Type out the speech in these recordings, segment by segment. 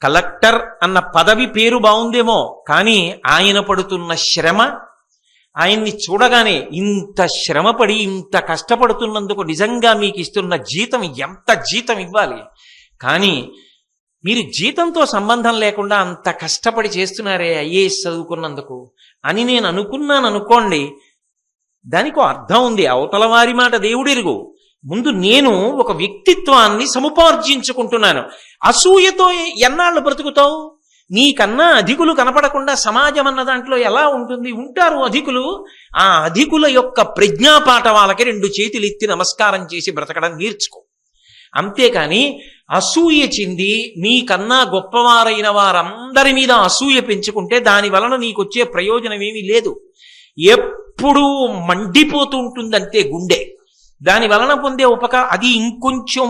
Collector అన్న పదవి పేరు బాగుందేమో, కానీ ఆయన పడుతున్న శ్రమ, ఆయన్ని చూడగానే ఇంత శ్రమపడి ఇంత కష్టపడుతున్నందుకు నిజంగా మీకు ఇస్తున్న జీతం ఎంత జీతం ఇవ్వాలి, కానీ మీరు జీతంతో సంబంధం లేకుండా అంత కష్టపడి చేస్తున్నారే ఐఏఎస్ చదువుకున్నందుకు అని నేను అనుకున్నాను అనుకోండి, దానికి అర్థం ఉంది. అవతల వారి మాట దేవుడెరుగు. ముందు నేను ఒక వ్యక్తిత్వాన్ని సముపార్జించుకుంటున్నాను. అసూయతో ఎన్నాళ్ళు బ్రతుకుతావు? నీకన్నా అధికులు కనపడకుండా సమాజం అన్న దాంట్లో ఎలా ఉంటుంది? ఉంటారు అధికులు. ఆ అధికుల యొక్క ప్రజ్ఞాపాఠవాలకి 2 చేతులు ఎత్తి నమస్కారం చేసి బ్రతకడం నేర్చుకో. అంతేకాని అసూయ చెంది నీకన్నా గొప్పవారైన వారందరి మీద అసూయ పెంచుకుంటే దాని వలన నీకొచ్చే ప్రయోజనం ఏమీ లేదు. ఎప్పుడూ మండిపోతూ ఉంటుందంతే గుండె. దాని వలన పొందే అది ఇంకొంచెం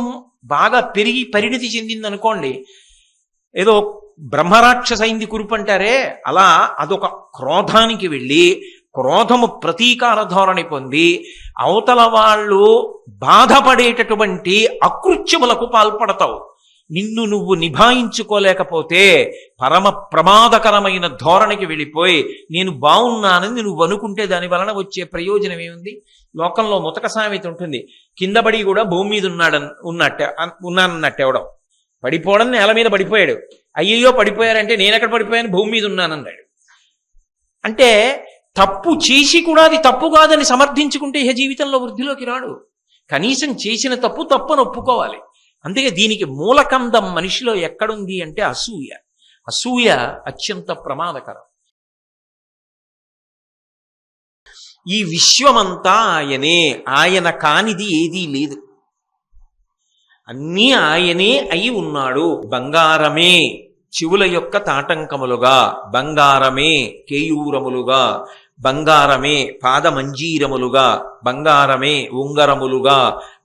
బాగా పెరిగి పరిణితి చెందిందనుకోండి, ఏదో బ్రహ్మరాక్షసైంది కురుపు అంటారే, అలా అదొక క్రోధానికి వెళ్ళి క్రోధము ప్రతీకార ధోరణి పొంది అవతల వాళ్ళు బాధపడేటటువంటి అకృత్యములకు పాల్పడతావు. నిన్ను నువ్వు నిభాయించుకోలేకపోతే పరమ ప్రమాదకరమైన ధోరణికి వెళ్ళిపోయి నేను బాగున్నానని నువ్వు అనుకుంటే దాని వలన వచ్చే ప్రయోజనం ఏముంది? లోకంలో ముతక సామెత ఉంటుంది, కిందపడి కూడా భూమి మీద ఉన్నానన్నట్టు ఎవడం పడిపోవడం, నేల మీద పడిపోయాడు, అయ్యయ్యో పడిపోయారంటే నేనెక్కడ పడిపోయాను, భూమి మీద ఉన్నానన్నాడు. అంటే తప్పు చేసి కూడా అది తప్పు కాదని సమర్థించుకుంటే ఏ జీవితంలో వృద్ధిలోకి రాడు. కనీసం చేసిన తప్పు తప్పని ఒప్పుకోవాలి. అందుకే దీనికి మూలకందం మనిషిలో ఎక్కడుంది అంటే అసూయ. అసూయ అత్యంత ప్రమాదకరం. ఈ విశ్వమంతా ఆయనే, ఆయన కానిది ఏదీ లేదు, అన్నీ ఆయనే అయి ఉన్నాడు. బంగారమే చెవుల యొక్క తాటంకములుగా, బంగారమే కేయూరములుగా, బంగారమే పాదమంజీరములుగా, బంగారమే ఉంగరములుగా,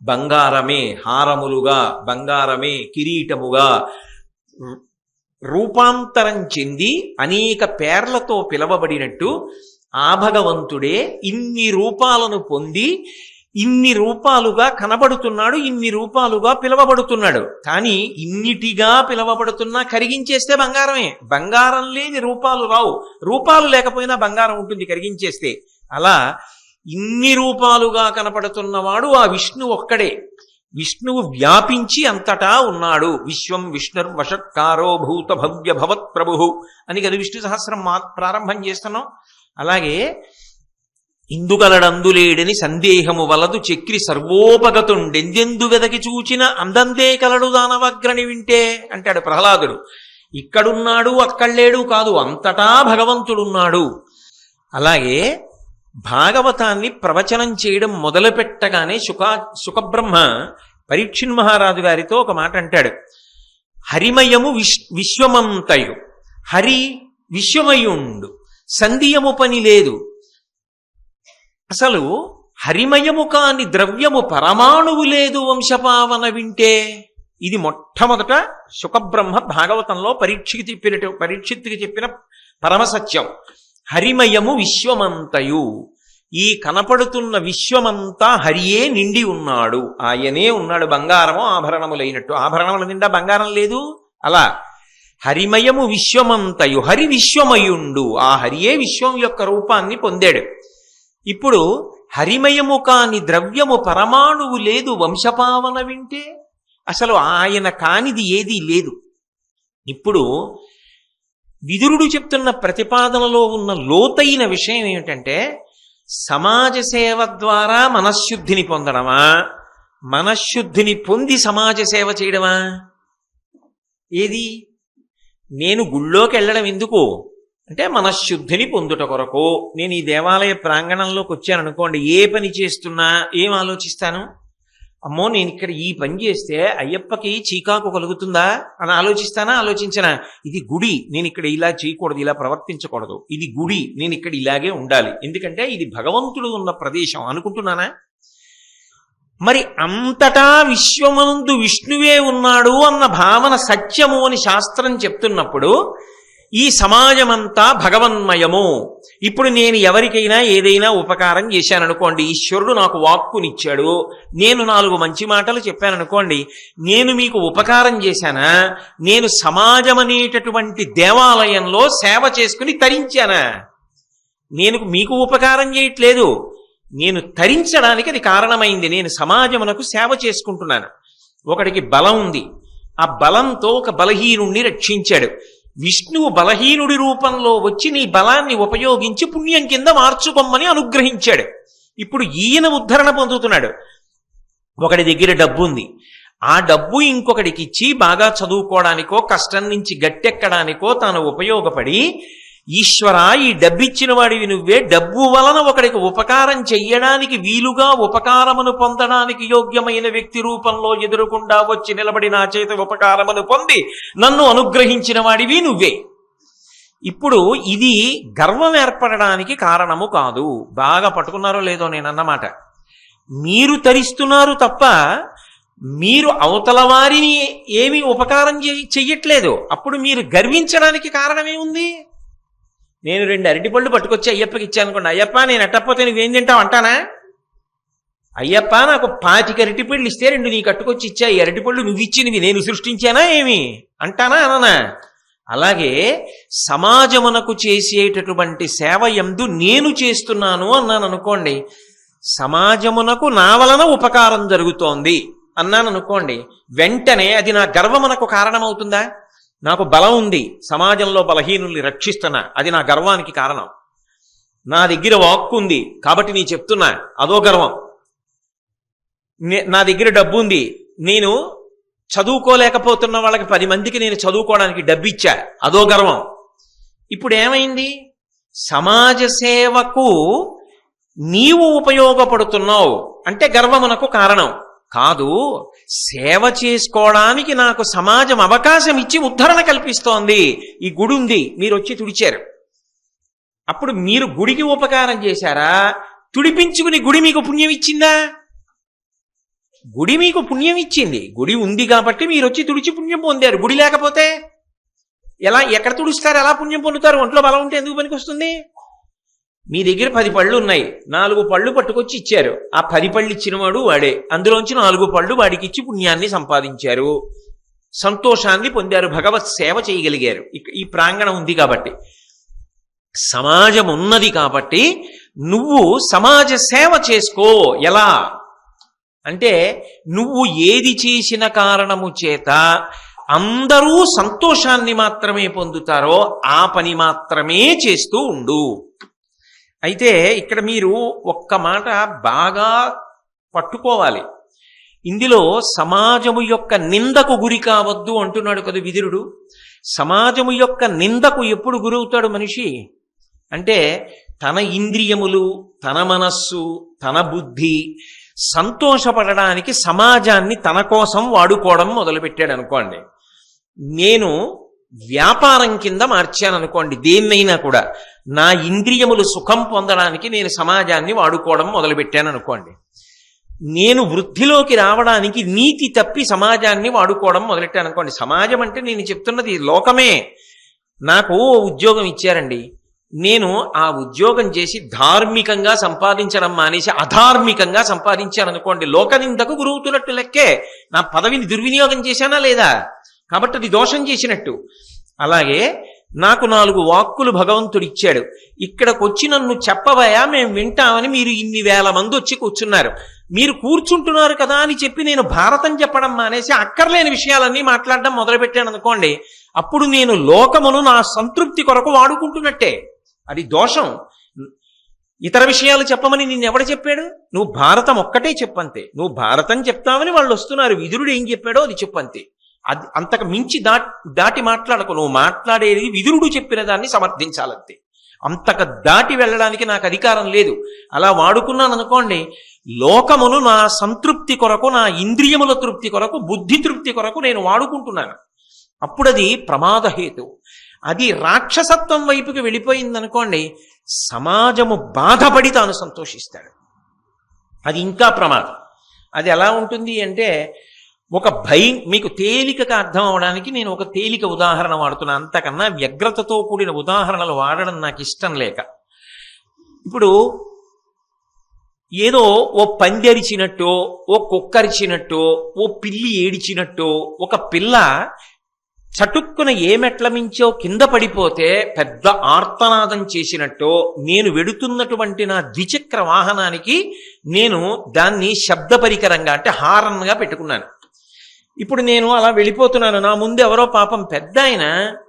బంగారమే హారములుగా, బంగారమే కిరీటముగా రూపాంతరం చెంది అనేక పేర్లతో పిలవబడినట్టు ఆ భగవంతుడే ఇన్ని రూపాలను పొంది ఇన్ని రూపాలుగా కనబడుతున్నాడు, ఇన్ని రూపాలుగా పిలవబడుతున్నాడు. కానీ ఇన్నిటిగా పిలవబడుతున్నా కరిగించేస్తే బంగారమే. బంగారం లేని రూపాలు రావు, రూపాలు లేకపోయినా బంగారం ఉంటుంది కరిగించేస్తే. అలా ఇన్ని రూపాలుగా కనపడుతున్నవాడు ఆ విష్ణువు ఒక్కడే. విష్ణువు వ్యాపించి అంతటా ఉన్నాడు. విశ్వం విష్ణుర్వషట్కారో భూత భవ్య భవత్ ప్రభు అని కదా విష్ణు సహస్రం ప్రారంభం చేస్తున్నాం. అలాగే ఇందుగలడందులేడని సందేహము వలదు చక్రి సర్వోపగతుండెందెందు వెదకి చూచిన అందందే కలడు దానవగ్రని వింటే అంటాడు ప్రహ్లాదుడు. ఇక్కడున్నాడు అక్కడలేడు కాదు, అంతటా భగవంతుడున్నాడు. అలాగే భాగవతాన్ని ప్రవచనం చేయడం మొదలుపెట్టగానే శుకబ్రహ్మ పరీక్షిన్ మహారాజు గారితో ఒక మాట అంటాడు. హరిమయము విశ్వమంతయు, హరి విశ్వమయుండు, సంధియము పని లేదు. అసలు హరిమయము కాని ద్రవ్యము పరమాణువు లేదు వంశపావన వింటే. ఇది మొట్టమొదట శుకబ్రహ్మ భాగవతంలో పరీక్షిత్తుకి చెప్పిన పరమసత్యం. హరిమయము విశ్వమంతయు, ఈ కనపడుతున్న విశ్వమంతా హరియే నిండి ఉన్నాడు, ఆయనే ఉన్నాడు. బంగారము ఆభరణములైనట్టు, ఆభరణముల నిండా బంగారం లేదు. అలా హరిమయము విశ్వమంతయు, హరి విశ్వమయుండు, ఆ హరియే విశ్వం యొక్క రూపాన్ని పొందాడు. ఇప్పుడు హరిమయము కాని ద్రవ్యము పరమాణువు లేదు వంశపావన వింటే, అసలు ఆయన కానిది ఏదీ లేదు. ఇప్పుడు విదురుడు చెప్తున్న ప్రతిపాదనలో ఉన్న లోతైన విషయం ఏమిటంటే, సమాజ సేవ ద్వారా మనశ్శుద్ధిని పొందడమా, మనశ్శుద్ధిని పొంది సమాజ సేవ చేయడమా? ఏది? నేను గుళ్ళోకి వెళ్ళడం ఎందుకు అంటే మనశ్శుద్ధిని పొందుట కొరకు. నేను ఈ దేవాలయ ప్రాంగణంలోకి వచ్చాననుకోండి, ఏ పని చేస్తున్నా ఏం ఆలోచిస్తాను? అమ్మో నేను ఇక్కడ ఈ పని చేస్తే అయ్యప్పకి చీకాకు కలుగుతుందా అని ఆలోచిస్తానా? ఆలోచించనా? ఇది గుడి, నేను ఇక్కడ ఇలా చేయకూడదు, ఇలా ప్రవర్తించకూడదు. ఇది గుడి, నేను ఇక్కడ ఇలాగే ఉండాలి, ఎందుకంటే ఇది భగవంతుడు ఉన్న ప్రదేశం అనుకుంటున్నానా? మరి అంతటా విశ్వమందు విష్ణువే ఉన్నాడు అన్న భావన సత్యము అని శాస్త్రం చెప్తున్నప్పుడు ఈ సమాజమంతా భగవన్మయము. ఇప్పుడు నేను ఎవరికైనా ఏదైనా ఉపకారం చేశాననుకోండి, ఈశ్వరుడు నాకు వాక్కునిచ్చాడు, నేను 4 మంచి మాటలు చెప్పాననుకోండి, నేను మీకు ఉపకారం చేశానా? నేను సమాజం అనేటటువంటి దేవాలయంలో సేవ చేసుకుని తరించానా? నేను మీకు ఉపకారం చేయట్లేదు, నేను తరించడానికి అది కారణమైంది. నేను సమాజమునకు సేవ చేసుకుంటున్నాను. ఒకడికి బలం ఉంది, ఆ బలంతో ఒక బలహీనుణ్ణి రక్షించాడు. విష్ణువు బలహీనుడి రూపంలో వచ్చి నీ బలాన్ని ఉపయోగించి పుణ్యం కింద మార్చుకోమని అనుగ్రహించాడు. ఇప్పుడు ఈయన ఉద్ధరణ పొందుతున్నాడు. ఒకడి దగ్గర డబ్బు ఉంది, ఆ డబ్బు ఇంకొకడికి ఇచ్చి బాగా చదువుకోవడానికో కష్టం నుంచి గట్టెక్కడానికో తాను ఉపయోగపడి, ఈశ్వర ఈ డబ్బిచ్చిన వాడివి నువ్వే, డబ్బు వలన ఒకడికి ఉపకారం చెయ్యడానికి వీలుగా ఉపకారమును పొందడానికి యోగ్యమైన వ్యక్తి రూపంలో ఎదురుకుండా వచ్చి నిలబడి నా చేత ఉపకారమును పొంది నన్ను అనుగ్రహించిన వాడివి నువ్వే. ఇప్పుడు ఇది గర్వం ఏర్పడడానికి కారణము కాదు. బాగా పట్టుకున్నారో లేదో నేనన్నమాట. మీరు తరిస్తున్నారు తప్ప మీరు అవతల వారిని ఏమీ ఉపకారం చెయ్యట్లేదు. అప్పుడు మీరు గర్వించడానికి కారణమేముంది? నేను 2 అరటిపళ్ళు పట్టుకొచ్చి అయ్యప్పకి ఇచ్చానుకోండి, అయ్యప్ప నేను ఎట్టకపోతే నువ్వేం తింటావు అంటానా? అయ్యప్ప నాకు 25 అరటిపళ్ళు ఇస్తే 2 నీ కట్టుకొచ్చి ఇచ్చా, ఈ అరటిపళ్ళు నువ్వు ఇచ్చినవి నేను సృష్టించానా ఏమి అంటానా అననా? అలాగే సమాజమునకు చేసేటటువంటి సేవ యందు నేను చేస్తున్నాను అన్నాను అనుకోండి, సమాజమునకు నా వలన ఉపకారం జరుగుతోంది అన్నాను అనుకోండి, వెంటనే అది నా గర్వమునకు కారణమవుతుందా? నాకు బలం ఉంది, సమాజంలో బలహీనుల్ని రక్షిస్తున్నా, అది నా గర్వానికి కారణం. నా దగ్గర వాక్కు ఉంది కాబట్టి నీ చెప్తున్నా, అదో గర్వం. నా దగ్గర డబ్బు ఉంది, నేను చదువుకోలేకపోతున్న వాళ్ళకి 10 మందికి నేను చదువుకోవడానికి డబ్బు ఇచ్చా, అదో గర్వం. ఇప్పుడు ఏమైంది? సమాజ సేవకు నీవు ఉపయోగపడుతున్నావు అంటే గర్వమునకు కారణం కాదు. సేవ చేసుకోవడానికి నాకు సమాజం అవకాశం ఇచ్చి ఉద్ధరణ కల్పిస్తోంది. ఈ గుడి ఉంది, మీరు వచ్చి తుడిచారు, అప్పుడు మీరు గుడికి ఉపకారం చేశారా? తుడిపించుకుని గుడి మీకు పుణ్యం ఇచ్చిందా? గుడి మీకు పుణ్యం ఇచ్చింది. గుడి ఉంది కాబట్టి మీరు వచ్చి తుడిచి పుణ్యం పొందారు. గుడి లేకపోతే ఎక్కడ తుడుస్తారు, ఎలా పుణ్యం పొందుతారు? ఒంట్లో బలం ఉంటే ఎందుకు పనికి వస్తుంది? మీ దగ్గర 10 పళ్ళు ఉన్నాయి, 4 పళ్ళు పట్టుకొచ్చి ఇచ్చారు, ఆ 10 పళ్ళు ఇచ్చినవాడు వాడే, అందులోంచి 4 పళ్ళు వాడికి ఇచ్చి పుణ్యాన్ని సంపాదించారు, సంతోషాన్ని పొందారు, భగవత్ సేవ చేయగలిగారు. ఈ ప్రాంగణం ఉంది కాబట్టి, సమాజం ఉన్నది కాబట్టి నువ్వు సమాజ సేవ చేసుకో. ఎలా అంటే, నువ్వు ఏది చేసిన కారణము చేత అందరూ సంతోషాన్ని మాత్రమే పొందుతారో ఆ పని మాత్రమే చేస్తూ ఉండు. అయితే ఇక్కడ మీరు ఒక్క మాట బాగా పట్టుకోవాలి. ఇందులో సమాజము యొక్క నిందకు గురి కావద్దు అంటున్నాడు కదా విదురుడు. సమాజము యొక్క నిందకు ఎప్పుడు గురవుతాడు మనిషి అంటే, తన ఇంద్రియములు, తన మనస్సు, తన బుద్ధి సంతోషపడడానికి సమాజాన్ని తన కోసం వాడుకోవడం మొదలుపెట్టాడు అనుకోండి. నేను వ్యాపారం కింద మార్చాను అనుకోండి, దేన్నైనా కూడా నా ఇంద్రియములు సుఖం పొందడానికి నేను సమాజాన్ని వాడుకోవడం మొదలుపెట్టాను అనుకోండి. నేను వృద్ధిలోకి రావడానికి నీతి తప్పి సమాజాన్ని వాడుకోవడం మొదలెట్టాను అనుకోండి. సమాజం అంటే నేను చెప్తున్నది లోకమే. నాకు ఉద్యోగం ఇచ్చారండి, నేను ఆ ఉద్యోగం చేసి ధార్మికంగా సంపాదించడం మానేసి అధార్మికంగా సంపాదించాను అనుకోండి, లోకనిందకు గురవుతున్నట్టు లెక్కే. నా పదవిని దుర్వినియోగం చేశానా లేదా? కాబట్టి అది దోషం చేసినట్టు. అలాగే నాకు 4 వాక్కులు భగవంతుడు ఇచ్చాడు, ఇక్కడికి వచ్చి నన్ను చెప్పవయా మేము వింటామని మీరు ఇన్ని వేల మంది వచ్చి కూర్చున్నారు. మీరు కూర్చుంటున్నారు కదా అని చెప్పి నేను భారతం చెప్పడం మానేసి అక్కర్లేని విషయాలన్నీ మాట్లాడడం మొదలుపెట్టాను అనుకోండి, అప్పుడు నేను లోకమును నా సంతృప్తి కొరకు వాడుకుంటున్నట్టే. అది దోషం. ఇతర విషయాలు చెప్పమని నిన్నెవడ చెప్పాడు? నువ్వు భారతం ఒక్కటే చెప్పంతే. నువ్వు భారతం చెప్తామని వాళ్ళు వస్తున్నారు, విదురుడు ఏం చెప్పాడో అది చెప్పంతే. అది అంతకు మించి దాటి మాట్లాడకు. నువ్వు మాట్లాడేది విదురుడు చెప్పిన దాన్ని సమర్థించాలంతే. అంతకు దాటి వెళ్ళడానికి నాకు అధికారం లేదు. అలా వాడుకున్నాను అనుకోండి, లోకమును నా సంతృప్తి కొరకు, నా ఇంద్రియముల తృప్తి కొరకు, బుద్ధి తృప్తి కొరకు నేను వాడుకుంటున్నాను. అప్పుడది ప్రమాదహేతు. అది రాక్షసత్వం వైపుకి వెళ్ళిపోయిందనుకోండి, సమాజము బాధపడి తాను సంతోషిస్తాడు. అది ఇంకా ప్రమాదం. అది ఎలా ఉంటుంది అంటే, ఒక భయం మీకు తేలికగా అర్థం అవడానికి నేను ఒక తేలిక ఉదాహరణ వాడుతున్నా, అంతకన్నా వ్యగ్రతతో కూడిన ఉదాహరణలు వాడడం నాకు ఇష్టం లేక. ఇప్పుడు ఏదో ఓ పందెరిచినట్టో, ఓ కుక్కరిచినట్టో, ఓ పిల్లి ఏడిచినట్టో, ఒక పిల్ల చటుక్కున ఏ మెట్ల మించో కింద పడిపోతే పెద్ద ఆర్తనాదం చేసినట్టో, నేను వెడుతున్నటువంటి నా ద్విచక్ర వాహనానికి నేను దాన్ని శబ్ద పరికరంగా అంటే హారన్గా పెట్టుకున్నాను. ఇప్పుడు నేను అలా వెళ్ళిపోతున్నాను, నా ముందు ఎవరో పాపం పెద్ద ఆయన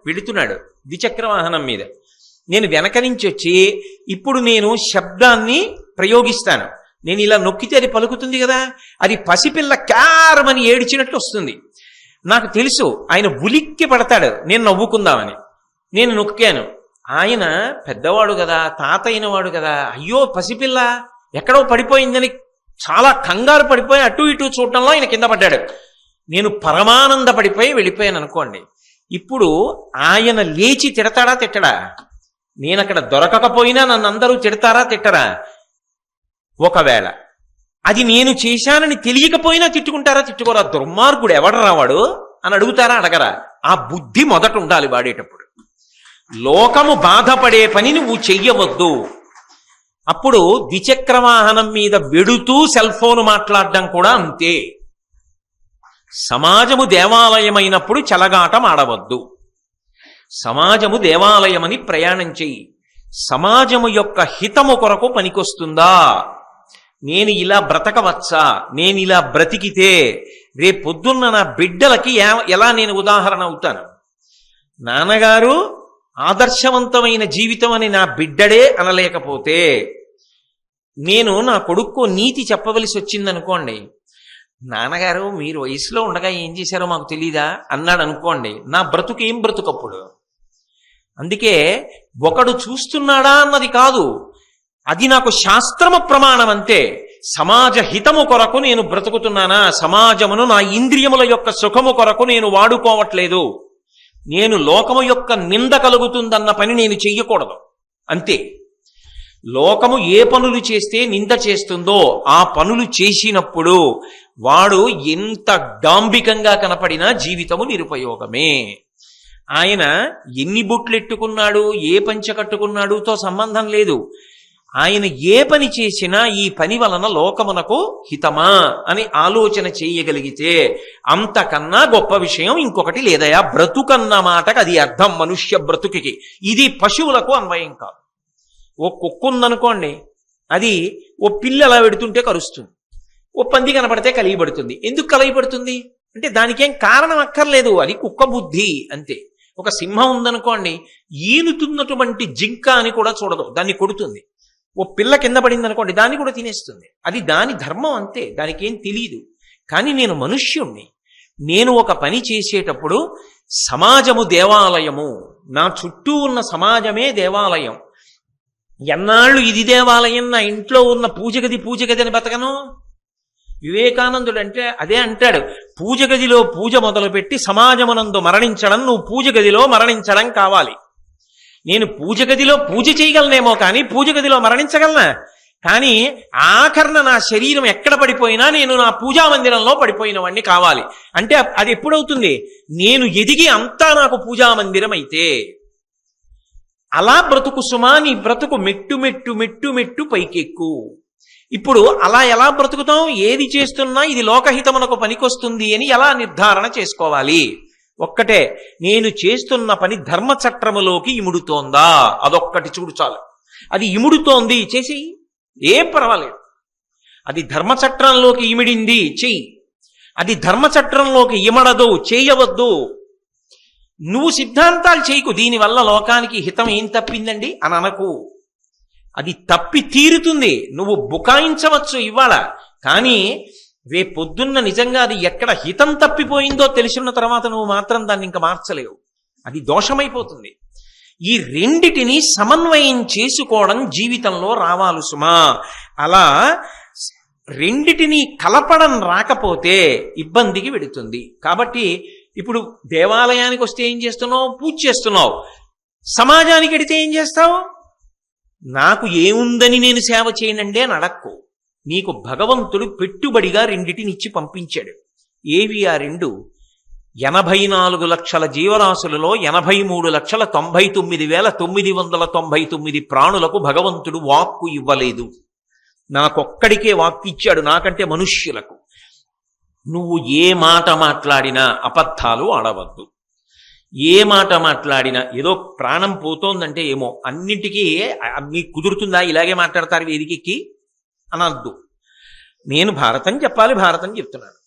వెళుతున్నాడు ద్విచక్ర వాహనం మీద. నేను వెనక నుంచి వచ్చి ఇప్పుడు నేను శబ్దాన్ని ప్రయోగిస్తాను. నేను ఇలా నొక్కితే అది పలుకుతుంది కదా, అది పసిపిల్ల క్యారమని ఏడిచినట్లు వస్తుంది. నాకు తెలుసు ఆయన ఉలిక్కి పడతాడు నేను నవ్వుకుందామని. నేను నొక్కాను. ఆయన పెద్దవాడు కదా, తాత అయినవాడు కదా, అయ్యో పసిపిల్ల ఎక్కడో పడిపోయిందని చాలా కంగారు పడిపోయి అటు ఇటు చూడటంలో ఆయన కింద పడ్డాడు. నేను పరమానంద పడిపోయి వెళ్ళిపోయాను అనుకోండి. ఇప్పుడు ఆయన లేచి తిడతాడా తిట్టడా? నేను అక్కడ దొరకకపోయినా నన్ను అందరూ తిడతారా తిట్టరా? ఒకవేళ అది నేను చేశానని తెలియకపోయినా తిట్టుకుంటారా తిట్టుకోరా? దుర్మార్గుడు ఎవడు రావాడు అని అడుగుతారా అడగరా? ఆ బుద్ధి మొదట ఉండాలి వాడేటప్పుడు. లోకము బాధపడే పని నువ్వు చెయ్యవద్దు. అప్పుడు ద్విచక్ర వాహనం మీద వెడుతూ సెల్ ఫోన్ మాట్లాడడం కూడా అంతే. సమాజము దేవాలయమైనప్పుడు చెలగాటం ఆడవద్దు. సమాజము దేవాలయమని ప్రయాణం చెయ్యి. సమాజము యొక్క హితము కొరకు పనికొస్తుందా? నేను ఇలా బ్రతకవచ్చా? నేను ఇలా బ్రతికితే రేపొద్దున్న నా బిడ్డలకి ఎలా నేను ఉదాహరణ అవుతాను? నాన్నగారు ఆదర్శవంతమైన జీవితం అని నా బిడ్డడే అనలేకపోతే నేను నా కొడుక్కు నీతి చెప్పవలసి వచ్చిందనుకోండి, నాన్నగారు మీరు వయసులో ఉండగా ఏం చేశారో మాకు తెలీదా అన్నాడు అనుకోండి, నా బ్రతుకు ఏం బ్రతుకప్పుడు? అందుకే ఒకడు చూస్తున్నాడా అన్నది కాదు, అది నాకు శాస్త్రము ప్రమాణం అంతే. సమాజ హితము కొరకు నేను బ్రతుకుతున్నానా? సమాజమును నా ఇంద్రియముల యొక్క సుఖము కొరకు నేను వాడుకోవట్లేదు. నేను లోకము యొక్క నింద కలుగుతుందన్న పని నేను చెయ్యకూడదు అంతే. లోకము ఏ పనులు చేస్తే నింద చేస్తుందో ఆ పనులు చేసినప్పుడు వాడు ఎంత డాంబికంగా కనపడినా జీవితము నిరుపయోగమే. ఆయన ఎన్ని బొట్లెట్టుకున్నాడు, ఏ పంచ కట్టుకున్నాడుతో సంబంధం లేదు. ఆయన ఏ పని చేసినా ఈ పని వలన లోకమునకు హితమా అని ఆలోచన చేయగలిగితే అంతకన్నా గొప్ప విషయం ఇంకొకటి లేదయా. బ్రతుకన్న మాటకు అది అర్థం మనుష్య బ్రతుకికి. ఇది పశువులకు అన్వయం కాదు. ఓ కుక్క ఉందనుకోండి, అది ఓ పిల్ల అలా పెడుతుంటే కరుస్తుంది, ఓ పంది కనపడితే కలిగిపడుతుంది. ఎందుకు కలిగిపడుతుంది అంటే దానికేం కారణం అక్కర్లేదు, అది కుక్క బుద్ధి అంతే. ఒక సింహం ఉందనుకోండి, ఈనుతున్నటువంటి జింక అని కూడా చూడదు, దాన్ని కొడుతుంది. ఓ పిల్ల కింద పడింది అనుకోండి, దాన్ని కూడా తినేస్తుంది. అది దాని ధర్మం అంతే, దానికి ఏం తెలియదు. కానీ నేను మనుష్యుణ్ణి. నేను ఒక పని చేసేటప్పుడు సమాజము దేవాలయము, నా చుట్టూ ఉన్న సమాజమే దేవాలయం. ఎన్నాళ్ళు ఇది దేవాలయం, నా ఇంట్లో ఉన్న పూజగది అని బతకను? వివేకానందుడు అంటే అదే అంటాడు, పూజ గదిలో పూజ మొదలుపెట్టి సమాజమునందు మరణించడం నువ్వు పూజ గదిలో మరణించడం కావాలి. నేను పూజ గదిలో పూజ చేయగలనేమో కానీ పూజ గదిలో మరణించగలనా? కానీ ఆఖరణ నా శరీరం ఎక్కడ పడిపోయినా నేను నా పూజా మందిరంలో పడిపోయిన వాడిని కావాలి. అంటే అది ఎప్పుడవుతుంది? నేను ఎదిగి అంతా నాకు పూజా మందిరం అయితే. అలా బ్రతుకు సుమా, నీ బ్రతుకు మెట్టు మెట్టు మెట్టు మెట్టు పైకెక్కు. ఇప్పుడు అలా ఎలా బ్రతుకుతాం? ఏది చేస్తున్నా ఇది లోకహితమునకు పనికొస్తుంది అని ఎలా నిర్ధారణ చేసుకోవాలి? ఒక్కటే, నేను చేస్తున్న పని ధర్మచట్రములోకి ఇముడుతోందా? అదొక్కటి చూడు చాలు. అది ఇముడుతోంది చేసి ఏం పర్వాలేదు. అది ధర్మచట్రంలోకి ఇమిడింది చెయ్యి, అది ధర్మచట్రంలోకి ఇమడదు చేయవద్దు. నువ్వు సిద్ధాంతాలు చేయకు, దీనివల్ల లోకానికి హితం ఏం తప్పిందండి అని అనకు. అది తప్పి తీరుతుంది. నువ్వు బుకాయించవచ్చు ఇవాళ, కానీ రేపొద్దున్న నిజంగా అది ఎక్కడ హితం తప్పిపోయిందో తెలిసిన తర్వాత నువ్వు మాత్రం దాన్ని ఇంకా మార్చలేవు. అది దోషమైపోతుంది. ఈ రెండిటిని సమన్వయం చేసుకోవడం జీవితంలో రావాలి సుమా. అలా రెండిటిని కలపడం రాకపోతే ఇబ్బందికి వెడుతుంది. కాబట్టి ఇప్పుడు దేవాలయానికి వస్తే ఏం చేస్తున్నావు? పూజ చేస్తున్నావు. సమాజానికి వెడితే ఏం చేస్తావు? నాకు ఏముందని నేను సేవ చేయనండి అని అడక్కు. నీకు భగవంతుడు పెట్టుబడిగా రెండిటినిచ్చి పంపించాడు. ఏవి ఆ రెండు? 84 లక్షల జీవరాశులలో 83,99,999 ప్రాణులకు భగవంతుడు వాక్కు ఇవ్వలేదు. నాకొక్కడికే వాక్కు ఇచ్చాడు, నాకంటే మనుష్యులకు. నువ్వు ఏ మాట మాట్లాడినా అబద్ధాలు ఆడవద్దు. ఏ మాట మాట్లాడినా ఏదో ప్రాణం పోతోందంటే ఏమో అన్నింటికీ మీకు కుదురుతుందా ఇలాగే మాట్లాడతారు వేదికెక్కి అనద్దు. నేను భారతం చెప్పాలి, భారతం చెప్తున్నాను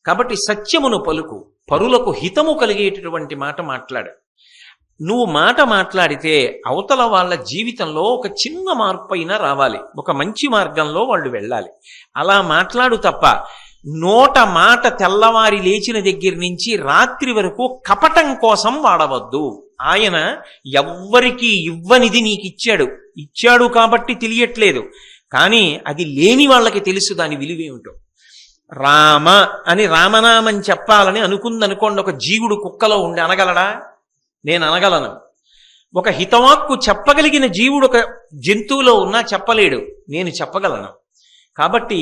కాబట్టి సత్యమును పలుకు, పరులకు హితము కలిగేటటువంటి మాట మాట్లాడు. నువ్వు మాట మాట్లాడితే అవతల వాళ్ళ జీవితంలో ఒక చిన్న మార్పు అయినా రావాలి, ఒక మంచి మార్గంలో వాళ్ళు వెళ్ళాలి. అలా మాట్లాడు తప్ప నోట మాట తెల్లవారి లేచిన దగ్గర నుంచి రాత్రి వరకు కపటం కోసం వాడవద్దు. ఆయన ఎవ్వరికీ ఇవ్వనిది నీకు ఇచ్చాడు కాబట్టి తెలియట్లేదు, కానీ అది లేని వాళ్ళకి తెలుసు దాని విలువేమిటో. రామ అని రామనామం చెప్పాలని అనుకుందనుకోండి, ఒక జీవుడు కుక్కలో ఉండి అనగలడా? నేను అనగలను. ఒక హితవాక్కు చెప్పగలిగిన జీవుడు ఒక జంతువులో ఉన్నా చెప్పలేడు, నేను చెప్పగలను. కాబట్టి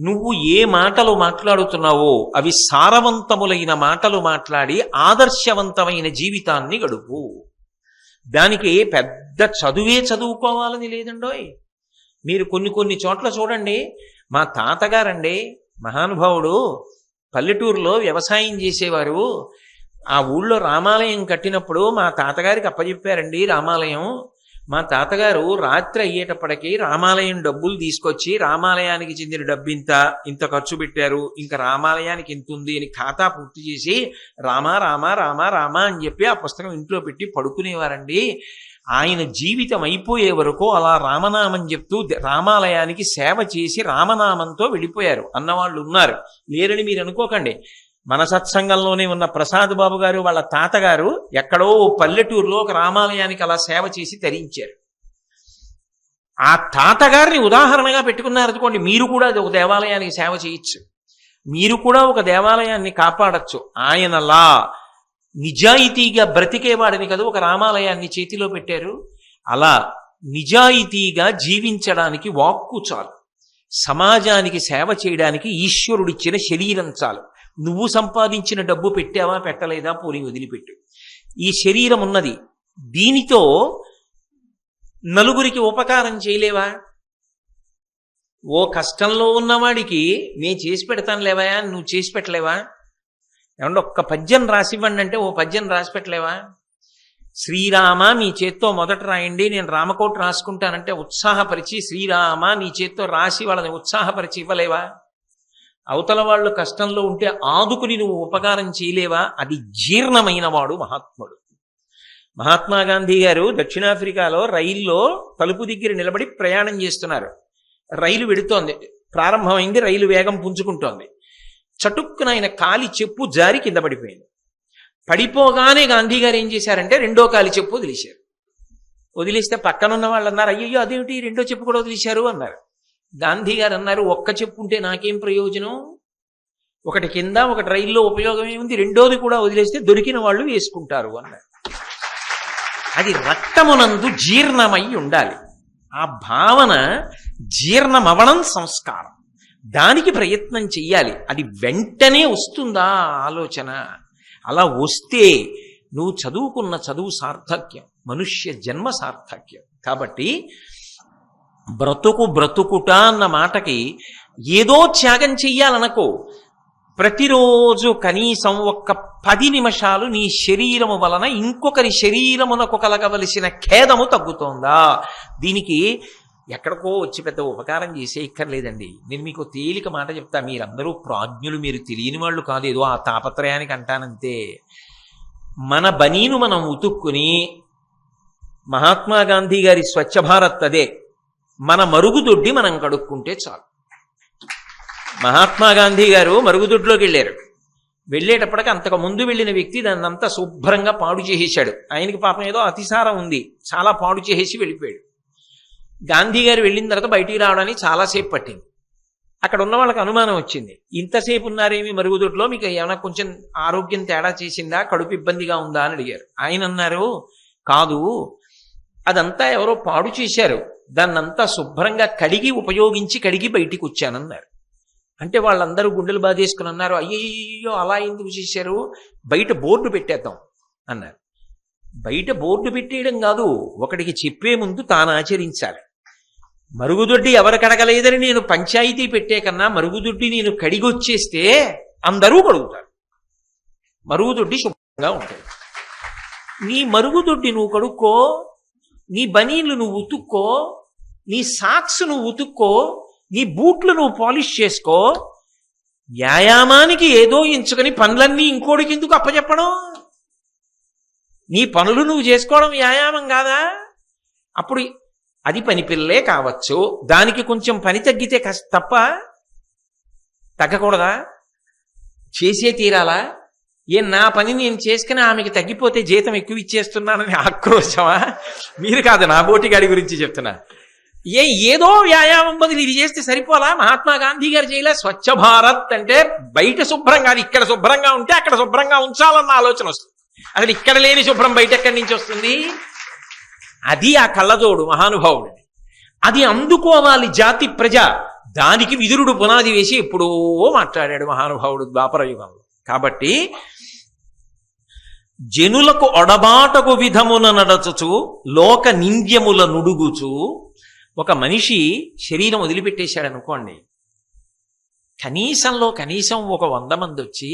నువ్వు ఏ మాటలు మాట్లాడుతున్నావో అవి సారవంతములైన మాటలు మాట్లాడి ఆదర్శవంతమైన జీవితాన్ని గడుపు. దానికి పెద్ద చదువే చదువుకోవాలని లేదండోయ్. మీరు కొన్ని చోట్ల చూడండి, మా తాతగారండి మహానుభావుడు పల్లెటూరులో వ్యవసాయం చేసేవారు. ఆ ఊళ్ళో రామాలయం కట్టినప్పుడు మా తాతగారికి అప్పచెప్పారండి రామాలయం. మా తాతగారు రాత్రి అయ్యేటప్పటికీ రామాలయం డబ్బులు తీసుకొచ్చి, రామాలయానికి చెందిన డబ్బు ఇంత ఖర్చు పెట్టారు, ఇంకా రామాలయానికి ఇంత ఉంది అని ఖాతా పూర్తి చేసి రామా రామా రామా రామా అని చెప్పి ఆ పుస్తకం ఇంట్లో పెట్టి పడుకునేవారండి. ఆయన జీవితం అయిపోయే వరకు అలా రామనామం చెప్తూ రామాలయానికి సేవ చేసి రామనామంతో వెళ్ళిపోయారు అన్నవాళ్ళు ఉన్నారు. లేరని మీరు అనుకోకండి. మన సత్సంగంలోనే ఉన్న ప్రసాద్ బాబు గారు వాళ్ళ తాతగారు ఎక్కడో పల్లెటూరులో ఒక రామాలయానికి అలా సేవ చేసి తరించారు. ఆ తాతగారిని ఉదాహరణగా పెట్టుకున్నారనుకోండి, మీరు కూడా అది ఒక దేవాలయానికి సేవ చేయొచ్చు, మీరు కూడా ఒక దేవాలయాన్ని కాపాడచ్చు. ఆయనలా నిజాయితీగా బ్రతికేవాడిని కదా ఒక రామాలయాన్ని చేతిలో పెట్టారు. అలా నిజాయితీగా జీవించడానికి వాక్కు చాలు, సమాజానికి సేవ చేయడానికి ఈశ్వరుడిచ్చిన శరీరం చాలు. నువ్వు సంపాదించిన డబ్బు పెట్టావా పెట్టలేదా పోనీ వదిలిపెట్టు. ఈ శరీరం ఉన్నది, దీనితో నలుగురికి ఉపకారం చేయలేవా? ఓ కష్టంలో ఉన్నవాడికి నేను చేసి పెడతాను లేవా, నువ్వు చేసి పెట్టలేవా? ఏమంటే ఒక్క పద్యం రాసివ్వండి అంటే ఓ పద్యం రాసి పెట్టలేవా? శ్రీరామ మీ చేత్తో మొదట రాయండి, నేను రామకోట రాసుకుంటానంటే ఉత్సాహపరిచి శ్రీరామ నీ చేత్తో రాసి వాళ్ళని ఉత్సాహపరిచి ఇవ్వలేవా? అవతల వాళ్ళు కష్టంలో ఉంటే ఆదుకుని నువ్వు ఉపకారం చేయలేవా? అది జీర్ణమైన వాడు మహాత్ముడు. మహాత్మా గాంధీ గారు దక్షిణాఫ్రికాలో రైల్లో తలుపు దగ్గర నిలబడి ప్రయాణం చేస్తున్నారు. రైలు వెడుతోంది, ప్రారంభమైంది, రైలు వేగం పుంజుకుంటోంది. చటుక్కున ఆయన కాలి చెప్పు జారి కింద పడిపోయింది. పడిపోగానే గాంధీ గారు ఏం చేశారంటే రెండో కాలి చెప్పు వదిలేశారు. వదిలేస్తే పక్కనున్న వాళ్ళు అన్నారు, అయ్యో అదేమిటి రెండో చెప్పు కూడా వదిలేశారు అన్నారు. గాంధీ గారు అన్నారు, ఒక్క చెప్పు ఉంటే నాకేం ప్రయోజనం, ఒకటి కింద ఒకటి రైల్లో ఉపయోగం ఏముంది, రెండోది కూడా వదిలేస్తే దొరికిన వాళ్ళు వేసుకుంటారు అన్నారు. అది రక్తమునందు జీర్ణమై ఉండాలి. ఆ భావన జీర్ణమవడం సంస్కారం, దానికి ప్రయత్నం చెయ్యాలి. అది వెంటనే వస్తుందా ఆలోచన? అలా వస్తే నువ్వు చదువుకున్న చదువు సార్థక్యం, మనుష్య జన్మ సార్థక్యం. కాబట్టి బ్రతుకుట అన్న మాటకి ఏదో త్యాగం చెయ్యాలనుకో. ప్రతిరోజు కనీసం ఒక్క 10 నిమిషాలు నీ శరీరము వలన ఇంకొకరి శరీరమునకు కలగవలసిన ఖేదము తగ్గుతోందా? దీనికి ఎక్కడికో వచ్చి పెద్ద ఉపకారం చేసే ఇక్కర్లేదండి. నేను మీకు తేలిక మాట చెప్తా, మీరందరూ ప్రాజ్ఞులు, మీరు తెలియని వాళ్ళు కాదు, ఏదో ఆ తాపత్రయానికి అంటానంతే. మన బనీను మనం ఉతుక్కుని, మహాత్మా గాంధీ గారి స్వచ్ఛ భారత్ అదే, మన మరుగుదొడ్డి మనం కడుక్కుంటే చాలు. మహాత్మా గాంధీ గారు మరుగుదొడ్లోకి వెళ్ళారు. వెళ్ళేటప్పటికి అంతకు ముందు వెళ్ళిన వ్యక్తి దాన్ని అంతా శుభ్రంగా పాడు చేసేశాడు. ఆయనకి పాపం ఏదో అతిసారం ఉంది, చాలా పాడు చేసేసి వెళ్ళిపోయాడు. గాంధీ గారు వెళ్ళిన తర్వాత బయటికి రావడానికి చాలాసేపు పట్టింది. అక్కడ ఉన్న వాళ్ళకి అనుమానం వచ్చింది, ఇంతసేపు ఉన్నారేమి మరుగుదొడ్లో, మీకు ఏమైనా కొంచెం ఆరోగ్యం తేడా చేసిందా, కడుపు ఇబ్బందిగా ఉందా అని అడిగారు. ఆయన అన్నారు, కాదు, అదంతా ఎవరో పాడు చేశారు, దాన్నంతా శుభ్రంగా కడిగి ఉపయోగించి కడిగి బయటికి వచ్చానన్నారు. అంటే వాళ్ళందరూ గుండెలు బాధేసుకుని అన్నారు, అయ్యో అలా ఎందుకు చేశారు, బయట బోర్డు పెట్టేద్దాం అన్నారు. బయట బోర్డు పెట్టేయడం కాదు, ఒకటికి చెప్పే ముందు తాను ఆచరించాలి. మరుగుదొడ్డి ఎవరు కడగలేదని నేను పంచాయతీ పెట్టే కన్నా మరుగుదొడ్డి నేను కడిగొచ్చేస్తే అందరూ కడుగుతారు, మరుగుదొడ్డి శుభ్రంగా ఉంటుంది. నీ మరుగుదొడ్డి నువ్వు కడుక్కో, నీ బనీన్లు నువ్వు ఉతుక్కో, నీ సాక్స్ నువ్వు ఉతుక్కో, నీ బూట్లు నువ్వు పాలిష్ చేసుకో. వ్యాయామానికి ఏదో ఎంచుకొని పనులన్నీ ఇంకోటికి ఎందుకు అప్పచెప్పడం? నీ పనులు నువ్వు చేసుకోవడం వ్యాయామం కాదా? అప్పుడు అది పని పిల్లే కావచ్చు, దానికి కొంచెం పని తగ్గితే తప్ప తగ్గకూడదా? చేసే తీరాలా? నా పని నేను చేసుకుని ఆమెకి తగ్గిపోతే జీతం ఎక్కువ ఇచ్చేస్తున్నానని ఆక్రోశమా? మీరు కాదు, నా బోటిగాడి గురించి చెప్తున్నా. ఏదో వ్యాయామం బదులు ఇది చేస్తే సరిపోలా? మహాత్మా గాంధీ గారు చేయలే? స్వచ్ఛ భారత్ అంటే బయట శుభ్రంగా, ఇక్కడ శుభ్రంగా ఉంటే అక్కడ శుభ్రంగా ఉంచాలన్న ఆలోచన వస్తుంది. అసలు ఇక్కడ లేని శుభ్రం బయట ఎక్కడి నుంచి వస్తుంది? అది ఆ కళ్ళజోడు మహానుభావుడిని. అది అందుకోవాలి జాతి ప్రజ. దానికి విదురుడు పునాది వేసి ఎప్పుడో మాట్లాడాడు మహానుభావుడు ద్వాపర యుగంలో. కాబట్టి జనులకు ఒడబాటకు విధమున నడచుచు లోక నింద్యముల నుడుగుచు, ఒక మనిషి శరీరం వదిలిపెట్టేశాడు అనుకోండి, కనీసం ఒక 100 మంది వచ్చి,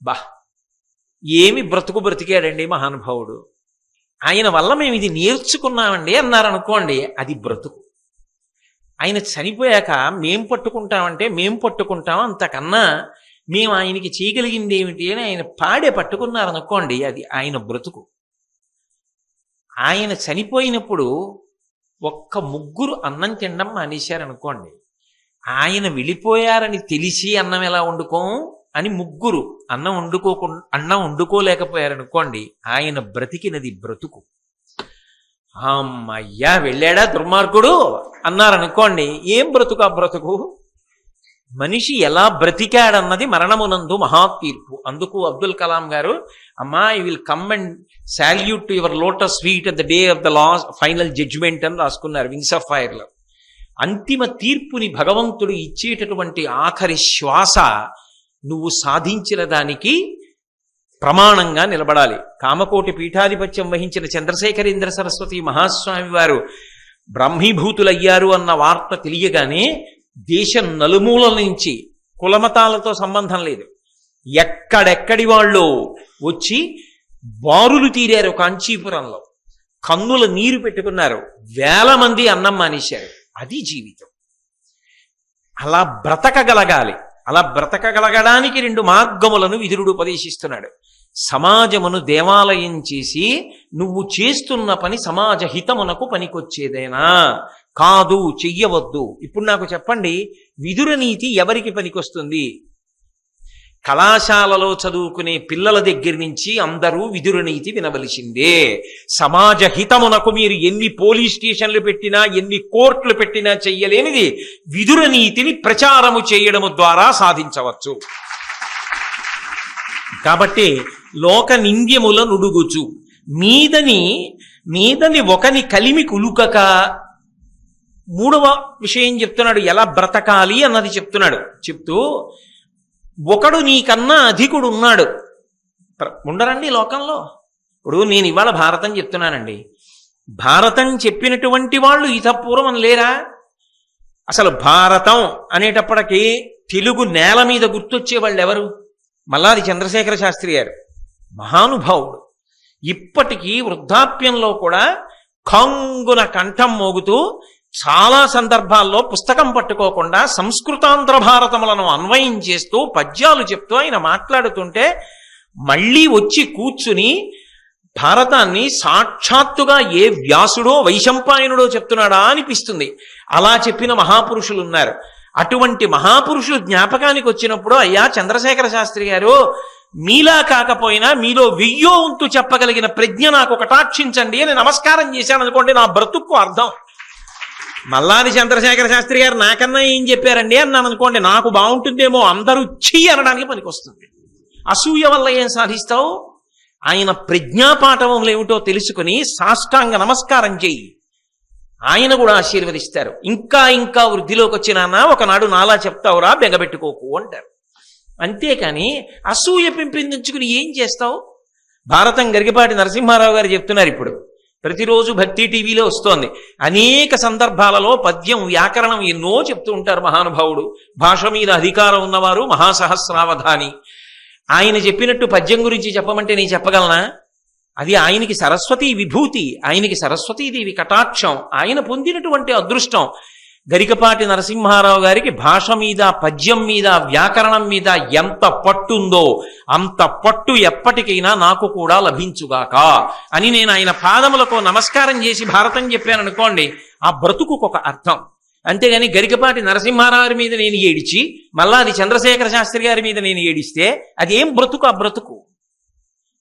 బా ఏమి బ్రతికాడండి మహానుభావుడు, ఆయన వల్ల మేము ఇది నేర్చుకున్నామండి అన్నారనుకోండి, అది బ్రతుకు. ఆయన చనిపోయాక మేం పట్టుకుంటాం, అంతకన్నా మేము ఆయనకి చేయగలిగింది ఏమిటి అని ఆయన పట్టుకున్నారనుకోండి, అది ఆయన బ్రతుకు. ఆయన చనిపోయినప్పుడు ఒక్క 3 అన్నం తినడం మానేశారనుకోండి, ఆయన వెళ్ళిపోయారని తెలిసి అన్నం ఎలా వండుకోం అని 3 అన్నం వండుకోలేకపోయారనుకోండి, ఆయన బ్రతికినది బ్రతుకు. అమ్మయ్యా వెళ్ళాడా దుర్మార్గుడు అన్నారనుకోండి, ఏం బ్రతుకు ఆ బ్రతుకు? మనిషి ఎలా బ్రతికాడన్నది మరణమునందు మహాతీర్పు. అందుకు అబ్దుల్ కలాం గారు, అమ్మా I will come and salute to your lotus feet at the day of the last final judgement అని రాసుకున్నారు వింగ్స్ ఆఫ్ ఫైర్ లో. అంతిమ తీర్పుని భగవంతుడు ఇచ్చేటటువంటి ఆఖరి శ్వాస నువ్వు సాధించిన దానికి ప్రమాణంగా నిలబడాలి. కామకోటి పీఠాధిపత్యం వహించిన చంద్రశేఖరేంద్ర సరస్వతి మహాస్వామి వారు బ్రహ్మీభూతులయ్యారు అన్న వార్త తెలియగానే దేశం నలుమూలల నుంచి, కులమతాలతో సంబంధం లేదు, ఎక్కడెక్కడి వాళ్ళు వచ్చి బారులు తీరారు. కాంచీపురంలో కన్నుల నీరు పెట్టుకున్నారు, 1000 మంది అన్నం మానేశారు. అది జీవితం. అలా బ్రతకగలగాలి. అలా బ్రతకగలగడానికి 2 మార్గములను విదురుడు ఉపదేశిస్తున్నాడు. సమాజమును దేవాలయం చేసి నువ్వు చేస్తున్న పని సమాజ హితమునకు పనికొచ్చేదేనా? కాదు, చెయ్యవద్దు. ఇప్పుడు నాకు చెప్పండి, విదుర నీతి ఎవరికి పనికొస్తుంది? కళాశాలలో చదువుకునే పిల్లల దగ్గర నుంచి అందరూ విదుర నీతి వినవలసిందే. సమాజ హితమునకు మీరు ఎన్ని పోలీస్ స్టేషన్లు పెట్టినా, ఎన్ని కోర్టులు పెట్టినా చెయ్యలేనిది విదుర నీతిని ప్రచారము చేయడము ద్వారా సాధించవచ్చు. కాబట్టి లోక నింద్యముల నుడుగుచు, మీదని ఒకని కలిమి కులుకక. 3వ విషయం చెప్తున్నాడు, ఎలా బ్రతకాలి అన్నది చెప్తున్నాడు. చెప్తూ, ఒకడు నీకన్నా అధికుడు ఉన్నాడు. ఉండరండి లోకంలో? ఇప్పుడు నేను ఇవాళ భారతం చెప్తున్నానండి, భారతం చెప్పినటువంటి వాళ్ళు ఇతపూర్వం లేరా? అసలు భారతం అనేటప్పటికీ తెలుగు నేల మీద గుర్తొచ్చే వాళ్ళు ఎవరు? మల్లాది చంద్రశేఖర శాస్త్రి గారు, మహానుభావుడు. ఇప్పటికీ వృద్ధాప్యంలో కూడా కంగున కంఠం మోగుతూ చాలా సందర్భాల్లో పుస్తకం పట్టుకోకుండా సంస్కృతాంధ్ర భారతములను అన్వయం చేస్తూ పద్యాలు చెప్తూ ఆయన మాట్లాడుతుంటే మళ్ళీ వచ్చి కూర్చుని భారతాన్ని సాక్షాత్తుగా ఏ వ్యాసుడో వైశంపాయనుడో చెప్తున్నాడా అనిపిస్తుంది. అలా చెప్పిన మహాపురుషులు ఉన్నారు. అటువంటి మహాపురుషులు జ్ఞాపకానికి వచ్చినప్పుడు, అయ్యా చంద్రశేఖర శాస్త్రి గారు, మీలా కాకపోయినా మీలో 1000వ వంతు చెప్పగలిగిన ప్రజ్ఞ నాకు కటాక్షించండి అని నమస్కారం చేశాను అనుకోండి, నా బ్రతుక్కు అర్థం. మల్లాది చంద్రశేఖర శాస్త్రి గారు నాకన్నా ఏం చెప్పారండి అన్నాను అనుకోండి, నాకు బాగుంటుందేమో, అందరూ ఛీ అనడానికి పనికొస్తుంది. అసూయ వల్ల ఏం సాధిస్తావు? ఆయన ప్రజ్ఞాపాఠములు ఏమిటో తెలుసుకుని సాష్టాంగ నమస్కారం చెయ్యి. ఆయన కూడా ఆశీర్వదిస్తారు. ఇంకా ఇంకా వృద్ధిలోకి వచ్చినా ఒకనాడు నాలా చెప్తావురా, బెంగపెట్టుకోకు అంటారు. అంతేకాని అసూయ పెంపొందించుకుని ఏం చేస్తావు? భారతం గరికపాటి నరసింహారావు గారు చెప్తున్నారు. ఇప్పుడు ప్రతిరోజు భక్తి టీవీలో వస్తోంది. అనేక సందర్భాలలో పద్యం వ్యాకరణం ఎన్నో చెప్తూ ఉంటారు మహానుభావుడు. భాష మీద అధికారం ఉన్నవారు మహాసహస్రావధాని. ఆయన చెప్పినట్టు పద్యం గురించి చెప్పమంటే నేను చెప్పగలనా? అది ఆయనకి సరస్వతీ విభూతి, ఆయనకి సరస్వతీదేవి కటాక్షం, ఆయన పొందినటువంటి అదృష్టం. గరికపాటి నరసింహారావు గారికి భాష మీద, పద్యం మీద, వ్యాకరణం మీద ఎంత పట్టుందో అంత పట్టు ఎప్పటికైనా నాకు కూడా లభించుగాక అని నేను ఆయన పాదములకు నమస్కారం చేసి భారతం చెప్పాను అనుకోండి, ఆ బ్రతుకుకొక అర్థం. అంతేగాని గరికపాటి నరసింహారావు మీద నేను ఏడిచి మళ్ళా అది చంద్రశేఖర శాస్త్రి గారి మీద నేను ఏడిస్తే అది ఏం బ్రతుకు? ఆ బ్రతుకు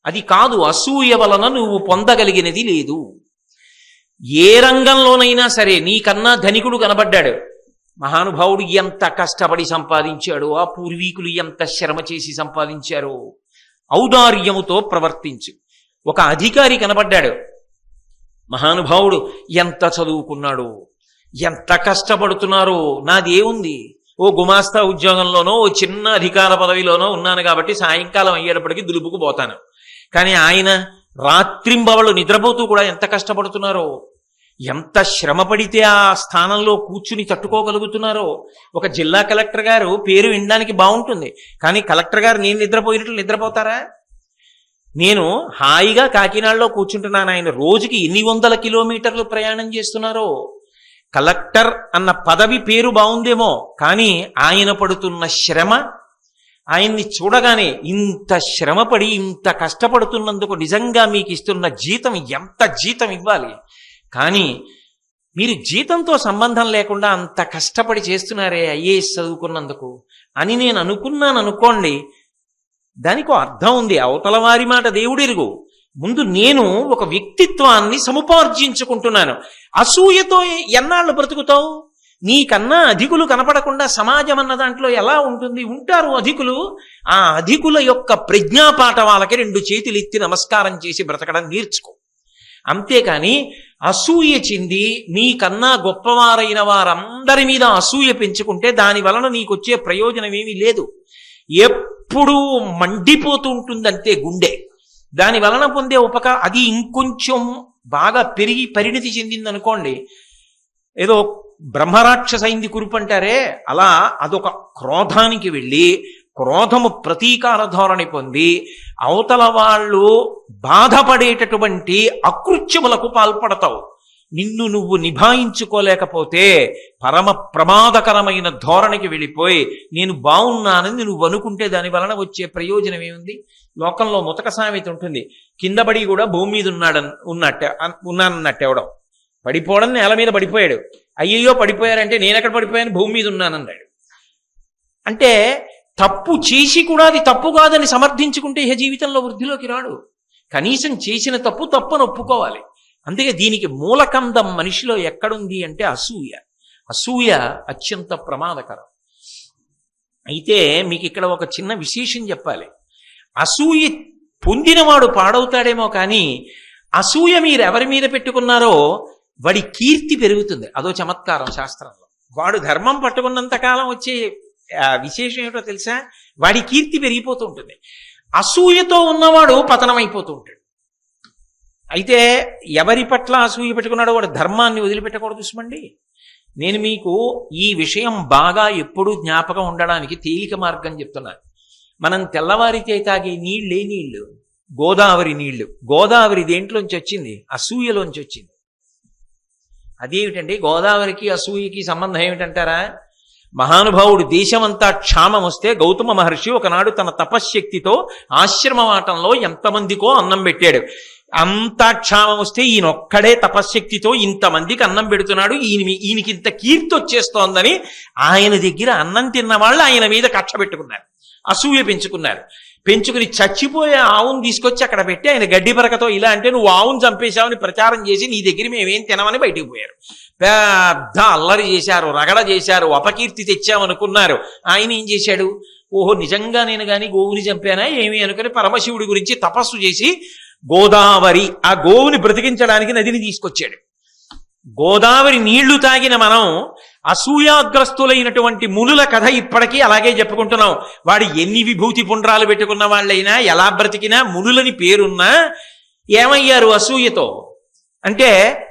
అది కాదు. అసూయ వలన నువ్వు పొందగలిగినది లేదు. ఏ రంగంలోనైనా సరే నీకన్నా ధనికుడు కనబడ్డాడు, మహానుభావుడు ఎంత కష్టపడి సంపాదించాడో, ఆ పూర్వీకులు ఎంత శ్రమ చేసి సంపాదించారో, ఔదార్యముతో ప్రవర్తించు. ఒక అధికారి కనబడ్డాడు, మహానుభావుడు ఎంత చదువుకున్నాడో, ఎంత కష్టపడుతున్నారో, నాదేముంది, ఓ గుమాస్తా ఉద్యోగంలోనో ఓ చిన్న అధికార పదవిలోనో ఉన్నాను కాబట్టి సాయంకాలం అయ్యేటప్పటికి దులుపుకు పోతాను. కానీ ఆయన రాత్రింబవళ్ళు నిద్రపోతూ కూడా ఎంత కష్టపడుతున్నారో, ఎంత శ్రమ పడితే ఆ స్థానంలో కూర్చుని తట్టుకోగలుగుతున్నారో. ఒక జిల్లా కలెక్టర్ గారు పేరు వినడానికి బాగుంటుంది, కానీ కలెక్టర్ గారు నేను నిద్రపోయినట్లు నిద్రపోతారా? నేను హాయిగా కాకినాడలో కూర్చుంటున్నాను, ఆయన రోజుకి ఎన్ని వందల కిలోమీటర్లు ప్రయాణం చేస్తున్నారో. కలెక్టర్ అన్న పదవి పేరు బాగుందేమో, కానీ ఆయన పడుతున్న శ్రమ, ఆయన్ని చూడగానే ఇంత శ్రమపడి ఇంత కష్టపడుతున్నందుకు నిజంగా మీకు ఇస్తున్న జీతం ఎంత జీతం ఇవ్వాలి, కానీ మీరు జీతంతో సంబంధం లేకుండా అంత కష్టపడి చేస్తున్నారే ఐఏఎస్ చదువుకున్నందుకు అని నేను అనుకున్నాను అనుకోండి, దానికి అర్థం ఉంది. అవతల వారి మాట దేవుడెరుగు. ముందు నేను ఒక వ్యక్తిత్వాన్ని సముపార్జించుకుంటున్నాను. అసూయతో ఎన్నాళ్ళు బ్రతుకుతావు? నీకన్నా అధికులు కనపడకుండా సమాజం అన్న దాంట్లో ఎలా ఉంటుంది? ఉంటారు అధికులు. ఆ అధికుల యొక్క ప్రజ్ఞాపాఠవాలకి 2 చేతులు ఎత్తి నమస్కారం చేసి బ్రతకడం నేర్చుకో. అంతేకాని అసూయ చెంది నీకన్నా గొప్పవారైన వారందరి మీద అసూయ పెంచుకుంటే దాని వలన నీకొచ్చే ప్రయోజనం ఏమీ లేదు. ఎప్పుడూ మండిపోతూ ఉంటుందంతే గుండె. దాని వలన పొందే అది ఇంకొంచెం బాగా పెరిగి పరిణితి చెందిందనుకోండి, ఏదో బ్రహ్మరాక్షసైంది కురుపు అంటారే అలా అదొక క్రోధానికి వెళ్ళి క్రోధము ప్రతీకార ధోరణి పొంది అవతల వాళ్ళు బాధపడేటటువంటి అకృత్యములకు పాల్పడతావు. నిన్ను నువ్వు నిభాయించుకోలేకపోతే పరమ ప్రమాదకరమైన ధోరణికి వెళ్ళిపోయి నేను బాగున్నానని నువ్వు అనుకుంటే దాని వలన వచ్చే ప్రయోజనం ఏముంది? లోకంలో ముతక సామెత ఉంటుంది, కిందపడి కూడా భూమి మీద ఉన్నానన్నట్టు ఎవడం పడిపోవడం, నేల మీద పడిపోయాడు, అయ్యయ్యో పడిపోయారంటే నేనెక్కడ పడిపోయాను, భూమి మీద ఉన్నానన్నాడు. అంటే తప్పు చేసి కూడా అది తప్పు కాదని సమర్థించుకుంటే ఇహ జీవితంలో వృద్ధిలోకి రాడు. కనీసం చేసిన తప్పు తప్పని ఒప్పుకోవాలి. అందుకే దీనికి మూలకందం మనిషిలో ఎక్కడుంది అంటే అసూయ. అసూయ అత్యంత ప్రమాదకరం. అయితే మీకు ఇక్కడ ఒక చిన్న విశేషం చెప్పాలి. అసూయ పొందినవాడు పాడవుతాడేమో, కానీ అసూయ మీరు ఎవరి మీద పెట్టుకున్నారో వాడి కీర్తి పెరుగుతుంది. అదో చమత్కారం శాస్త్రంలో. వాడు ధర్మం పట్టుకున్నంత కాలం వచ్చే విశేషం ఏమిటో తెలుసా? వాడి కీర్తి పెరిగిపోతూ ఉంటుంది. అసూయతో ఉన్నవాడు పతనమైపోతూ ఉంటాడు. అయితే ఎవరి పట్ల అసూయ పెట్టుకున్నాడో వాడు ధర్మాన్ని వదిలిపెట్టకూడదు. చూసుకోండి, నేను మీకు ఈ విషయం బాగా ఎప్పుడూ జ్ఞాపకం ఉండడానికి తేలిక మార్గం చెప్తున్నాను. మనం తెల్లవారితే తాగే నీళ్ళే నీళ్లు గోదావరి నీళ్లు. గోదావరి దేంట్లోంచి వచ్చింది? అసూయలోంచి వచ్చింది. అదేమిటండి గోదావరికి అసూయకి సంబంధం ఏమిటంటారా? మహానుభావుడు దేశమంతా క్షామం వస్తే గౌతమ మహర్షి ఒకనాడు తన తపశ్శక్తితో ఆశ్రమవాటంలో ఎంతమందికో అన్నం పెట్టాడు. అంతా క్షామం వస్తే ఈయనొక్కడే తపశ్శక్తితో ఇంతమందికి అన్నం పెడుతున్నాడు, ఈయనకి ఇంత కీర్తి వచ్చేస్తోందని ఆయన దగ్గర అన్నం తిన్న వాళ్ళు ఆయన మీద కక్ష పెట్టుకున్నారు, అసూయ పెంచుకున్నారు. పెంచుకుని చచ్చిపోయే ఆవును తీసుకొచ్చి అక్కడ పెట్టి ఆయన గడ్డి పరకతో ఇలా అంటే నువ్వు ఆవును చంపేశావని ప్రచారం చేసి నీ దగ్గర మేమేం తినమని బయటికి పోయారు. పెద్ద అల్లరి చేశారు, రగడ చేశారు, అపకీర్తి తెచ్చామనుకున్నారు. ఆయన ఏం చేశాడు? ఓహో నిజంగా నేను కానీ గోవుని చంపానా ఏమి అనుకుని పరమశివుడి గురించి తపస్సు చేసి గోదావరి, ఆ గోవుని బ్రతికించడానికి నదిని తీసుకొచ్చాడు. గోదావరి నీళ్లు తాగిన మనం అసూయాగ్రస్తులైనటువంటి మునుల కథ ఇప్పటికీ అలాగే చెప్పుకుంటున్నాం. వాడు ఎన్ని విభూతి పుండ్రాలు పెట్టుకున్న వాళ్ళైనా, ఎలా బ్రతికినా, మునులని పేరున్నా ఏమయ్యారు అసూయతో అంటే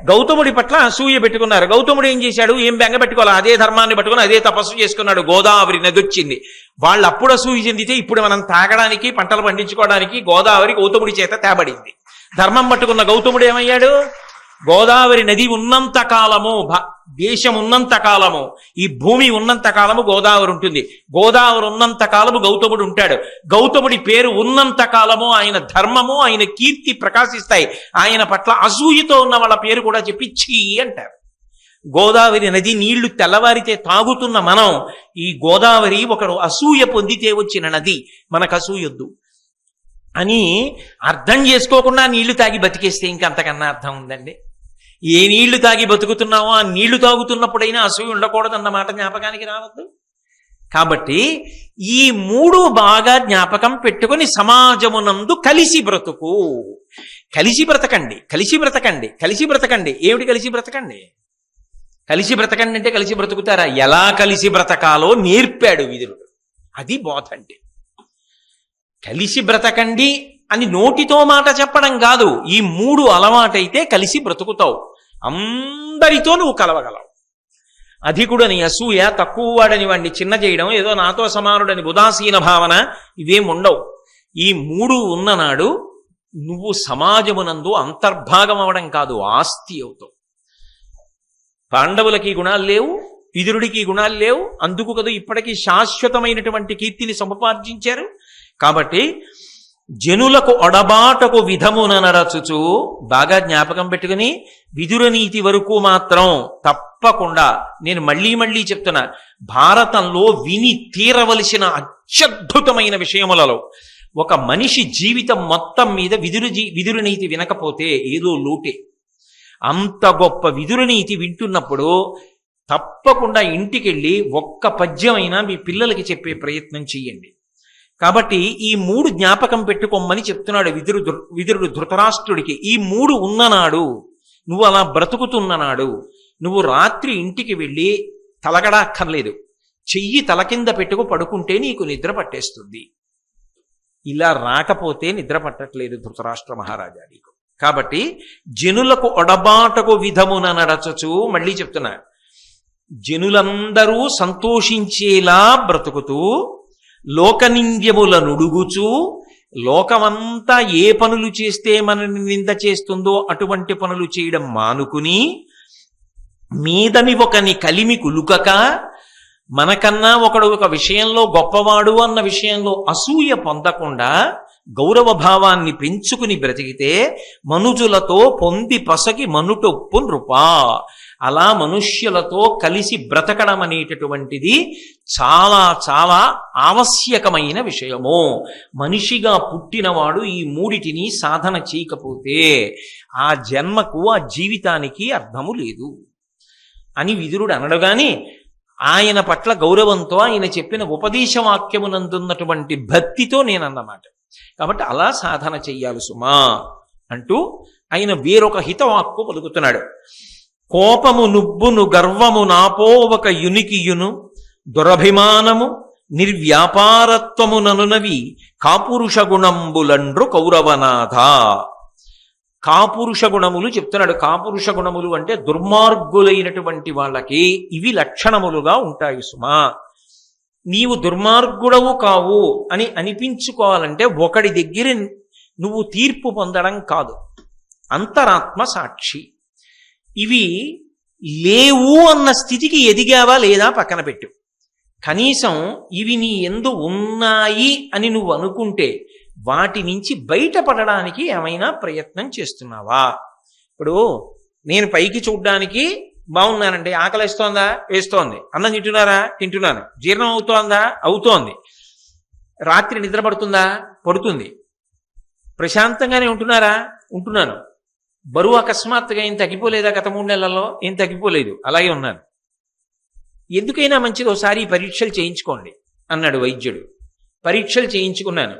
గౌతముడి పట్ల అసూయ పెట్టుకున్నారు. గౌతముడు ఏం చేశాడు? ఏం బెంగ పెట్టుకోవాలి, అదే ధర్మాన్ని పట్టుకుని అదే తపస్సు చేసుకున్నాడు. గోదావరి నది వచ్చింది. వాళ్ళు అప్పుడు అసూయ చెందితే ఇప్పుడు మనం తాగడానికి, పంటలు పండించుకోవడానికి గోదావరి గౌతముడి చేత తేబడింది. ధర్మం పట్టుకున్న గౌతముడు ఏమయ్యాడు? గోదావరి నది ఉన్నంత కాలము, దేశం ఉన్నంత కాలము, ఈ భూమి ఉన్నంత కాలము గోదావరి ఉంటుంది. గోదావరి ఉన్నంత కాలము గౌతముడు ఉంటాడు. గౌతముడి పేరు ఉన్నంత కాలము ఆయన ధర్మము, ఆయన కీర్తి ప్రకాశిస్తాయి. ఆయన పట్ల అసూయతో ఉన్న వాళ్ళ పేరు కూడా చెప్పి ఛీ అంటారు. గోదావరి నది నీళ్లు తెల్లవారితే తాగుతున్న మనం, ఈ గోదావరి ఒకడు అసూయ పొందితే వచ్చిన నది, మనకు అసూయొద్దు అని అర్థం చేసుకోకుండా నీళ్లు తాగి బతికేస్తే ఇంకంతకన్నా అర్థం ఉందండి? ఏ నీళ్లు తాగి బతుకుతున్నామో ఆ నీళ్లు తాగుతున్నప్పుడైనా అసూయ ఉండకూడదన్నమాట జ్ఞాపకానికి రావద్దు. కాబట్టి ఈ మూడు బాగా జ్ఞాపకం పెట్టుకుని సమాజమునందు కలిసి బ్రతుకు. కలిసి బ్రతకండి, కలిసి బ్రతకండి, కలిసి బ్రతకండి. ఏమిటి కలిసి బ్రతకండి? కలిసి బ్రతకండి అంటే కలిసి బ్రతుకుతారా? ఎలా కలిసి బ్రతకాలో నేర్పాడు విదురుడు. అది బోధ అంటే. కలిసి బ్రతకండి అని నోటితో మాట చెప్పడం కాదు. ఈ మూడు అలవాటైతే కలిసి బ్రతుకుతావు. అందరితో నువ్వు కలవగలవు. అధికుడని అసూయ, తక్కువ వాడని వాడిని చిన్న చేయడం, ఏదో నాతో సమానుడని ఉదాసీన భావన, ఇవేం ఉండవు. ఈ మూడు ఉన్ననాడు నువ్వు సమాజమునందు అంతర్భాగం అవడం కాదు, ఆస్తి అవుతావు. పాండవులకి గుణాలు లేవు, విదురుడికి గుణాలు లేవు. అందుకు కదా ఇప్పటికీ శాశ్వతమైనటువంటి కీర్తిని సముపార్జించారు. కాబట్టి జనులకు ఒడబాటకు విధమున నరచుచు బాగా జ్ఞాపకం పెట్టుకుని విదురనీతి వరకు మాత్రం తప్పకుండా, నేను మళ్ళీ మళ్ళీ చెప్తున్నా, భారతంలో విని తీరవలసిన అత్యద్భుతమైన విషయములలో ఒక మనిషి జీవితం మొత్తం మీద విదురనీతి వినకపోతే ఏదో లోటే. అంత గొప్ప విదురనీతి వింటున్నప్పుడు తప్పకుండా ఇంటికెళ్ళి ఒక్క పద్యమైనా మీ పిల్లలకి చెప్పే ప్రయత్నం చెయ్యండి. కాబట్టి ఈ మూడు జ్ఞాపకం పెట్టుకోమని చెప్తున్నాడు విదురుడు ధృతరాష్ట్రుడికి. ఈ మూడు ఉన్ననాడు, నువ్వు అలా బ్రతుకుతున్ననాడు, నువ్వు రాత్రి ఇంటికి వెళ్ళి తలగడాక్కర్లేదు, చెయ్యి తల కింద పెట్టుకు పడుకుంటే నీకు నిద్ర పట్టేస్తుంది. ఇలా రాకపోతే నిద్ర పట్టట్లేదు ధృతరాష్ట్ర మహారాజా నీకు. కాబట్టి జనులకు ఒడబాటకు విధమున నడచచ్చు. మళ్ళీ చెప్తున్నా, జనులందరూ సంతోషించేలా బ్రతుకుతూ లోకనింద్యముల నుడుగుచూ, లోకమంతా ఏ పనులు చేస్తే మనని నింద చేస్తుందో అటువంటి పనులు చేయడం మానుకుని, మీదని ఒకని కలిమి కులుకక, మనకన్నా ఒకడు ఒక విషయంలో గొప్పవాడు అన్న విషయంలో అసూయ పొందకుండా గౌరవ భావాన్ని పెంచుకుని బ్రతికితే మనుజులతో పొంది పసకి మనుటొప్పు నృపా. అలా మనుష్యులతో కలిసి బ్రతకడం అనేటటువంటిది చాలా చాలా ఆవశ్యకమైన విషయము. మనిషిగా పుట్టినవాడు ఈ మూడిటిని సాధన చేయకపోతే ఆ జన్మకు, ఆ జీవితానికి అర్థము లేదు అని విదురుడు అనడుగాని, ఆయన పట్ల గౌరవంతో ఆయన చెప్పిన ఉపదేశవాక్యమునందున్నటువంటి భక్తితో నేనన్నమాట. కాబట్టి అలా సాధన చెయ్యాలి సుమా అంటూ ఆయన వేరొక హితవాక్కు పలుకుతున్నాడు. కోపము నుబ్బును గర్వము నాపోవక యునికియును దురభిమానము నిర్వ్యాపారత్వము ననునవి కాపురుష గుణంబులండ్రు కౌరవనాథ. కాపురుష గుణములు చెప్తున్నాడు. కాపురుష గుణములు అంటే దుర్మార్గులైనటువంటి వాళ్ళకి ఇవి లక్షణములుగా ఉంటాయి సుమా. నీవు దుర్మార్గుడవు కావు అని అనిపించుకోవాలంటే ఒకడి దగ్గర నువ్వు తీర్పు పొందడం కాదు, అంతరాత్మ సాక్షి. ఇవి లేవు అన్న స్థితికి ఎదిగావా లేదా పక్కన పెట్టు. కనీసం ఇవి నీ యందు ఉన్నాయి అని నువ్వు అనుకుంటే వాటి నుంచి బయటపడడానికి ఏమైనా ప్రయత్నం చేస్తున్నావా? ఇప్పుడు నేను పైకి చూడ్డానికి బాగున్నానండి, ఆకలిస్తోందా? వేస్తోంది. అన్నం తింటున్నారా? తింటున్నాను. జీర్ణం అవుతోందా? అవుతోంది. రాత్రి నిద్ర పడుతుందా? పడుతుంది. ప్రశాంతంగానే ఉంటున్నారా? ఉంటున్నాను. బరువు అకస్మాత్తుగా ఏం తగ్గిపోలేదా? గత 3 నెలల్లో ఏం తగ్గిపోలేదు, అలాగే ఉన్నాను. ఎందుకైనా మంచిది ఒకసారి ఈ పరీక్షలు చేయించుకోండి అన్నాడు వైద్యుడు. పరీక్షలు చేయించుకున్నాను.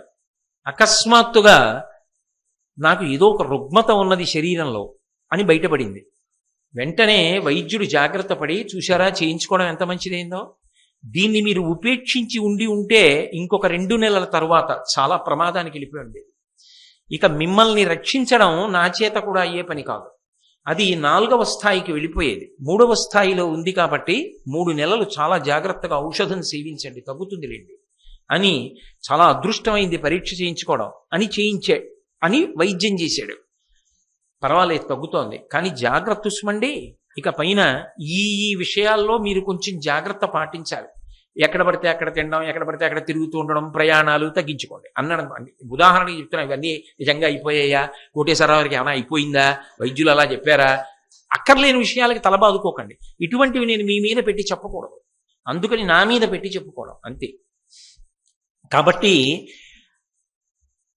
అకస్మాత్తుగా నాకు ఏదో ఒక రుగ్మత ఉన్నది శరీరంలో అని బయటపడింది. వెంటనే వైద్యుడు జాగ్రత్త పడి, చూశారా చేయించుకోవడం ఎంత మంచిదైందో, దీన్ని మీరు ఉపేక్షించి ఉంటే ఇంకొక 2 నెలల తరువాత చాలా ప్రమాదానికి వెళ్ళిపోయి ఉండేది. ఇక మిమ్మల్ని రక్షించడం నా చేత కూడా అయ్యే పని కాదు. అది 4వ స్థాయికి వెళ్ళిపోయేది. 3వ స్థాయిలో ఉంది కాబట్టి 3 నెలలు చాలా జాగ్రత్తగా ఔషధం సేవించండి, తగ్గుతుంది లేండి అని, చాలా అదృష్టమైంది పరీక్ష చేయించుకోవడం అని వైద్యం చేశాడు. పర్వాలేదు, తగ్గుతోంది, కానీ జాగ్రత్త చూసుకోండి. ఇక పైన ఈ విషయాల్లో మీరు కొంచెం జాగ్రత్త పాటించాలి. ఎక్కడ పడితే అక్కడ తినడం, ఎక్కడ పడితే అక్కడ తిరుగుతూ ఉండడం, ప్రయాణాలు తగ్గించుకోండి అన్నాడు. ఉదాహరణకి చెప్తున్నా, ఇవన్నీ నిజంగా అయిపోయాయా, కోటేశ్వరరావుకి ఏమైనా అయిపోయిందా, వైద్యులు అలా చెప్పారా, అక్కర్లేని విషయాలకి తలబాదుకోకండి. ఇటువంటివి నేను మీ మీద పెట్టి చెప్పకూడదు, అందుకని నా మీద పెట్టి చెప్పుకోవడం అంతే. కాబట్టి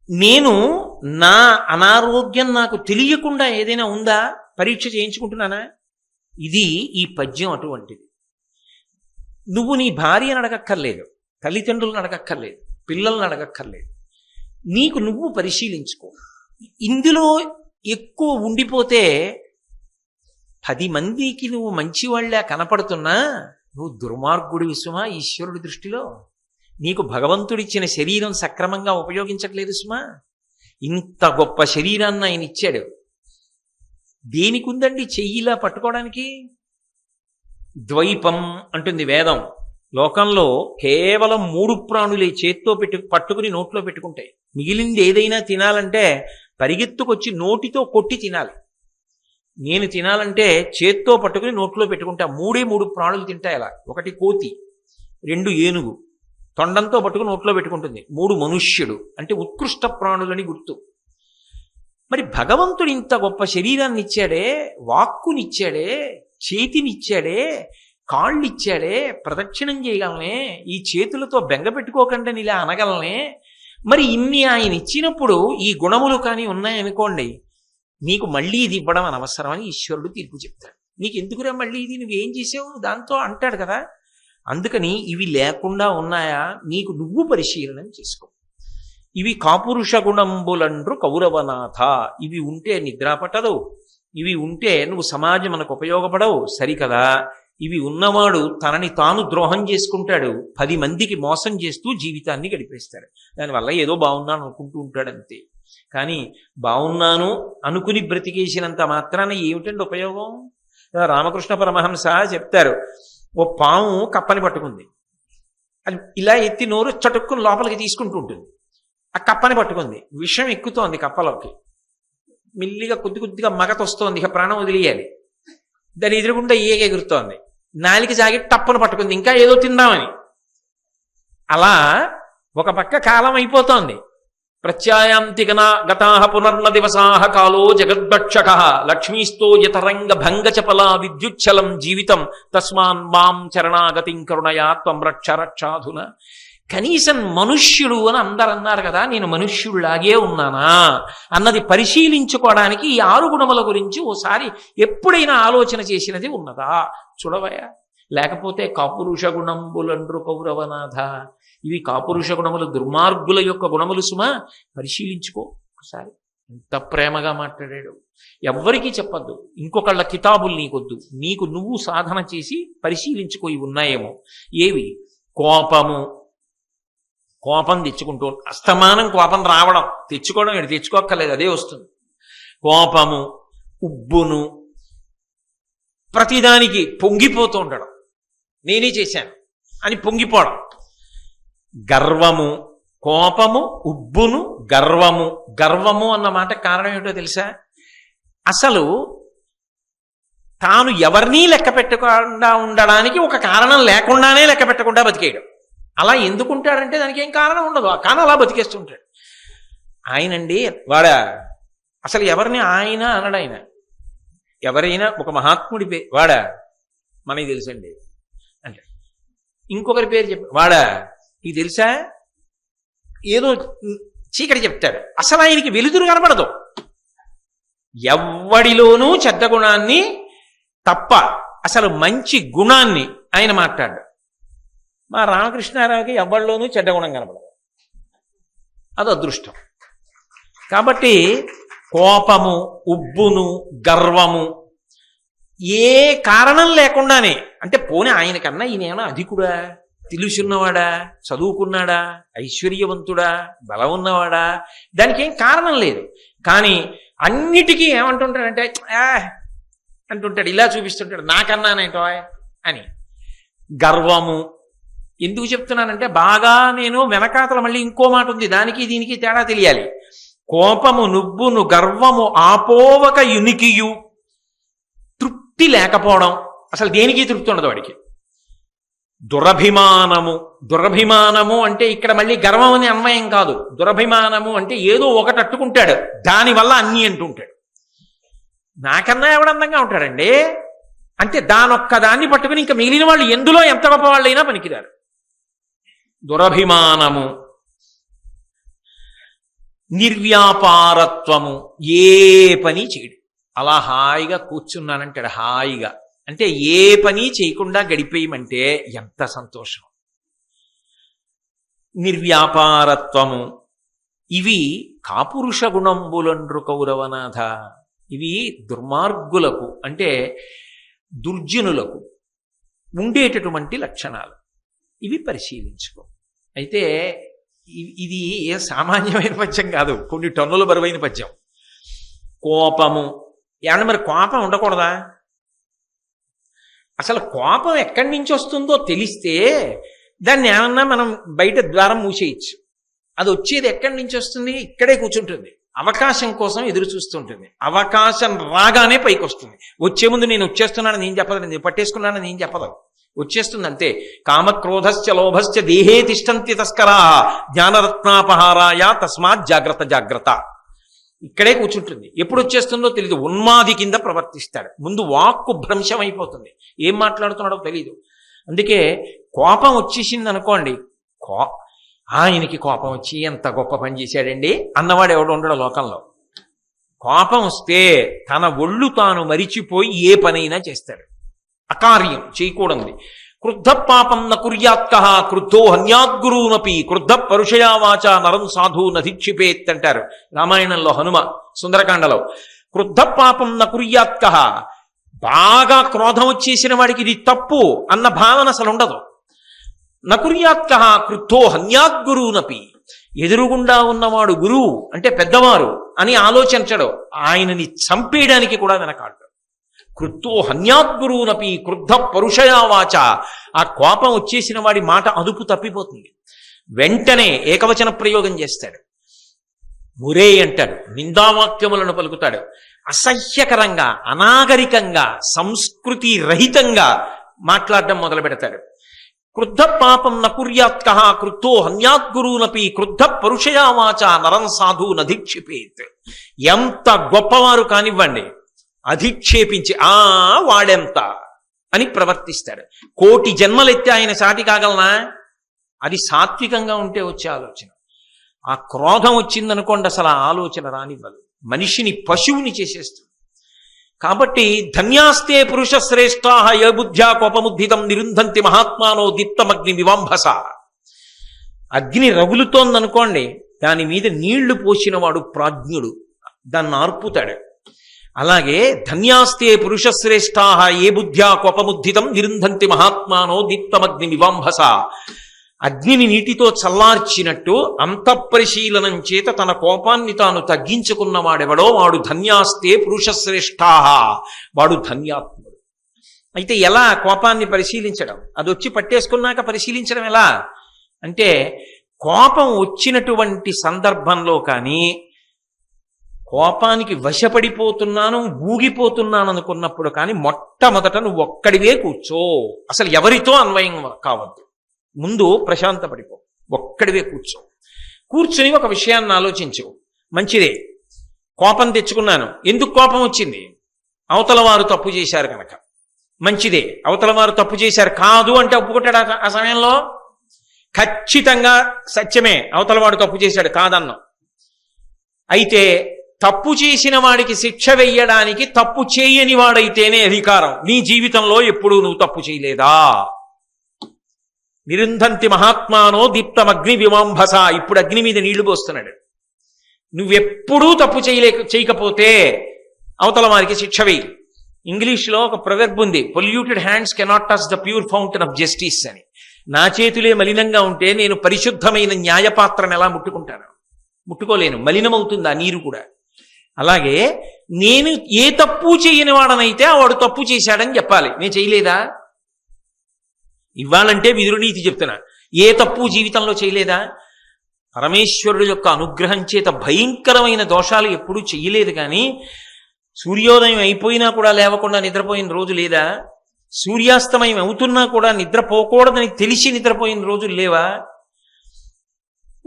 నేను నా అనారోగ్యం నాకు తెలియకుండా ఏదైనా ఉందా, పరీక్ష చేయించుకుంటున్నానా? ఇది ఈ పద్యం అటువంటిది. నువ్వు నీ భార్యను అడగక్కర్లేదు, తల్లిదండ్రులను అడగక్కర్లేదు, పిల్లలను అడగక్కర్లేదు, నీకు నువ్వు పరిశీలించుకో. ఇందులో ఎక్కువ ఉండిపోతే 10 మందికి నువ్వు మంచివాళ్ళ కనపడుతున్నా నువ్వు దుర్మార్గుడి సుమా ఈశ్వరుడి దృష్టిలో. నీకు భగవంతుడిచ్చిన శరీరం సక్రమంగా ఉపయోగించట్లేదు సుమా. ఇంత గొప్ప శరీరాన్ని ఆయన ఇచ్చాడు, దేనికి ఉందండి చెయ్యిలా పట్టుకోవడానికి? ద్వైపం అంటుంది వేదం. లోకంలో కేవలం 3 ప్రాణులే చేత్తో పట్టుకుని నోట్లో పెట్టుకుంటాయి. మిగిలింది ఏదైనా తినాలంటే పరిగెత్తుకొచ్చి నోటితో కొట్టి తినాలి. నేను తినాలంటే చేత్తో పట్టుకుని నోట్లో పెట్టుకుంటా. 3 ప్రాణులు తింటాయి అలా. 1 కోతి, 2 ఏనుగు తొండంతో పట్టుకుని నోట్లో పెట్టుకుంటుంది, 3 మనుష్యుడు, అంటే ఉత్కృష్ట ప్రాణులని గుర్తు. మరి భగవంతుడు ఇంత గొప్ప శరీరాన్ని ఇచ్చాడే, వాక్కునిచ్చాడే, చేతినిచ్చాడే, కాళ్ళు ఇచ్చాడే, ప్రదక్షిణం చేయగలనే, ఈ చేతులతో బెంగ పెట్టుకోకుండా ఇలా అనగలనే. మరి ఇన్ని ఆయన ఇచ్చినప్పుడు ఈ గుణములు కానీ ఉన్నాయనుకోండి, నీకు మళ్ళీ ఇది ఇవ్వడం అనవసరమని ఈశ్వరుడు తీర్పు చెప్తాడు. నీకు ఎందుకురా మళ్ళీ ఇది, నువ్వేం చేసావు దాంతో అంటాడు కదా. అందుకని ఇవి లేకుండా ఉన్నాయా నీకు నువ్వు పరిశీలనం చేసుకో. ఇవి కాపురుష గుణంబులండ్రు కౌరవనాథ. ఇవి ఉంటే నిద్ర పట్టదు, ఇవి ఉంటే నువ్వు సమాజం మనకు ఉపయోగపడవు, సరికదా. ఇవి ఉన్నవాడు తనని తాను ద్రోహం చేసుకుంటాడు, 10 మందికి మోసం చేస్తూ జీవితాన్ని గడిపేస్తాడు. దానివల్ల ఏదో బాగున్నాను అనుకుంటూ ఉంటాడు అంతే. కానీ బాగున్నాను అనుకుని బ్రతికేసినంత మాత్రాన ఏమిటండి ఉపయోగం? రామకృష్ణ పరమహంస చెప్తారు, ఓ పాము కప్పని పట్టుకుంది, అది ఇలా ఎత్తి నోరు చటుక్కుని లోపలికి తీసుకుంటూ ఉంటుంది. ఆ కప్పని పట్టుకుంది, విషం ఎక్కుతోంది కప్పలోకి, మెల్లిగా కొద్దిగా మగతొస్తోంది, ఇక ప్రాణం వదిలేయాలి. దాని ఎదురుగుండా ఎగురుతోంది, నాలిక సాగి టప్పను పట్టుకుంది ఇంకా ఏదో తిందామని. అలా ఒక పక్క కాలం అయిపోతోంది. ప్రత్యాయాంతి గతాః పునర్న దివసాః కాలో జగద్భక్షక లక్ష్మీస్తో యతరంగ భంగ చపలా విద్యుచ్చలం జీవితం తస్మాన్ మాం చరణాగతిం కరుణయా త్వం రక్ష రక్షాధున. కనీసం మనుష్యుడు అని అందరు అన్నారు కదా, నేను మనుష్యుడిలాగే ఉన్నానా అన్నది పరిశీలించుకోవడానికి ఈ 6 గుణముల గురించి ఓసారి ఎప్పుడైనా ఆలోచన చేసినది ఉన్నదా చూడవయా. లేకపోతే కాపురుష గుణంబులండ్రు కౌరవనాథ, ఇవి కాపురుష గుణములు, దుర్మార్గుల యొక్క గుణములు సుమా. పరిశీలించుకో ఒకసారి. ఎంత ప్రేమగా మాట్లాడాడు. ఎవ్వరికీ చెప్పద్దు, ఇంకొకళ్ళ కితాబులు నీకొద్దు, నీకు నువ్వు సాధన చేసి పరిశీలించుకో. ఇవి ఉన్నాయేమో. ఏవి? కోపము, కోపం తెచ్చుకుంటూ అస్తమానం కోపం రావడం, తెచ్చుకోవడం ఏంటి, తెచ్చుకోక్కర్లేదు, అదే వస్తుంది. కోపము, ఉబ్బును, ప్రతిదానికి పొంగిపోతూ ఉండడం, నేనే చేశాను అని పొంగిపోవడం. గర్వము, కోపము, ఉబ్బును, గర్వము. గర్వము అన్న మాట కారణం ఏమిటో తెలుసా? అసలు తాను ఎవరినీ లెక్క పెట్టకుండా ఉండడానికి ఒక కారణం లేకుండానే లెక్క పెట్టకుండా బతికేయడం. అలా ఎందుకుంటాడంటే దానికి ఏం కారణం ఉండదు, కానీ అలా బతికేస్తుంటాడు. ఆయనండి వాడ అసలు ఎవరిని ఆయన అనడు. ఆయన ఎవరైనా ఒక మహాత్ముడి పేరు వాడా మనకి తెలుసండి అంటే, ఇంకొకరి పేరు చెప్పి వాడా ఇది తెలుసా, ఏదో చీకటి చెప్తాడు. అసలు ఆయనకి వెలుతురు కనబడదు. ఎవ్వడిలోనూ చెడ్డ గుణాన్ని తప్ప అసలు మంచి గుణాన్ని ఆయన మాట్లాడు. మా రామకృష్ణారావుకి ఎవరిలోనూ చెడ్డ గుణం కనబడదు, అది అదృష్టం. కాబట్టి కోపము, ఉబ్బును, గర్వము, ఏ కారణం లేకుండానే, అంటే పోనీ ఆయనకన్నా ఈయనేమన్నా అధికుడా, తెలుసున్నవాడా, చదువుకున్నాడా, ఐశ్వర్యవంతుడా, బలం ఉన్నవాడా, దానికి ఏం కారణం లేదు. కానీ అన్నిటికీ ఏమంటుంటాడంటే అంటుంటాడు, ఇలా చూపిస్తుంటాడు, నాకన్నానేటో అని. గర్వము. ఎందుకు చెప్తున్నానంటే బాగా నేను వెనకాతల మళ్ళీ ఇంకో మాట ఉంది, దానికి దీనికి తేడా తెలియాలి. కోపము నువ్వును గర్వము ఆపోవక యునికియు. తృప్తి లేకపోవడం, అసలు దేనికి తృప్తి ఉండదు వాడికి. దురభిమానము. దురభిమానము అంటే ఇక్కడ మళ్ళీ గర్వం అని అన్వయం కాదు. దురభిమానము అంటే ఏదో ఒకటి అట్టుకుంటాడు, దానివల్ల అన్నీ అంటుంటాడు. నాకన్నా ఎవడందంగా ఉంటాడండి అంటే దానొక్క దాన్ని పట్టుకుని ఇంకా మిగిలిన వాళ్ళు ఎందులో ఎంత గొప్ప వాళ్ళైనా పనికిరారు. దురభిమానము. నిర్వ్యాపారత్వము. ఏ పని చేయడు, అలా హాయిగా కూర్చున్నానంటాడు. హాయిగా అంటే ఏ పని చేయకుండా గడిపేయమంటే ఎంత సంతోషం. నిర్వ్యాపారత్వము. ఇవి కాపురుష గుణంబులండ్రు కౌరవనాథ. ఇవి దుర్మార్గులకు అంటే దుర్జనులకు ఉండేటటువంటి లక్షణాలు. ఇవి పరిశీలించుకో. అయితే ఇది ఏ సామాన్యమైన పద్యం కాదు, కొన్ని టన్నుల బరువైన పద్యం. కోపము. ఏమన్నా మరి కోపం ఉండకూడదా? అసలు కోపం ఎక్కడి నుంచి వస్తుందో తెలిస్తే దాన్ని ఏమన్నా మనం బయట ద్వారం మూసేయచ్చు. అది వచ్చేది ఎక్కడి నుంచి వస్తుంది? ఇక్కడే కూర్చుంటుంది, అవకాశం కోసం ఎదురు చూస్తుంటుంది. అవకాశం రాగానే పైకి వస్తుంది. వచ్చే ముందు నేను వచ్చేస్తున్నాను నేను చెప్పదు, నేను పట్టేసుకున్నాను నేను చెప్పదు, వచ్చేస్తుంది అంతే. కామక్రోధశ్చ లోభశ్చ దేహే తిష్టంతి తస్కరా జ్ఞానరత్నాపహారాయ తస్మాత్ జాగ్రత్త జాగ్రత్త. ఇక్కడే కూర్చుంటుంది. ఎప్పుడు వచ్చేస్తుందో తెలియదు. ఉన్మాది కింద ప్రవర్తిస్తాడు. ముందు వాక్కు భ్రంశం అయిపోతుంది, ఏం మాట్లాడుతున్నాడో తెలియదు. అందుకే కోపం వచ్చేసింది అనుకోండి, ఆయనకి కోపం వచ్చి ఎంత గొప్ప పని చేశాడండి అన్నవాడు ఎవడు ఉండడు లోకంలో. కోపం వస్తే తన ఒళ్ళు తాను మరిచిపోయి ఏ పనైనా చేస్తాడు. అకార్యం చేయకూడదు. క్రుద్ధ పాపం న కుర్యాత్క క్రుద్ధో హన్యాద్గురూనపి క్రుద్ధ పరుషయా వాచ నరం సాధు నధిక్షిపేత్ అంటారు రామాయణంలో హనుమ సుందరకాండలో. క్రుద్ధ పాపం న కుర్యాత్క. బాగా క్రోధం వచ్చేసిన వాడికి ఇది తప్పు అన్న భావన అసలు ఉండదు. నకుర్యాత్క క్రుద్ధో హన్యాద్గురూనపి. ఎదురుగుండా ఉన్నవాడు గురువు అంటే పెద్దవారు అని ఆలోచించడు, ఆయనని చంపేయడానికి కూడా వెనకాడు. క్రుద్ధో హన్యాద్గురూనపి క్రుద్ధ పరుషయా వాచ. ఆ కోపం వచ్చేసిన వాడి మాట అదుపు తప్పిపోతుంది. వెంటనే ఏకవచన ప్రయోగం చేస్తాడు, మురే అంటాడు, నిందావాక్యములను పలుకుతాడు. అసహ్యకరంగా, అనాగరికంగా, సంస్కృతి రహితంగా మాట్లాడడం మొదలు పెడతాడు. క్రుద్ధ పాపం న కుర్యాత్క క్రుద్ధో హన్యాద్గురూనపి క్రుద్ధ పరుషయా వాచ నరం సాధు నధిక్షిపేత్. ఎంత గొప్పవారు కానివ్వండి, అధిక్షేపించి వాడెంత అని ప్రవర్తిస్తాడు. కోటి జన్మలెత్తి ఆయన సాటి కాగలనా? అది సాత్వికంగా ఉంటే వచ్చే ఆలోచన. ఆ క్రోధం వచ్చిందనుకోండి అసలు ఆ ఆలోచన రానివ్వదు, మనిషిని పశువుని చేసేస్తుంది. కాబట్టి ధన్యాస్తే పురుష శ్రేష్టా ఏ బుద్ధ్యా కోపముద్ధితం నిరుంధంతి మహాత్మానో దీప్తమగ్ని వివాంభస. అగ్ని రగులుతోందనుకోండి, దాని మీద నీళ్లు పోసినవాడు ప్రాజ్ఞుడు, దాన్ని ఆర్పుతాడు. అలాగే ధన్యాస్తే పురుష శ్రేష్టా ఏ బుద్ధ్యా కోపముద్ధితం నిరుంధంతి మహాత్మానో దీప్తమగ్ని వివాంభస. అగ్నిని నీటితో చల్లార్చినట్టు అంతఃపరిశీలనం చేత తన కోపాన్ని తాను తగ్గించుకున్నవాడెవడో వాడు ధన్యాస్తే పురుష శ్రేష్టా, వాడు ధన్యాత్ముడు. అయితే ఎలా కోపాన్ని పరిశీలించడం? అది వచ్చి పట్టేసుకున్నాక పరిశీలించడం ఎలా అంటే, కోపం వచ్చినటువంటి సందర్భంలో కానీ కోపానికి వశపడిపోతున్నాను ఊగిపోతున్నాను అనుకున్నప్పుడు కానీ మొట్టమొదట నువ్వు ఒక్కడివే కూర్చో. అసలు ఎవరితో అన్వయం కావద్దు. ముందు ప్రశాంతపడిపో, ఒక్కడివే కూర్చో. కూర్చుని ఒక విషయాన్ని ఆలోచించు. మంచిదే, కోపం తెచ్చుకున్నాను. ఎందుకు కోపం వచ్చింది? అవతల వారు తప్పు చేశారు కనుక. మంచిదే, అవతల వారు తప్పు చేశారు కాదు అంటే ఒప్పుకుంటాడు ఆ సమయంలో? ఖచ్చితంగా సత్యమే, అవతల వాడు తప్పు చేశాడు కాదన్నాం. అయితే తప్పు చేసిన వాడికి శిక్ష వెయ్యడానికి తప్పు చేయని వాడైతేనే అధికారం. నీ జీవితంలో ఎప్పుడూ నువ్వు తప్పు చేయలేదా? నిరుంధంతి మహాత్మానో దీప్తమగ్ని వివాంభస. ఇప్పుడు అగ్ని మీద నీళ్లు పోస్తున్నాడు. నువ్వెప్పుడూ తప్పు చేయకపోతే అవతల వారికి శిక్ష వెయ్యి. ఇంగ్లీష్లో ఒక ప్రొవెర్బ్ ఉంది, polluted hands cannot touch the pure fountain of justice అని. నా చేతులే మలినంగా ఉంటే నేను పరిశుద్ధమైన న్యాయపాత్రను ఎలా ముట్టుకుంటాను? ముట్టుకోలేను, మలినమవుతుంది ఆ నీరు కూడా. అలాగే నేను ఏ తప్పు చేయని వాడనైతే వాడు తప్పు చేశాడని చెప్పాలి. నేను చేయలేదా? ఇవ్వాలంటే విదురునీతి చెప్తున్నా. ఏ తప్పు జీవితంలో చేయలేదా? పరమేశ్వరుడు యొక్క అనుగ్రహం చేత భయంకరమైన దోషాలు ఎప్పుడూ చెయ్యలేదు. కానీ సూర్యోదయం అయిపోయినా కూడా లేవకుండా నిద్రపోయిన రోజు లేదా? సూర్యాస్తమయం అవుతున్నా కూడా నిద్రపోకూడదని తెలిసి నిద్రపోయిన రోజులు లేవా?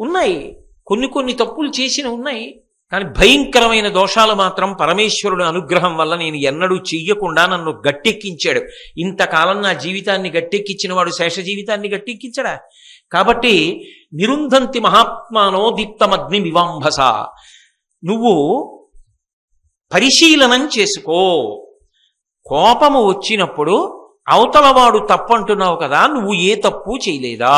ఉన్నాయి. కొన్ని తప్పులు చేసిన ఉన్నాయి. కానీ భయంకరమైన దోషాలు మాత్రం పరమేశ్వరుడు అనుగ్రహం వల్ల నేను ఎన్నడూ చెయ్యకుండా నన్ను గట్టెక్కించాడు. ఇంతకాలం నా జీవితాన్ని గట్టెక్కించిన వాడు శేష జీవితాన్ని గట్టెక్కించడా? కాబట్టి నిరుంధంతి మహాత్మానో దీప్తమగ్ని వివాంభస. నువ్వు పరిశీలనం చేసుకో. కోపము వచ్చినప్పుడు అవతలవాడు తప్పు అంటున్నావు కదా, నువ్వు ఏ తప్పు చేయలేదా?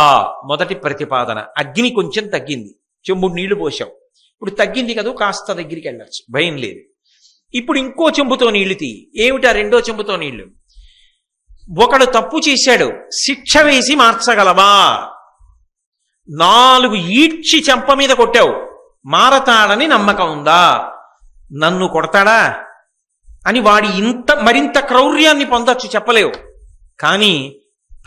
మొదటి ప్రతిపాదన. అగ్ని కొంచెం తగ్గింది, చెంబుడు నీళ్లు పోసావు, ఇప్పుడు తగ్గింది కదా, కాస్త దగ్గరికి వెళ్ళచ్చు, భయం లేదు. ఇప్పుడు ఇంకో చెంబుతో నీళ్లు తీ. ఏమిటా రెండో చెంబుతో నీళ్లు? ఒకడు తప్పు చేశాడు, శిక్ష వేసి మార్చగలవా? 4 ఈడ్చి చెంప మీద కొట్టావు, మారతాడని నమ్మకం ఉందా? నన్ను కొడతాడా అని వాడి మరింత క్రౌర్యాన్ని పొందొచ్చు, చెప్పలేవు. కానీ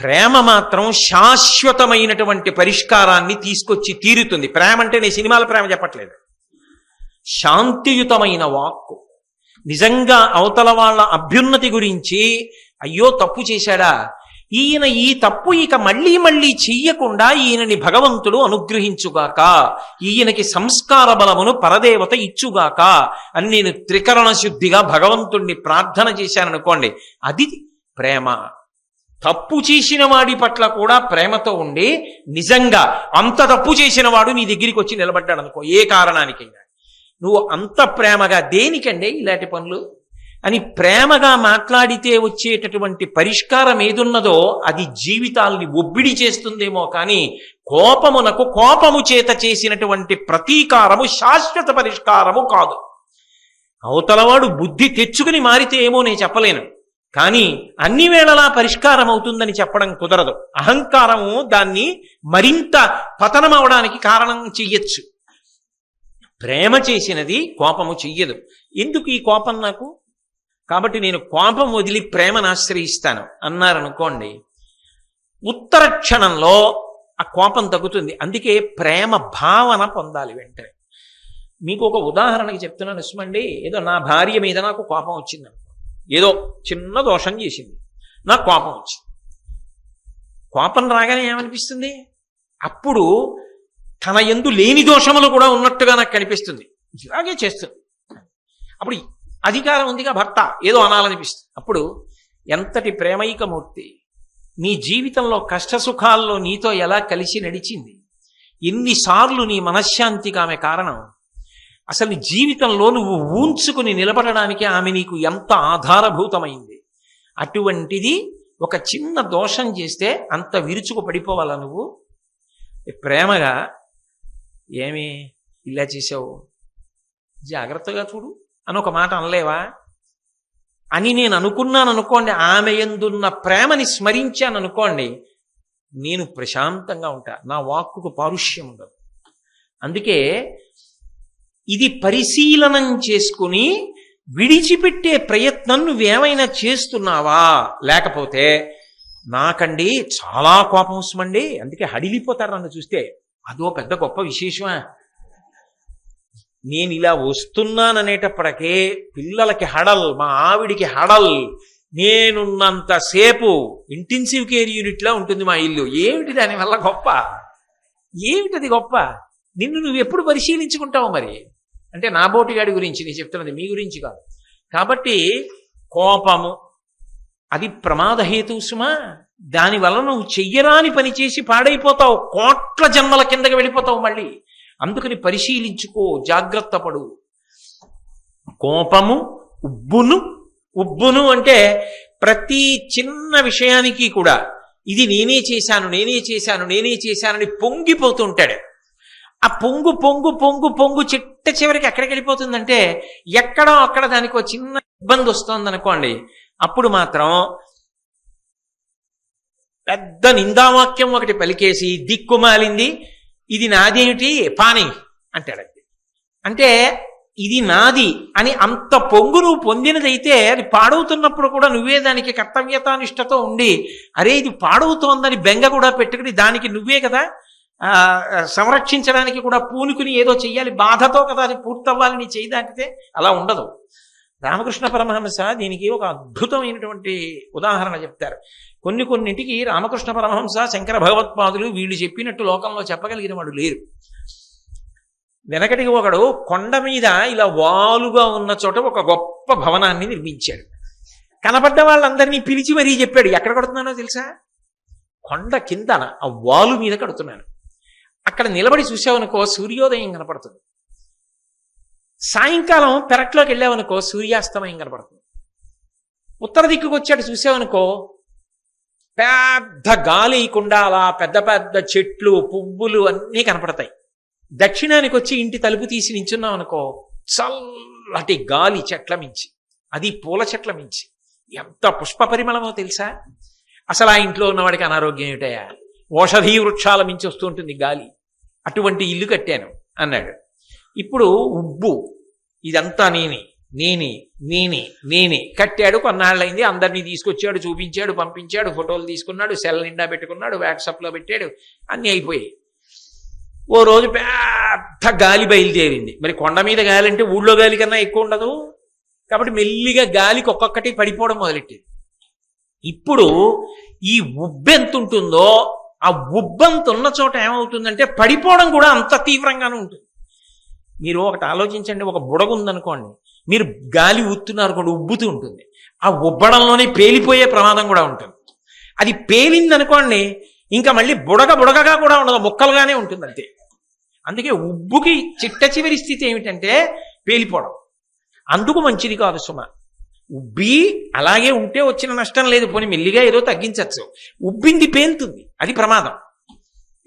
ప్రేమ మాత్రం శాశ్వతమైనటువంటి పరిష్కారాన్ని తీసుకొచ్చి తీరుతుంది. ప్రేమ అంటే నేను సినిమాల ప్రేమ చెప్పట్లేదు, శాంతియుతమైన వాక్కు. నిజంగా అవతల వాళ్ళ అభ్యున్నతి గురించి, అయ్యో తప్పు చేశాడా, ఈయన ఈ తప్పు ఇక మళ్ళీ చెయ్యకుండా ఈయనని భగవంతుడు అనుగ్రహించుగాక, ఈయనకి సంస్కార బలమును పరదేవత ఇచ్చుగాక అని నేను త్రికరణ శుద్ధిగా భగవంతుణ్ణి ప్రార్థన చేశాననుకోండి, అది ప్రేమ. తప్పు చేసిన వాడి పట్ల కూడా ప్రేమతో ఉండి, నిజంగా అంత తప్పు చేసిన వాడు నీ దగ్గరికి వచ్చి నిలబడ్డాడు అనుకో, ఏ కారణానికైనా, నువ్వు అంత ప్రేమగా దేనికండే ఇలాంటి పనులు అని ప్రేమగా మాట్లాడితే వచ్చేటటువంటి పరిష్కారం ఏదున్నదో అది జీవితాల్ని ఒబ్బిడి చేస్తుందేమో. కానీ కోపము చేత చేసినటువంటి ప్రతీకారము శాశ్వత పరిష్కారము కాదు. అవతలవాడు బుద్ధి తెచ్చుకుని మారితే ఏమో నేను చెప్పలేను, కానీ అన్ని వేళలా పరిష్కారం అవుతుందని చెప్పడం కుదరదు. అహంకారము దాన్ని మరింత పతనం అవడానికి కారణం చెయ్యొచ్చు. ప్రేమ చేసినది కోపము చెయ్యదు. ఎందుకు ఈ కోపం నాకు? కాబట్టి నేను కోపం వదిలి ప్రేమను ఆశ్రయిస్తాను అన్నారనుకోండి, ఉత్తర క్షణంలో ఆ కోపం తగ్గుతుంది. అందుకే ప్రేమ భావన పొందాలి వెంటనే. మీకు ఒక ఉదాహరణకి చెప్తున్నాను ఇస్మండి. ఏదో నా భార్య మీద నాకు కోపం వచ్చింది అనుకో, ఏదో చిన్న దోషం చేసింది, నాకు కోపం వచ్చింది. కోపం రాగానే ఏమనిపిస్తుంది? అప్పుడు తన యందు లేని దోషములు కూడా ఉన్నట్టుగా నాకు కనిపిస్తుంది, ఇలాగే చేస్తుంది. అప్పుడు అధికారం ఉందిగా భర్త, ఏదో అనాలనిపిస్తుంది. అప్పుడు ఎంతటి ప్రేమైకమూర్తి, నీ జీవితంలో కష్టసుఖాల్లో నీతో ఎలా కలిసి నడిచింది, ఎన్నిసార్లు నీ మనశ్శాంతికి ఆమె కారణం, అసలు నీ జీవితంలో నువ్వు ఊంచుకుని నిలబడడానికి ఆమె నీకు ఎంత ఆధారభూతమైంది. అటువంటిది ఒక చిన్న దోషం చేస్తే అంత విరుచుకు పడిపోవాలా నువ్వు? ప్రేమగా, ఏమి ఇలా చేసావు, జాగ్రత్తగా చూడు అని ఒక మాట అనలేవా అని నేను అనుకున్నాను అనుకోండి. ఆమె యందున్న ప్రేమని స్మరించాను అనుకోండి, నేను ప్రశాంతంగా ఉంటా, నా వాక్కుకు పారుష్యం ఉండదు. అందుకే ఇది పరిశీలనం చేసుకుని విడిచిపెట్టే ప్రయత్నం నువ్వేమైనా చేస్తున్నావా? లేకపోతే నాకండి చాలా కోపం వస్తుందండి, అందుకే హడిలిపోతారు నన్ను చూస్తే, అదో పెద్ద గొప్ప విశేషమా? నేను ఇలా వస్తున్నాననేటప్పటికే పిల్లలకి హడల్, మా ఆవిడికి హడల్, నేనున్నంతసేపు ఇంటెన్సివ్ కేర్ యూనిట్లా ఉంటుంది మా ఇల్లు. ఏమిటి దానివల్ల గొప్ప? ఏమిటది గొప్ప? నిన్ను నువ్వు ఎప్పుడు పరిశీలించుకుంటావు మరి? అంటే నా బోటిగాడి గురించి నేను చెప్తున్నది, మీ గురించి కాదు. కాబట్టి కోపము అది ప్రమాదహేతు సుమా. దానివల్ల నువ్వు చెయ్యరాని పని చేసి పాడైపోతావు, కోట్ల జన్మల కిందకి వెళ్ళిపోతావు మళ్ళీ. అందుకని పరిశీలించుకో, జాగ్రత్త పడు. కోపము ఉబ్బును అంటే ప్రతి చిన్న విషయానికి కూడా ఇది నేనే చేశానని పొంగిపోతుంటాడు. ఆ పొంగు చిట్ట చివరికి ఎక్కడికి వెళ్ళిపోతుందంటే, ఎక్కడో అక్కడ దానికి ఒక చిన్న ఇబ్బంది వస్తుంది అనుకోండి, అప్పుడు మాత్రం పెద్ద నిందావాక్యం ఒకటి పలికేసి దిక్కుమాలింది, ఇది నాదేమిటి పాని అంటాడు. అంటే ఇది నాది అని అంత పొంగు నువ్వు పొందినదైతే అది పాడవుతున్నప్పుడు కూడా నువ్వే దానికి కర్తవ్యతానిష్టతో ఉండి అరే ఇది పాడవుతోందని బెంగ కూడా పెట్టుకుని దానికి నువ్వే కదా సంరక్షించడానికి కూడా పూనుకుని ఏదో చెయ్యాలి, బాధతో కదా అది పూర్తవ్వాలి నీ చేయి దాటితే. అలా ఉండదు. రామకృష్ణ పరమహంస దీనికి ఒక అద్భుతమైనటువంటి ఉదాహరణ చెప్తారు. కొన్నింటికి రామకృష్ణ పరమహంస, శంకర భగవత్పాదులు వీళ్ళు చెప్పినట్టు లోకంలో చెప్పగలిగిన వాడు లేరు. వెనకటికి ఒకడు కొండ మీద ఇలా వాలుగా ఉన్న చోట ఒక గొప్ప భవనాన్ని నిర్మించాడు. కనపడ్డ వాళ్ళందరినీ పిలిచి మరీ చెప్పాడు, ఎక్కడ కడుతున్నానో తెలుసా? కొండ కిందన ఆ వాలు మీద కడుతున్నాను. అక్కడ నిలబడి చూసావనుకో సూర్యోదయం కనపడుతుంది, సాయంకాలం పెరట్లోకి వెళ్ళావనుకో సూర్యాస్తమయం కనపడుతుంది. ఉత్తర దిక్కుకు వచ్చాడు చూసావనుకో పెద్ద గాలి వేయకుండా అలా పెద్ద పెద్ద చెట్లు పువ్వులు అన్నీ కనపడతాయి. దక్షిణానికి వచ్చి ఇంటి తలుపు తీసి నించున్నాం అనుకో చల్లటి గాలి చెట్ల మించి, అది పూల చెట్ల మించి ఎంత పుష్ప పరిమళమో తెలుసా? అసలు ఆ ఇంట్లో ఉన్నవాడికి అనారోగ్యం ఏమిటయా? ఓషధీ వృక్షాల మించి వస్తూ ఉంటుంది గాలి. అటువంటి ఇల్లు కట్టాను అన్నాడు. ఇప్పుడు ఉబ్బు ఇదంతా నేనే కట్టాడు. కొన్నాళ్ళైంది, అందరినీ తీసుకొచ్చాడు, చూపించాడు, పంపించాడు, ఫోటోలు తీసుకున్నాడు, సెల్ నిండా పెట్టుకున్నాడు, వాట్సాప్లో పెట్టాడు, అన్నీ అయిపోయాయి. ఓ రోజు పెద్ద గాలి బయలుదేరింది. మరి కొండ మీద గాలి అంటే ఊళ్ళో గాలి కన్నా ఎక్కువ ఉండదు కాబట్టి మెల్లిగా గాలికి ఒక్కొక్కటి పడిపోవడం మొదలెట్టింది. ఇప్పుడు ఈ ఉబ్బెంత ఉంటుందో ఆ ఉబ్బంత ఉన్న చోట ఏమవుతుందంటే పడిపోవడం కూడా అంత తీవ్రంగానే ఉంటుంది. మీరు ఒకటి ఆలోచించండి, ఒక బుడగ ఉందనుకోండి, మీరు గాలి ఊతున్నారు కూడా ఉబ్బుతూ ఉంటుంది. ఆ ఉబ్బడంలోనే పేలిపోయే ప్రమాదం కూడా ఉంటుంది. అది పేలిందనుకోండి ఇంకా మళ్ళీ బుడగగా కూడా ఉండదు, ముక్కలుగానే ఉంటుంది అంతే. అందుకే ఉబ్బుకి చిట్ట చివరి స్థితి ఏమిటంటే పేలిపోవడం. అందుకు మంచిది కాదు సుమ. ఉబ్బి అలాగే ఉంటే వచ్చిన నష్టం లేదు, పోనీ మెల్లిగా ఏదో తగ్గించచ్చు. ఉబ్బింది పేలుతుంది, అది ప్రమాదం.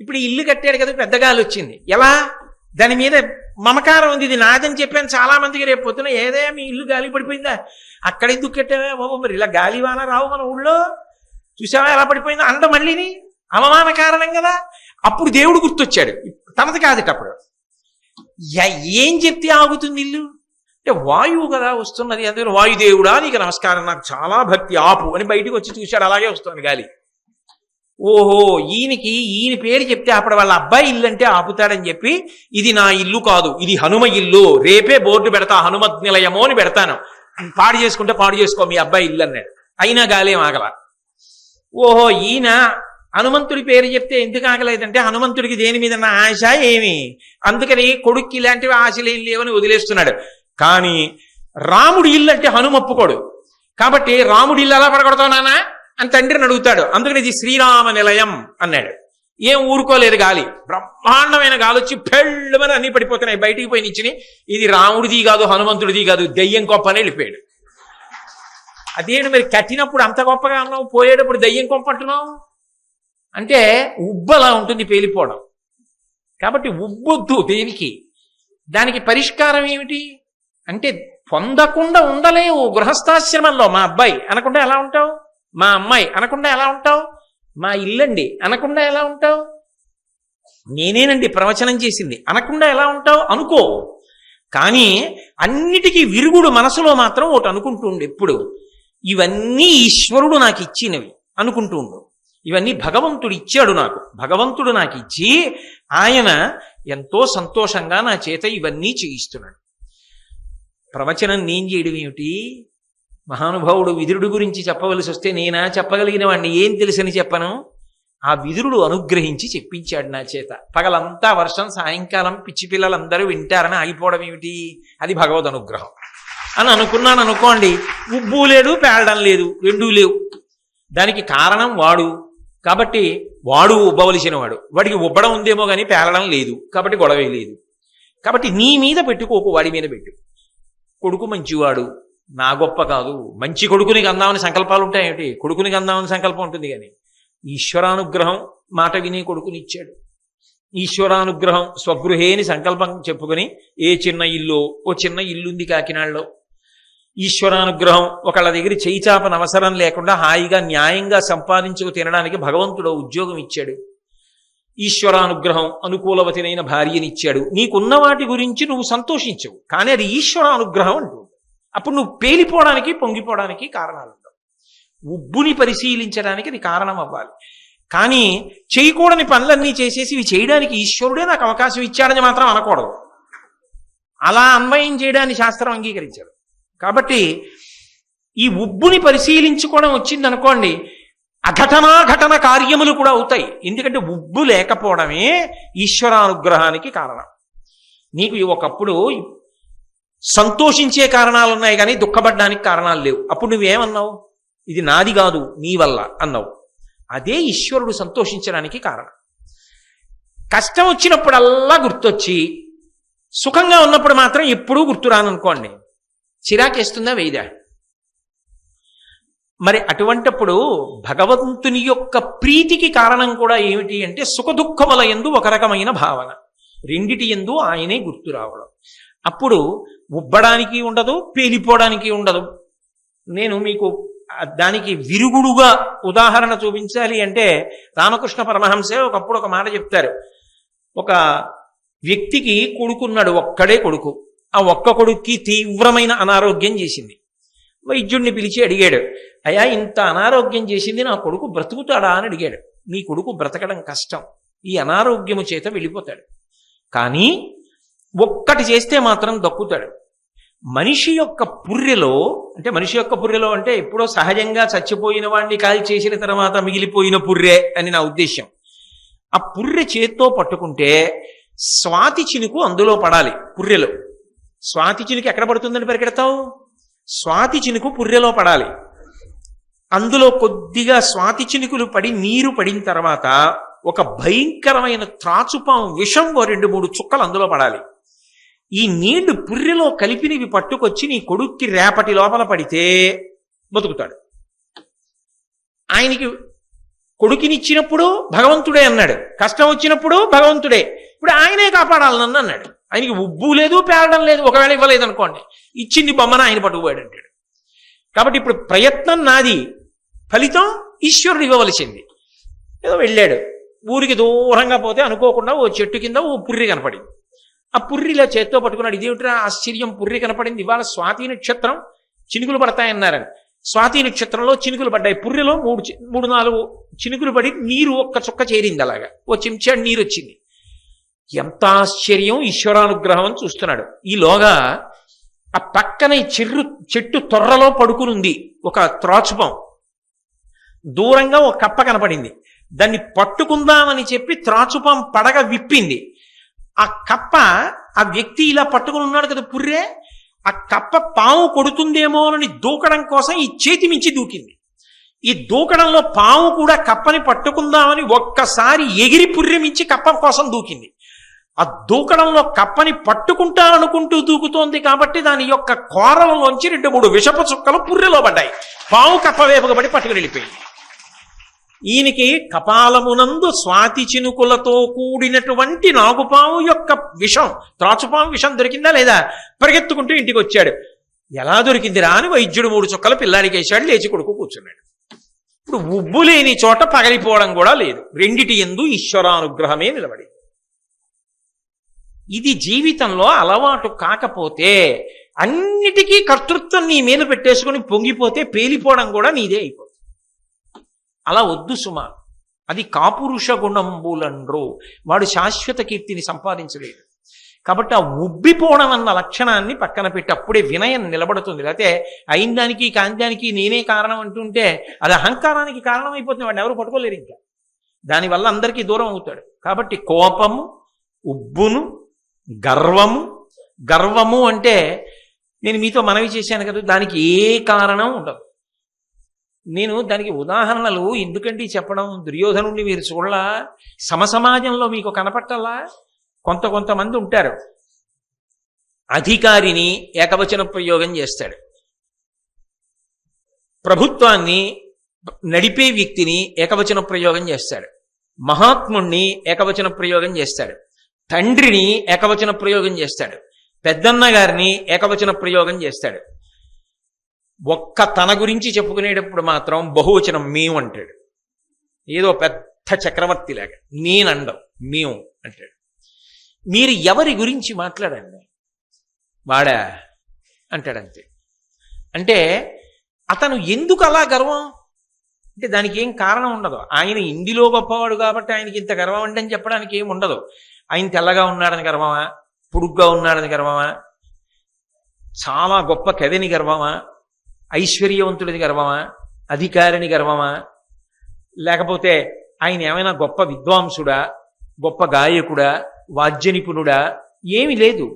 ఇప్పుడు ఇల్లు కట్టాడు కదా, పెద్ద గాలి వచ్చింది, ఎలా? దాని మీద మమకారం ఉంది, ఇది నాదని చెప్పాను చాలా మందికి. రేపు పొద్దున ఏదే మీ ఇల్లు గాలి పడిపోయిందా, అక్కడ ఎందుకు కట్టావే బాబు, మరి ఇలా గాలి వాన రావు మన ఊళ్ళో, చూసావా ఎలా పడిపోయిందో అంత మళ్ళీని అవమాన కారణం కదా. అప్పుడు దేవుడు గుర్తొచ్చాడు, తనది కాదట. అప్పుడు ఏం చెప్తే ఆగుతుంది ఇల్లు అంటే వాయువు కదా వస్తున్నది, అందుకని వాయుదేవుడా నీకు నమస్కారం, నాకు చాలా భక్తి, ఆపు అని బయటికి వచ్చి చూశాడు. అలాగే వస్తుంది గాలి. ఓహో ఈయన పేరు చెప్తే అప్పుడు వాళ్ళ అబ్బాయి ఇల్లు అంటే ఆపుతాడని చెప్పి ఇది నా ఇల్లు కాదు, ఇది హనుమ ఇల్లు, రేపే బోర్డు పెడతా, హనుమత్ నిలయమో అని పెడతాను, పాడు చేసుకుంటే పాడు చేసుకో మీ అబ్బాయి ఇల్లు అన్నాడు. అయినా గాలేం ఆగల. ఓహో ఈయన హనుమంతుడి పేరు చెప్తే ఎందుకు ఆగలేదంటే హనుమంతుడికి దేని మీద నా ఆశ ఏమి, అందుకని కొడుక్కి ఇలాంటివి ఆశలు ఏం లేవని వదిలేస్తున్నాడు. కానీ రాముడి ఇల్లు అంటే హనుమ ఒప్పుకోడు కాబట్టి రాముడి ఇల్లు ఎలా పడగొడతావు నాన్న అని తండ్రిని అడుగుతాడు. అందుకని ఇది శ్రీరామ నిలయం అన్నాడు. ఏం ఊరుకోలేదు గాలి, బ్రహ్మాండమైన గాలి వచ్చి పెళ్ళమని అన్ని పడిపోతున్నాయి, బయటికి పోయి నిచ్చిని. ఇది రాముడిది కాదు, హనుమంతుడిది కాదు, దెయ్యం గొప్ప అని వెళ్ళిపోయాడు. అదేంటి మరి కట్టినప్పుడు అంత గొప్పగా అన్నావు, పోయేటప్పుడు దెయ్యం గొప్ప అంటున్నావు అంటే ఉబ్బలా ఉంటుంది పేలిపోవడం. కాబట్టి ఉబ్బొద్దు దేనికి. దానికి పరిష్కారం ఏమిటి అంటే పొందకుండా ఉండలేవు. గృహస్థాశ్రమంలో మా అబ్బాయి అనకుండా ఎలా ఉంటావు, మా అమ్మాయి అనకుండా ఎలా ఉంటావు, మా ఇల్లండి అనకుండా ఎలా ఉంటావు, నేనేనండి ప్రవచనం చేసింది అనకుండా ఎలా ఉంటావు అనుకో. కానీ అన్నిటికీ విరుగుడు మనసులో మాత్రం ఒకటి అనుకుంటూ ఉండు ఎప్పుడు, ఇవన్నీ ఈశ్వరుడు నాకు ఇచ్చినవి అనుకుంటూ ఉండు. ఇవన్నీ భగవంతుడు ఇచ్చాడు నాకు, భగవంతుడు నాకు ఇచ్చి ఆయన ఎంతో సంతోషంగా నా చేత ఇవన్నీ చేయిస్తున్నాడు. ప్రవచనం నేను చేయడం ఏమిటి? మహానుభావుడు విదురుడు గురించి చెప్పవలసి వస్తే నేనా చెప్పగలిగిన వాడిని, ఏం తెలుసని చెప్పను. ఆ విదురుడు అనుగ్రహించి చెప్పించాడు నా చేత. పగలంతా వర్షం, సాయంకాలం పిచ్చి పిల్లలందరూ వింటారని ఆగిపోవడం ఏమిటి? అది భగవద్ అనుగ్రహం అని అనుకున్నాను అనుకోండి. ఉబ్బు లేదు, పేలడం లేదు, రెండూ లేవు. దానికి కారణం వాడు కాబట్టి వాడు ఉబ్బవలసిన వాడు, వాడికి ఉబ్బడం ఉందేమో కానీ పేలడం లేదు కాబట్టి గొడవే లేదు. కాబట్టి నీ మీద పెట్టుకోకు, వాడి మీద పెట్టు. కొడుకు మంచివాడు, నా గొప్ప కాదు, మంచి కొడుకుని కందామని సంకల్పాలు ఉంటాయేమిటి? కొడుకుని కందామని సంకల్పం ఉంటుంది కానీ ఈశ్వరానుగ్రహం మాట విని కొడుకుని ఇచ్చాడు. ఈశ్వరానుగ్రహం స్వగృహేని సంకల్పం చెప్పుకొని ఏ చిన్న ఇల్లు, ఓ చిన్న ఇల్లుంది కాకినాడలో, ఈశ్వరానుగ్రహం, ఒకళ్ళ దగ్గర చేయి చాపన అవసరం లేకుండా హాయిగా న్యాయంగా సంపాదించుకు తినడానికి భగవంతుడు ఉద్యోగం ఇచ్చాడు. ఈశ్వరానుగ్రహం, అనుకూలవతినైన భార్యనిచ్చాడు. నీకున్న వాటి గురించి నువ్వు సంతోషించవు, కానీ అది ఈశ్వరానుగ్రహం అంటూ. అప్పుడు నువ్వు పేలిపోవడానికి, పొంగిపోవడానికి కారణాలు ఉండవు. ఉబ్బుని పరిశీలించడానికి అది కారణం అవ్వాలి. కానీ చేయకూడని పనులన్నీ చేసేసి ఇవి చేయడానికి ఈశ్వరుడే నాకు అవకాశం ఇచ్చాడని మాత్రం అనకూడదు. అలా అన్వయం చేయడాన్ని శాస్త్రం అంగీకరించారు. కాబట్టి ఈ ఉబ్బుని పరిశీలించుకోవడం వచ్చిందనుకోండి, అఘటనాఘటన కార్యములు కూడా అవుతాయి. ఎందుకంటే ఉబ్బు లేకపోవడమే ఈశ్వరానుగ్రహానికి కారణం. నీకు ఒకప్పుడు సంతోషించే కారణాలు ఉన్నాయి కానీ దుఃఖపడడానికి కారణాలు లేవు. అప్పుడు నువ్వేమన్నావు? ఇది నాది కాదు, నీ వల్ల అన్నావు. అదే ఈశ్వరుడు సంతోషించడానికి కారణం. కష్టం వచ్చినప్పుడల్లా గుర్తొచ్చి సుఖంగా ఉన్నప్పుడు మాత్రం ఎప్పుడూ గుర్తురాననుకోండి, చిరాకేస్తుందా వేయదా? మరి అటువంటప్పుడు భగవంతుని యొక్క ప్రీతికి కారణం కూడా ఏమిటి అంటే సుఖదుఖముల యందు ఒక రకమైన భావన, రెండిటి యందు ఆయనే గుర్తు రావడం. అప్పుడు ఉబ్బడానికి ఉండదు, పేలిపోవడానికి ఉండదు. నేను మీకు దానికి విరుగుడుగా ఉదాహరణ చూపించాలి అంటే రామకృష్ణ పరమహంసే ఒకప్పుడు ఒక మాట చెప్తారు. ఒక వ్యక్తికి కొడుకున్నాడు, ఒక్కడే కొడుకు. ఆ ఒక్క కొడుక్కి తీవ్రమైన అనారోగ్యం చేసింది. వైద్యుడిని పిలిచి అడిగాడు, అయ్యా ఇంత అనారోగ్యం చేసింది, నా కొడుకు బ్రతుకుతాడా అని అడిగాడు. నీ కొడుకు బ్రతకడం కష్టం, ఈ అనారోగ్యము చేత వెళ్ళిపోతాడు, కానీ ఒక్కటి చేస్తే మాత్రం దక్కుతాడు. మనిషి యొక్క పుర్రెలో అంటే ఎప్పుడో సహజంగా చచ్చిపోయిన వాడిని కాల్ చేసిన తర్వాత మిగిలిపోయిన పుర్రె అని నా ఉద్దేశం. ఆ పుర్రె చేత్తో పట్టుకుంటే స్వాతి చినుకు అందులో పడాలి. పుర్రెలో స్వాతి చినుకు ఎక్కడ పడుతుందని పరిగెడతావు? స్వాతి చినుకు పుర్రెలో పడాలి. అందులో కొద్దిగా స్వాతి చినుకులు పడి నీరు పడిన తర్వాత ఒక భయంకరమైన త్రాచుపాం విషం 2-3 చుక్కలు అందులో పడాలి. ఈ నీళ్లు పుర్రెలో కలిపినవి పట్టుకొచ్చి నీ కొడుక్కి రేపటి లోపల పడితే బతుకుతాడు. ఆయనకి కొడుకునిచ్చినప్పుడు భగవంతుడే అన్నాడు, కష్టం వచ్చినప్పుడు భగవంతుడే, ఇప్పుడు ఆయనే కాపాడాలి నన్ను అన్నాడు. ఆయనకి ఉబ్బు లేదు, పేరడం లేదు. ఒకవేళ ఇవ్వలేదు అనుకోండి, ఇచ్చింది బొమ్మన ఆయన పట్టుకుపోయాడు అంటాడు. కాబట్టి ఇప్పుడు ప్రయత్నం నాది, ఫలితం ఈశ్వరుడు ఇవ్వవలసింది. ఏదో వెళ్ళాడు, ఊరికి దూరంగా పోతే అనుకోకుండా ఓ చెట్టు కింద ఓ పుర్రి కనపడింది. ఆ పుర్రిలో చేత్తో పట్టుకున్నాడు. ఇదేమిట్రా ఆశ్చర్యం, పుర్రి కనపడింది, ఇవాళ స్వాతి నక్షత్రం, చినుకులు పడతాయన్నారని. స్వాతి నక్షత్రంలో చినుకులు పడ్డాయి. పుర్రెలో 3-4 చినుకులు పడి నీరు ఒక్క చుక్క చేరింది. అలాగా ఓ చెంచాడు నీరు వచ్చింది. ఎంత ఆశ్చర్యం, ఈశ్వరానుగ్రహం అని చూస్తున్నాడు. ఈలోగా ఆ పక్కన చెట్టు తొర్రలో పడుకునుంది ఒక త్రాచుపం. దూరంగా ఒక కప్ప కనపడింది. దాన్ని పట్టుకుందామని చెప్పి త్రాచుపం పడగ విప్పింది. ఆ కప్ప, ఆ వ్యక్తి ఇలా పట్టుకుని ఉన్నాడు కదా పుర్రే, ఆ కప్ప పాము కొడుతుందేమోనని దూకడం కోసం ఈ చేతి మించి దూకింది. ఈ దూకడంలో పాము కూడా కప్పని పట్టుకుందామని ఒక్కసారి ఎగిరి పుర్రె మించి కప్ప కోసం దూకింది. ఆ దూకడంలో కప్పని పట్టుకుంటాననుకుంటూ దూకుతోంది కాబట్టి దాని యొక్క కోరలలోంచి 2-3 విషపు చుక్కలు పుర్రెలో పడ్డాయి. పాము కప్ప వేపకబడి పట్టుకుని వెళ్ళిపోయింది. ఈయనకి కపాలమునందు స్వాతి చినుకులతో కూడినటువంటి నాగుపాము యొక్క విషం, త్రాచుపాము విషం దొరికిందా లేదా? పరిగెత్తుకుంటూ ఇంటికి వచ్చాడు. ఎలా దొరికిందిరా అని వైద్యుడు 3 చుక్కలు పిల్లాడికి వేశాడు. లేచి కొడుకు కూర్చున్నాడు. ఇప్పుడు ఉబ్బు లేని చోట పగలిపోవడం కూడా లేదు. రెండిటి యందు ఈశ్వరానుగ్రహమే నిలబడింది. ఇది జీవితంలో అలవాటు కాకపోతే అన్నిటికీ కర్తృత్వం నీ మీద పెట్టేసుకుని పొంగిపోతే పేలిపోవడం కూడా నీదే అయిపోతుంది. అలా వద్దు సుమా. అది కాపురుష గుణంబులండ్రు, వాడు శాశ్వత కీర్తిని సంపాదించలేదు. కాబట్టి ఆ ఉబ్బిపోవడం అన్న లక్షణాన్ని పక్కన పెట్టి అప్పుడే వినయం నిలబడుతుంది. లేకపోతే అయిన దానికి కాని దానికి నేనే కారణం అంటుంటే అది అహంకారానికి కారణం అయిపోతుంది. వాడిని ఎవరు పట్టుకోలేరు. ఇంకా దానివల్ల అందరికీ దూరం అవుతాడు. కాబట్టి కోపము, ఉబ్బును, గర్వము అంటే నేను మీతో మనవి చేశాను కదా, దానికి ఏ కారణం ఉండదు. నేను దానికి ఉదాహరణలు ఎందుకంటే చెప్పడం, దుర్యోధనుడిని మీరు చూడలా, సమసమాజంలో మీకు కనపట్టాలా? కొంతమంది ఉంటారు, అధికారిని ఏకవచన ప్రయోగం చేస్తాడు, ప్రభుత్వాన్ని నడిపే వ్యక్తిని ఏకవచన ప్రయోగం చేస్తాడు, మహాత్ముణ్ణి ఏకవచన ప్రయోగం చేస్తాడు, తండ్రిని ఏకవచన ప్రయోగం చేస్తాడు, పెద్దన్న గారిని ఏకవచన ప్రయోగం చేస్తాడు. ఒక్క తన గురించి చెప్పుకునేటప్పుడు మాత్రం బహువచనం మేము అంటాడు. ఏదో పెద్ద చక్రవర్తి లాగా నేనండం మేము అంటాడు. మీరు ఎవరి గురించి మాట్లాడండి, వాడా అంటాడంతే. అంటే అతను ఎందుకు అలా గర్వం అంటే దానికి ఏం కారణం ఉండదు. ఆయన ఇండిలో గొప్పవాడు కాబట్టి ఆయనకి ఇంత గర్వం అంటే అని చెప్పడానికి ఏం ఉండదు. ఆయన తెల్లగా ఉన్నాడని గర్వమా, పొడుగ్గా ఉన్నాడని గర్వమా, చాలా గొప్ప కవిని గర్వమా, ఐశ్వర్యవంతుడిని గర్వమా, అధికారిని గర్వమా, లేకపోతే ఆయన ఏమైనా గొప్ప విద్వాంసుడా, గొప్ప గాయకుడా, వాద్య నిపుణుడా, ఏమీ లేదు.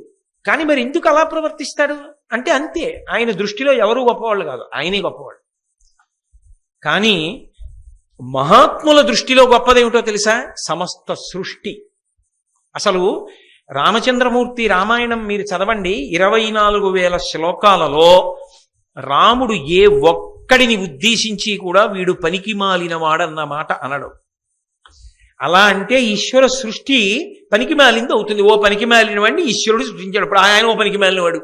కానీ మరి ఎందుకు అలా ప్రవర్తిస్తాడు అంటే అంతే, ఆయన దృష్టిలో ఎవరు గొప్పవాళ్ళు కాదు, ఆయనే గొప్పవాడు. కానీ మహాత్ముల దృష్టిలో గొప్పదేమిటో తెలుసా? సమస్త సృష్టి. అసలు రామచంద్రమూర్తి రామాయణం మీరు చదవండి, 24,000 శ్లోకాలలో రాముడు ఏ ఒక్కడిని ఉద్దేశించి కూడా వీడు పనికి మాలిన వాడన్న మాట అనడు. అలా అంటే ఈశ్వర సృష్టి పనికి మాలింది అవుతుంది. ఓ పనికి మాలిన వాడిని ఈశ్వరుడు సృష్టించాడు. ఇప్పుడు ఆయన ఓ పనికి మాలినవాడు.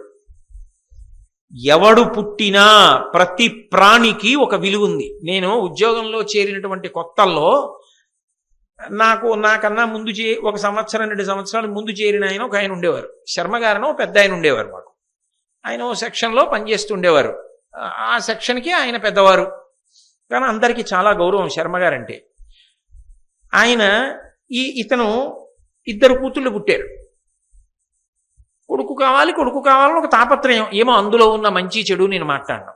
ఎవడు పుట్టినా ప్రతి ప్రాణికి ఒక విలువ ఉంది. నేను ఉద్యోగంలో చేరినటువంటి కొత్తల్లో నాకన్నా ముందు 1 సంవత్సరం 2 సంవత్సరాలు ముందు చేరిన ఆయన ఒక ఆయన ఉండేవారు. శర్మ గారనో పెద్ద ఆయన ఉండేవారు. మాకు ఆయన ఓ సెక్షన్లో పనిచేస్తుండేవారు. ఆ సెక్షన్కి ఆయన పెద్దవారు, కానీ అందరికీ చాలా గౌరవం శర్మ గారంటే. ఆయన ఇతను 2 కూతుళ్ళు పుట్టారు. కొడుకు కావాలని ఒక తాపత్రయం, ఏమో అందులో ఉన్న మంచి చెడు నేను మాట్లాడను.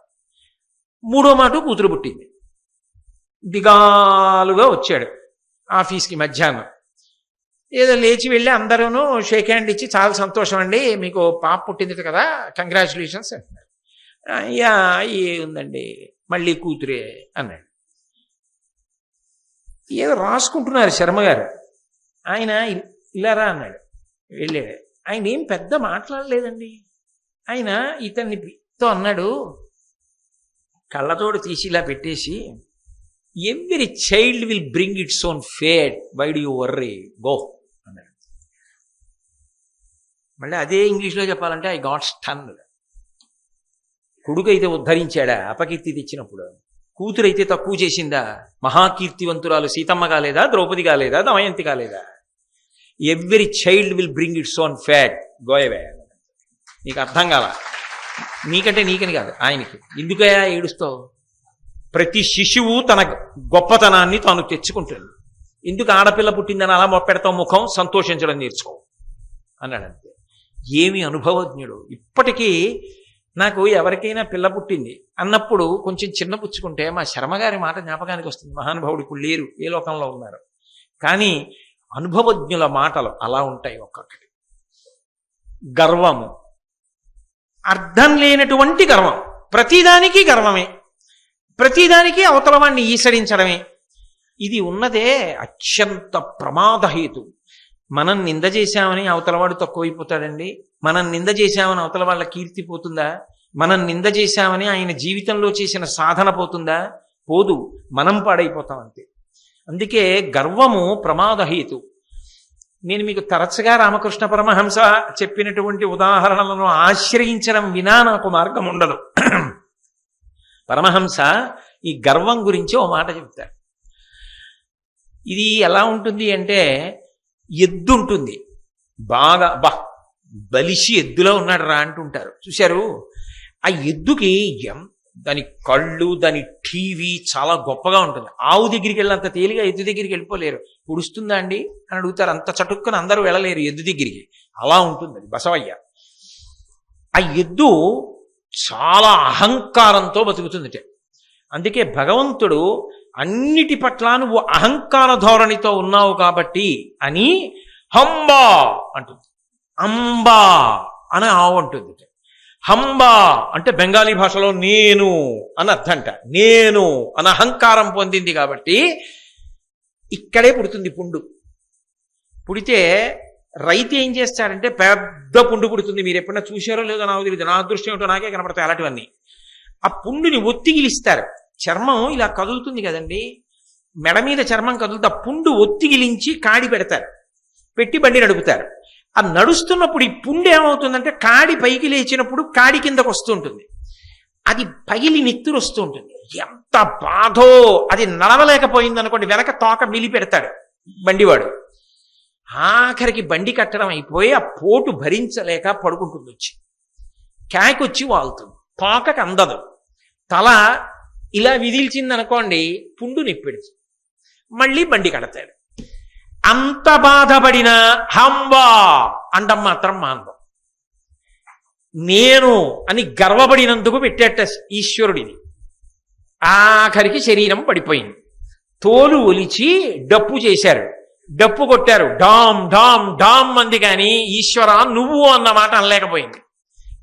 3వ మాట కూతురు పుట్టింది. దిగాలుగా వచ్చాడు ఆఫీస్కి మధ్యాహ్నం. ఏదో లేచి వెళ్ళి అందరూ షేక్ హ్యాండ్ ఇచ్చి చాలా సంతోషం అండి మీకు పాప పుట్టింది కదా, కంగ్రాచులేషన్స్ అంటున్నారు. అయ్యా ఏముందండి మళ్ళీ కూతురే అన్నాడు. ఏదో రాసుకుంటున్నారు శర్మగారు. ఆయన ఇలారా అన్నాడు. వెళ్ళాడు. ఆయన ఏం పెద్ద మాట్లాడలేదండి. ఆయన ఇతన్నితో అన్నాడు, కళ్ళతోడు తీసి ఇలా పెట్టేసి, every child will bring its own fate, why do you worry, go అన్నాడు. మళ్ళీ అదే ఇంగ్లీష్లో చెప్పాలంటే ఐ గాట్ స్టన్డ్. కొడుకు అయితే ఉద్ధరించాడా అపకీర్తి తెచ్చినప్పుడు, కూతురైతే తక్కువ చేసిందా? మహాకీర్తివంతురాలు సీతమ్మ కాలేదా, ద్రౌపది కాలేదా, దమయంతి కాలేదా? Every child will bring its own fat, go away. నీకు అర్థం కాల, నీకని కాదు ఆయనకి. ఎందుకయ్యా ఏడుస్తావు? ప్రతి శిశువు తన గొప్పతనాన్ని తాను తెచ్చుకుంటుంది. ఎందుకు ఆడపిల్ల పుట్టిందని అలా పెడతావు ముఖం, సంతోషించడం నేర్చుకో అన్నాడు. అంతే. ఏమి అనుభవజ్ఞుడు. ఇప్పటికీ నాకు ఎవరికైనా పిల్ల పుట్టింది అన్నప్పుడు కొంచెం చిన్నపుచ్చుకుంటే మా శర్మగారి మాట జ్ఞాపకానికి వస్తుంది. మహానుభావుడు ఇప్పుడు లేరు, ఏ లోకంలో ఉన్నారు. కానీ అనుభవజ్ఞుల మాటలు అలా ఉంటాయి. ఒక్కొక్కటి గర్వము, అర్థం లేనటువంటి గర్వం, ప్రతిదానికి గర్వమే, ప్రతిదానికి అవతల వాణ్ణి ఈసడించడమే. ఇది ఉన్నదే అత్యంత ప్రమాదహేతు. మనం నింద చేశామని అవతలవాడు తక్కువైపోతాడండి. మనం నింద చేశామని అవతల వాళ్ళ కీర్తి పోతుందా? మనం నింద చేశామని ఆయన జీవితంలో చేసిన సాధన పోతుందా? పోదు. మనం పాడైపోతాం అంతే. అందుకే గర్వము ప్రమాదహేతు. నేను మీకు తరచుగా రామకృష్ణ పరమహంస చెప్పినటువంటి ఉదాహరణలను ఆశ్రయించడం వినా నాకు మార్గం ఉండదు. పరమహంస ఈ గర్వం గురించి ఓ మాట చెప్తారు. ఇది ఎలా ఉంటుంది అంటే, ఎద్దు ఉంటుంది, బాగా బలిసి ఎద్దులో ఉన్నాడు రా అంటుంటారు చూశారు. ఆ ఎద్దుకి దాని కళ్ళు, దాని టీవీ చాలా గొప్పగా ఉంటుంది. ఆవు దగ్గరికి వెళ్ళినంత తేలిగా ఎద్దు దగ్గరికి వెళ్ళిపోలేరు. పుడుస్తుందా అండి అని అడుగుతారు. అంత చటుక్కుని అందరూ వెళ్ళలేరు ఎద్దు దగ్గరికి. అలా ఉంటుంది అది బసవయ్య. ఆ ఎద్దు చాలా అహంకారంతో బతుకుతుందిట. అందుకే భగవంతుడు అన్నిటి పట్ల నువ్వు అహంకార ధోరణితో ఉన్నావు కాబట్టి అని హంబా అంటుంది. అంబా అని ఆవు అంటుంది. హంబా అంటే బెంగాలీ భాషలో నేను అని అర్థంట. నేను అని అహంకారం పొందింది కాబట్టి ఇక్కడే పుడుతుంది పుండు. పుడితే రైతు ఏం చేస్తాడంటే పెద్ద పుండు పుడుతుంది. మీరు ఎప్పుడైనా చూశారో లేదో నాకు తెలియదు, నా అదృష్టం ఏమిటో నాకే కనపడతాయి అలాంటివన్నీ. ఆ పుండుని ఒత్తిగిలిస్తారు. చర్మం ఇలా కదులుతుంది కదండి, మెడ మీద చర్మం కదులుతా, పుండు ఒత్తిగిలించి కాడి పెడతారు, పెట్టి బండి నడుపుతారు. ఆ నడుస్తున్నప్పుడు ఈ పుండు ఏమవుతుందంటే కాడి పైకి లేచినప్పుడు కాడి కిందకు వస్తుంటుంది. అది పగిలి నెత్తురు వస్తూ ఉంటుంది. ఎంత బాధో! అది నడవలేకపోయింది అనుకోండి, వెనక తోక మిలి పెడతాడు బండివాడు. ఆఖరికి బండి కట్టడం అయిపోయి ఆ పోటు భరించలేక పడుకుంటుంది, వచ్చి కాకొచ్చి వాళ్తుంది, తోకకు అందదు, తల ఇలా విదిల్చింది అనుకోండి, పుండు నిప్పెడుతుంది, మళ్ళీ బండి కడతాడు. అంత బాధపడినా హంబా అండం మాత్రం మాందం. నేను అని గర్వపడినందుకు పెట్టేట ఈశ్వరుడిది. ఆఖరికి శరీరం పడిపోయింది. తోలు ఒలిచి డప్పు చేశారు, డప్పు కొట్టారు, డామ్ డామ్ డామ్ అంది, కానీ ఈశ్వర నువ్వు అన్న మాట అనలేకపోయింది.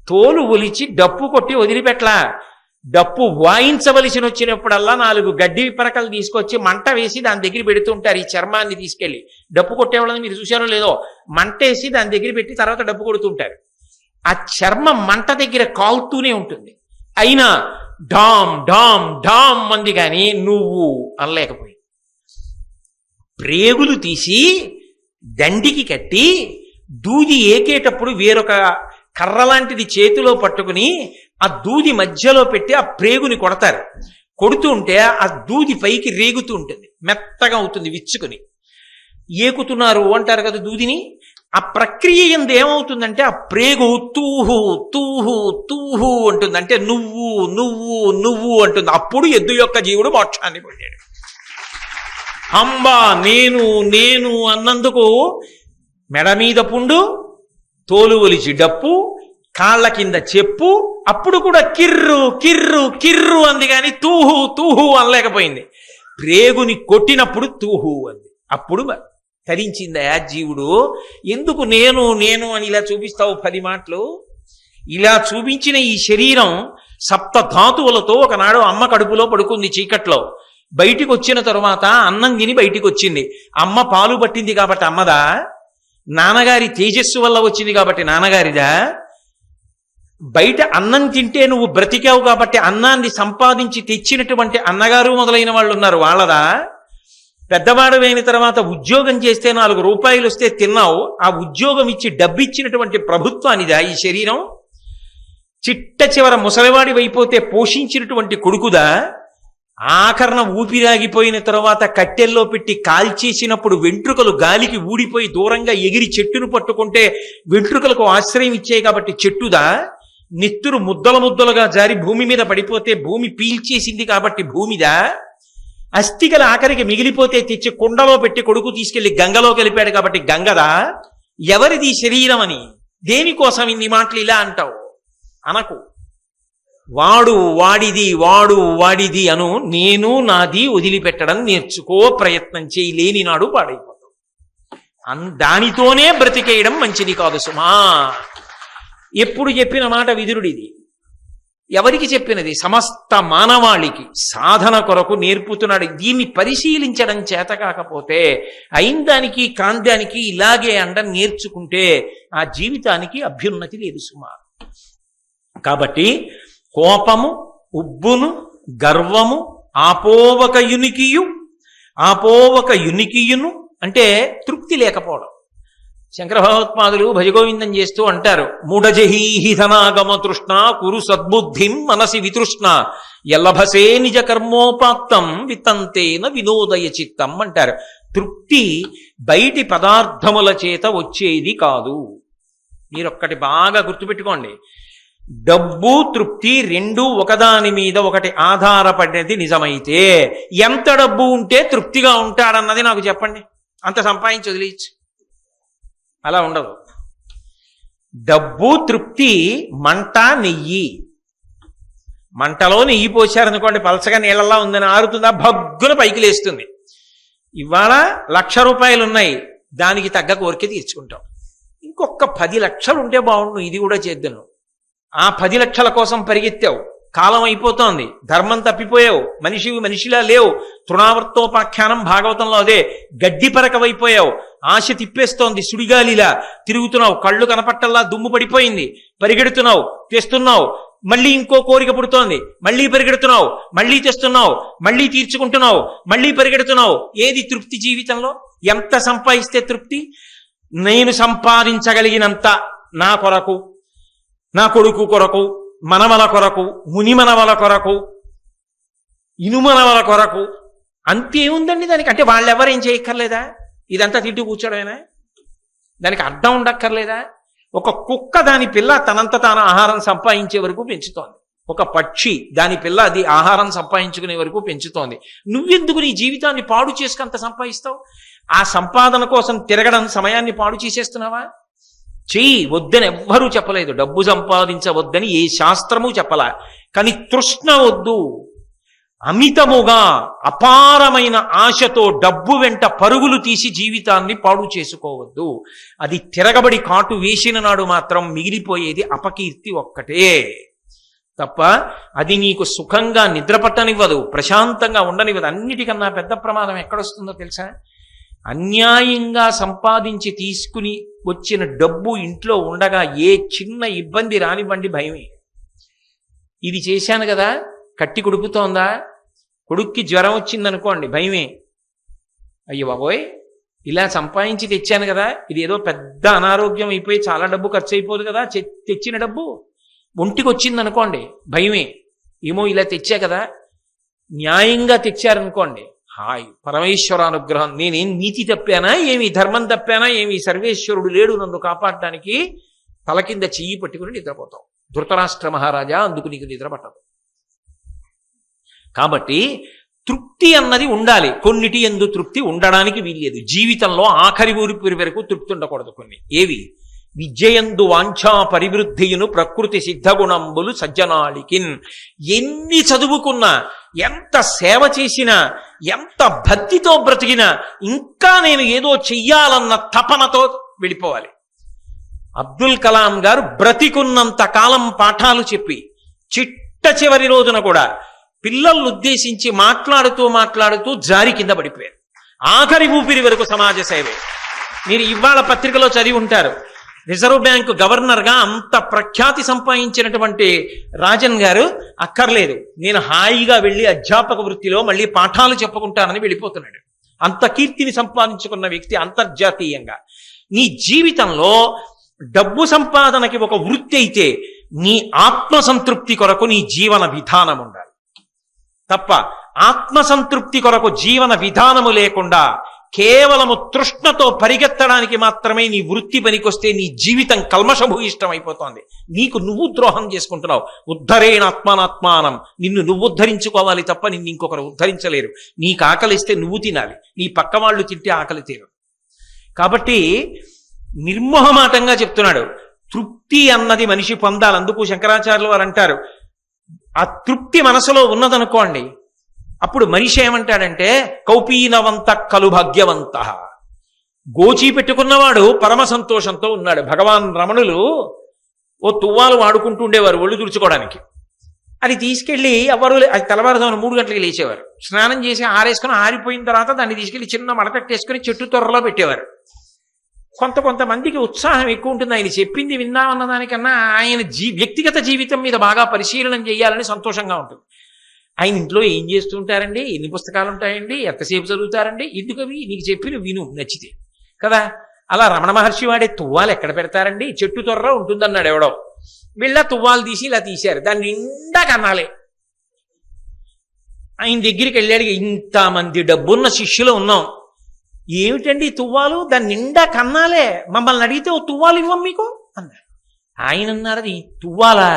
తోలు ఒలిచి డప్పు కొట్టి వదిలిపెట్లా. డప్పు వాయించవలసి వచ్చినప్పుడల్లా 4 గడ్డి పరకలు తీసుకొచ్చి మంట వేసి దాని దగ్గర పెడుతుంటారు. ఈ చర్మాన్ని తీసుకెళ్లి డప్పు కొట్టేవాళ్ళని మీరు చూశారో లేదో, మంట వేసి దాని దగ్గర పెట్టి తర్వాత డప్పు కొడుతుంటారు. ఆ చర్మం మంట దగ్గర కాలుతూనే ఉంటుంది. అయినా డామ్ డామ్ డామ్ అంది, కానీ నువ్వు అనలేకపోయింది. ప్రేగులు తీసి దండికి కట్టి దూది ఏకేటప్పుడు వేరొక కర్ర లాంటిది చేతిలో పట్టుకుని ఆ దూది మధ్యలో పెట్టి ఆ ప్రేగుని కొడతారు. కొడుతూ ఉంటే ఆ దూది పైకి రేగుతూ ఉంటుంది, మెత్తగా అవుతుంది, విచ్చుకుని ఏకుతున్నారు అంటారు కదా దూదిని. ఆ ప్రక్రియ ఎందు ఏమవుతుందంటే ఆ ప్రేగు తూహు తూహు తూహు అంటుంది, అంటే నువ్వు నువ్వు నువ్వు అంటుంది. అప్పుడు ఎద్దు యొక్క జీవుడు మోక్షాన్ని పొందాడు. అంబా నేను నేను అన్నందుకు మెడ మీద పుండు, తోలు ఒలిచి డప్పు, కాళ్ళ కింద చెప్పు, అప్పుడు కూడా కిర్రు కిర్రు కిర్రు అంది, కానీ తూహు తూహు అనలేకపోయింది. ప్రేగుని కొట్టినప్పుడు తూహు అంది. అప్పుడు తరించిందయా జీవుడు. ఎందుకు నేను నేను అని ఇలా చూపిస్తావు 10 మాటలు? ఇలా చూపించిన ఈ శరీరం 7 ధాతువులతో ఒకనాడు అమ్మ కడుపులో పడుకుంది చీకట్లో. బయటికి వచ్చిన తరువాత అన్నం తిని బయటికి వచ్చింది. అమ్మ పాలు పట్టింది కాబట్టి అమ్మదా? నాన్నగారి తేజస్సు వల్ల వచ్చింది కాబట్టి నాన్నగారిదా? బయట అన్నం తింటే నువ్వు బ్రతికావు కాబట్టి అన్నాన్ని సంపాదించి తెచ్చినటువంటి అన్నగారు మొదలైన వాళ్ళు ఉన్నారు, వాళ్ళదా? పెద్దవాడు అయిన తర్వాత ఉద్యోగం చేస్తే 4 రూపాయలు వస్తే తిన్నావు, ఆ ఉద్యోగం ఇచ్చి డబ్బిచ్చినటువంటి ప్రభుత్వానిదా ఈ శరీరం? చిట్ట చివర ముసలివాడి అయిపోతే పోషించినటువంటి కొడుకుదా? ఆఖరణ ఊపిరాగిపోయిన తర్వాత కట్టెల్లో పెట్టి కాల్చేసినప్పుడు వెంట్రుకలు గాలికి ఊడిపోయి దూరంగా ఎగిరి చెట్టును పట్టుకుంటే వెంట్రుకలకు ఆశ్రయం ఇచ్చాయి కాబట్టి చెట్టుదా? నెత్తురు ముద్దల ముద్దలుగా జారి భూమి మీద పడిపోతే భూమి పీల్చేసింది కాబట్టి భూమిదా? అస్థికల ఆఖరికి మిగిలిపోతే తెచ్చి కుండలో పెట్టి కొడుకు తీసుకెళ్లి గంగలో కలిపాడు కాబట్టి గంగదా? ఎవరిది శరీరం అని? దేనికోసం ఇన్ని మాటలు ఇలా అంటావు? అనకు. వాడు వాడిది వాడు వాడిది అను, నేను నాది వదిలిపెట్టడం నేర్చుకో, ప్రయత్నం చేయి, లేని నాడు పాడైపోతావు. దానితోనే బ్రతికేయడం మంచిది కాదు సుమా. ఎప్పుడు చెప్పిన మాట విదురుడిది. ఎవరికి చెప్పినది? సమస్త మానవాళికి సాధన కొరకు నేర్పుతున్నాడు. దీన్ని పరిశీలించడం చేత కాకపోతే అయిందానికి కాందానికి ఇలాగే అండం నేర్చుకుంటే ఆ జీవితానికి అభ్యున్నతి లేదు సుమా. కాబట్టి కోపము, ఉబ్బును, గర్వము, ఆపోవక యునికియును అంటే తృప్తి లేకపోవడం. శంకర భగవత్పాదులు భజగోవిందం చేస్తూ అంటారు, మూఢజహీహి ధనాగమ తృష్ణ కురు సద్బుద్ధిం మనసి వితృష్ణ ఎల్లభసే నిజ కర్మోపాత్తం వితంతేన వినోదయ చిత్తం అంటారు. తృప్తి బయటి పదార్థముల చేత వచ్చేది కాదు. మీరొక్కటి బాగా గుర్తుపెట్టుకోండి, డబ్బు తృప్తి రెండూ ఒకదాని మీద ఒకటి ఆధారపడినది నిజమైతే ఎంత డబ్బు ఉంటే తృప్తిగా ఉంటాడన్నది నాకు చెప్పండి. అంత సంపాదించి వదిలేయచ్చు. అలా ఉండదు. డబ్బు తృప్తి మంట నెయ్యి. మంటలో నెయ్యి పోశారనుకోండి, పలసగా నీళ్ళలా ఉందని ఆరుతుందా? భగ్గున పైకి లేస్తుంది. ఇవాళ 1,00,000 రూపాయలు ఉన్నాయి, దానికి తగ్గ కోరిక తీర్చుకుంటాం. ఇంకొక 10 లక్షలు ఉంటే బాగుండు, ఇది కూడా చేద్దాను. ఆ 10 లక్షల కోసం పరిగెత్తావు, కాలం అయిపోతోంది, ధర్మం తప్పిపోయావు, మనిషిలా లేవు. తృణావర్తోపాఖ్యానం భాగవతంలో అదే. గడ్డి పరకవైపోయావు, ఆశ తిప్పేస్తోంది, సుడిగాలిలా తిరుగుతున్నావు, కళ్ళు కనపట్టల్లా దుమ్ము పడిపోయింది, పరిగెడుతున్నావు, తెస్తున్నావు, మళ్ళీ ఇంకో కోరిక పుడుతోంది, మళ్ళీ పరిగెడుతున్నావు, మళ్ళీ తెస్తున్నావు, మళ్ళీ తీర్చుకుంటున్నావు, మళ్ళీ పరిగెడుతున్నావు. ఏది తృప్తి జీవితంలో? ఎంత సంపాదిస్తే తృప్తి? నేను సంపాదించగలిగినంత నా కొరకు, నా కొడుకు కొరకు, మనవల కొరకు, మునిమనవల కొరకు, ఇనుమనవల కొరకు, అంతేముందండి దానికి. అంటే వాళ్ళెవరేం చేయక్కర్లేదా? ఇదంతా తింటూ కూర్చోడమేనా? దానికి అర్థం ఉండక్కర్లేదా? ఒక కుక్క దాని పిల్ల తనంత తాను ఆహారం సంపాదించే వరకు పెంచుతోంది. ఒక పక్షి దాని పిల్ల అది ఆహారం సంపాదించుకునే వరకు పెంచుతోంది. నువ్వెందుకు నీ జీవితాన్ని పాడు చేసుకు అంత సంపాదిస్తావు? ఆ సంపాదన కోసం తిరగడం సమయాన్ని పాడు చేసేస్తున్నావా? చెయ్యి, వద్దని ఎవ్వరూ చెప్పలేదు. డబ్బు సంపాదించవద్దని ఏ శాస్త్రము చెప్పలా. కానీ తృష్ణ వద్దు. అమితముగా అపారమైన ఆశతో డబ్బు వెంట పరుగులు తీసి జీవితాన్ని పాడు చేసుకోవద్దు. అది తిరగబడి కాటు వేసిన నాడు మాత్రం మిగిలిపోయేది అపకీర్తి ఒక్కటే తప్ప అది నీకు సుఖంగా నిద్రపట్టనివ్వదు, ప్రశాంతంగా ఉండనివ్వదు. అన్నిటికన్నా పెద్ద ప్రమాదం ఎక్కడొస్తుందో తెలుసా? అన్యాయంగా సంపాదించి తీసుకుని వచ్చిన డబ్బు ఇంట్లో ఉండగా ఏ చిన్న ఇబ్బంది రానివ్వండి భయమే. ఇది చేశాను కదా, కట్టి కుడుపుతోందా, కొడుక్కి జ్వరం వచ్చిందనుకోండి భయమే. అయ్యో బాబోయ్, ఇలా సంపాదించి తెచ్చాను కదా, ఇది ఏదో పెద్ద అనారోగ్యం అయిపోయి చాలా డబ్బు ఖర్చు అయిపోదు కదా, తెచ్చిన డబ్బు ఒంటికి వచ్చిందనుకోండి భయమే. ఏమో ఇలా తెచ్చా కదా. న్యాయంగా తెచ్చారనుకోండి హాయ్, పరమేశ్వర అనుగ్రహం. నేనేం నీతి తప్పానా ఏమి, ధర్మం తప్పానా ఏమి, సర్వేశ్వరుడు లేడు నన్ను కాపాడడానికి, తల కింద చెయ్యి పట్టుకుని నిద్రపోతావు. ధృతరాష్ట్ర మహారాజా, అందుకు నీకు నిద్ర పట్టదు. కాబట్టి తృప్తి అన్నది ఉండాలి. కొన్నిటి యందు తృప్తి ఉండడానికి వీల్లేదు. జీవితంలో ఆఖరి ఊరి వరకు తృప్తి ఉండకూడదు. కొన్ని ఏవి? విద్యయందు వాంఛా పరివృద్ధియును ప్రకృతి సిద్ధగుణంబులు సజ్జనాళికిన్. ఎన్ని చదువుకున్నా, ఎంత సేవ చేసినా, ఎంత భక్తితో బ్రతికినా ఇంకా నేను ఏదో చెయ్యాలన్న తపనతో వెళ్ళిపోవాలి. అబ్దుల్ కలాం గారు బ్రతికున్నంత కాలం పాఠాలు చెప్పి చిట్ట చివరి రోజున కూడా పిల్లల్ని ఉద్దేశించి మాట్లాడుతూ జారి కింద పడిపోయారు. ఆఖరి ఊపిరి వరకు సమాజ సేవే. మీరు ఇవాళ పత్రికలో చదివి ఉంటారు, రిజర్వ్ బ్యాంకు గవర్నర్గా అంత ప్రఖ్యాతి సంపాదించినటువంటి రాజన్ గారు అక్కర్లేదు, నేను హాయిగా వెళ్ళి అధ్యాపక వృత్తిలో మళ్ళీ పాఠాలు చెప్పుకుంటానని వెళ్ళిపోతున్నాడు. అంత కీర్తిని సంపాదించుకున్న వ్యక్తి అంతర్జాతీయంగా. నీ జీవితంలో డబ్బు సంపాదనకి ఒక వృత్తి అయితే నీ ఆత్మసంతృప్తి కొరకు నీ జీవన విధానం ఉండాలి తప్ప ఆత్మసంతృప్తి కొరకు జీవన విధానము లేకుండా కేవలము తృష్ణతో పరిగెత్తడానికి మాత్రమే నీ వృత్తి పనికొస్తే నీ జీవితం కల్మషభూయిష్టం అయిపోతోంది. నీకు నువ్వు ద్రోహం చేసుకుంటున్నావు. ఉద్ధరేణ ఆత్మానాత్మానం. నిన్ను నువ్వు ఉద్ధరించుకోవాలి తప్ప నిన్ను ఇంకొకరు ఉద్ధరించలేరు. నీకు ఆకలిస్తే నువ్వు తినాలి, నీ పక్క వాళ్ళు తింటే ఆకలి తీరు. కాబట్టి నిర్మోహమాటంగా చెప్తున్నాడు, తృప్తి అన్నది మనిషి పొందాలి. అందుకు శంకరాచార్యులు వారు అంటారు, ఆ తృప్తి మనసులో ఉన్నదనుకోండి, అప్పుడు మనిషి ఏమంటాడంటే కౌపీనవంత కలు భాగ్యవంత. గోచి పెట్టుకున్నవాడు పరమ సంతోషంతో ఉన్నాడు. భగవాన్ రమణులు ఓ తువ్వాలు వాడుకుంటూ ఉండేవారు ఒళ్ళు తుడుచుకోవడానికి. అది తీసుకెళ్లి ఎవరు, అది తెల్లవారుజామున 3 గంటలకి లేచేవారు. స్నానం చేసి ఆరేసుకుని ఆరిపోయిన తర్వాత దాన్ని తీసుకెళ్లి చిన్న మడతట్టేసుకుని చెట్టు తొర్రలో పెట్టేవారు. కొంతమందికి ఉత్సాహం ఎక్కువ ఉంటుంది. ఆయన చెప్పింది విందామన్న దానికన్నా ఆయన వ్యక్తిగత జీవితం మీద బాగా పరిశీలన చేయాలని సంతోషంగా ఉంటుంది. ఆయన ఇంట్లో ఏం చేస్తుంటారండి, ఎన్ని పుస్తకాలు ఉంటాయండి, ఎంతసేపు చదువుతారండి, ఎందుకు అవి నీకు చెప్పి విను నచ్చితే కదా. అలా రమణ మహర్షి వాడే తువ్వాలు ఎక్కడ పెడతారండి, చెట్టు తొర్ర ఉంటుందన్నాడు ఎవడో. వీళ్ళ తువ్వాలు తీసి ఇలా తీశారు, దాన్ని నిండా కన్నాలే. ఆయన దగ్గరికి వెళ్ళాడు, ఇంతమంది డబ్బున్న శిష్యులు ఉన్నాం, ఏమిటండి తువ్వాలు, దాన్ని నిండా కన్నాలే, మమ్మల్ని అడిగితే ఓ తువ్వాలు ఇవ్వం మీకు అన్నారు. ఆయన అన్నారు, అది తువ్వాలా,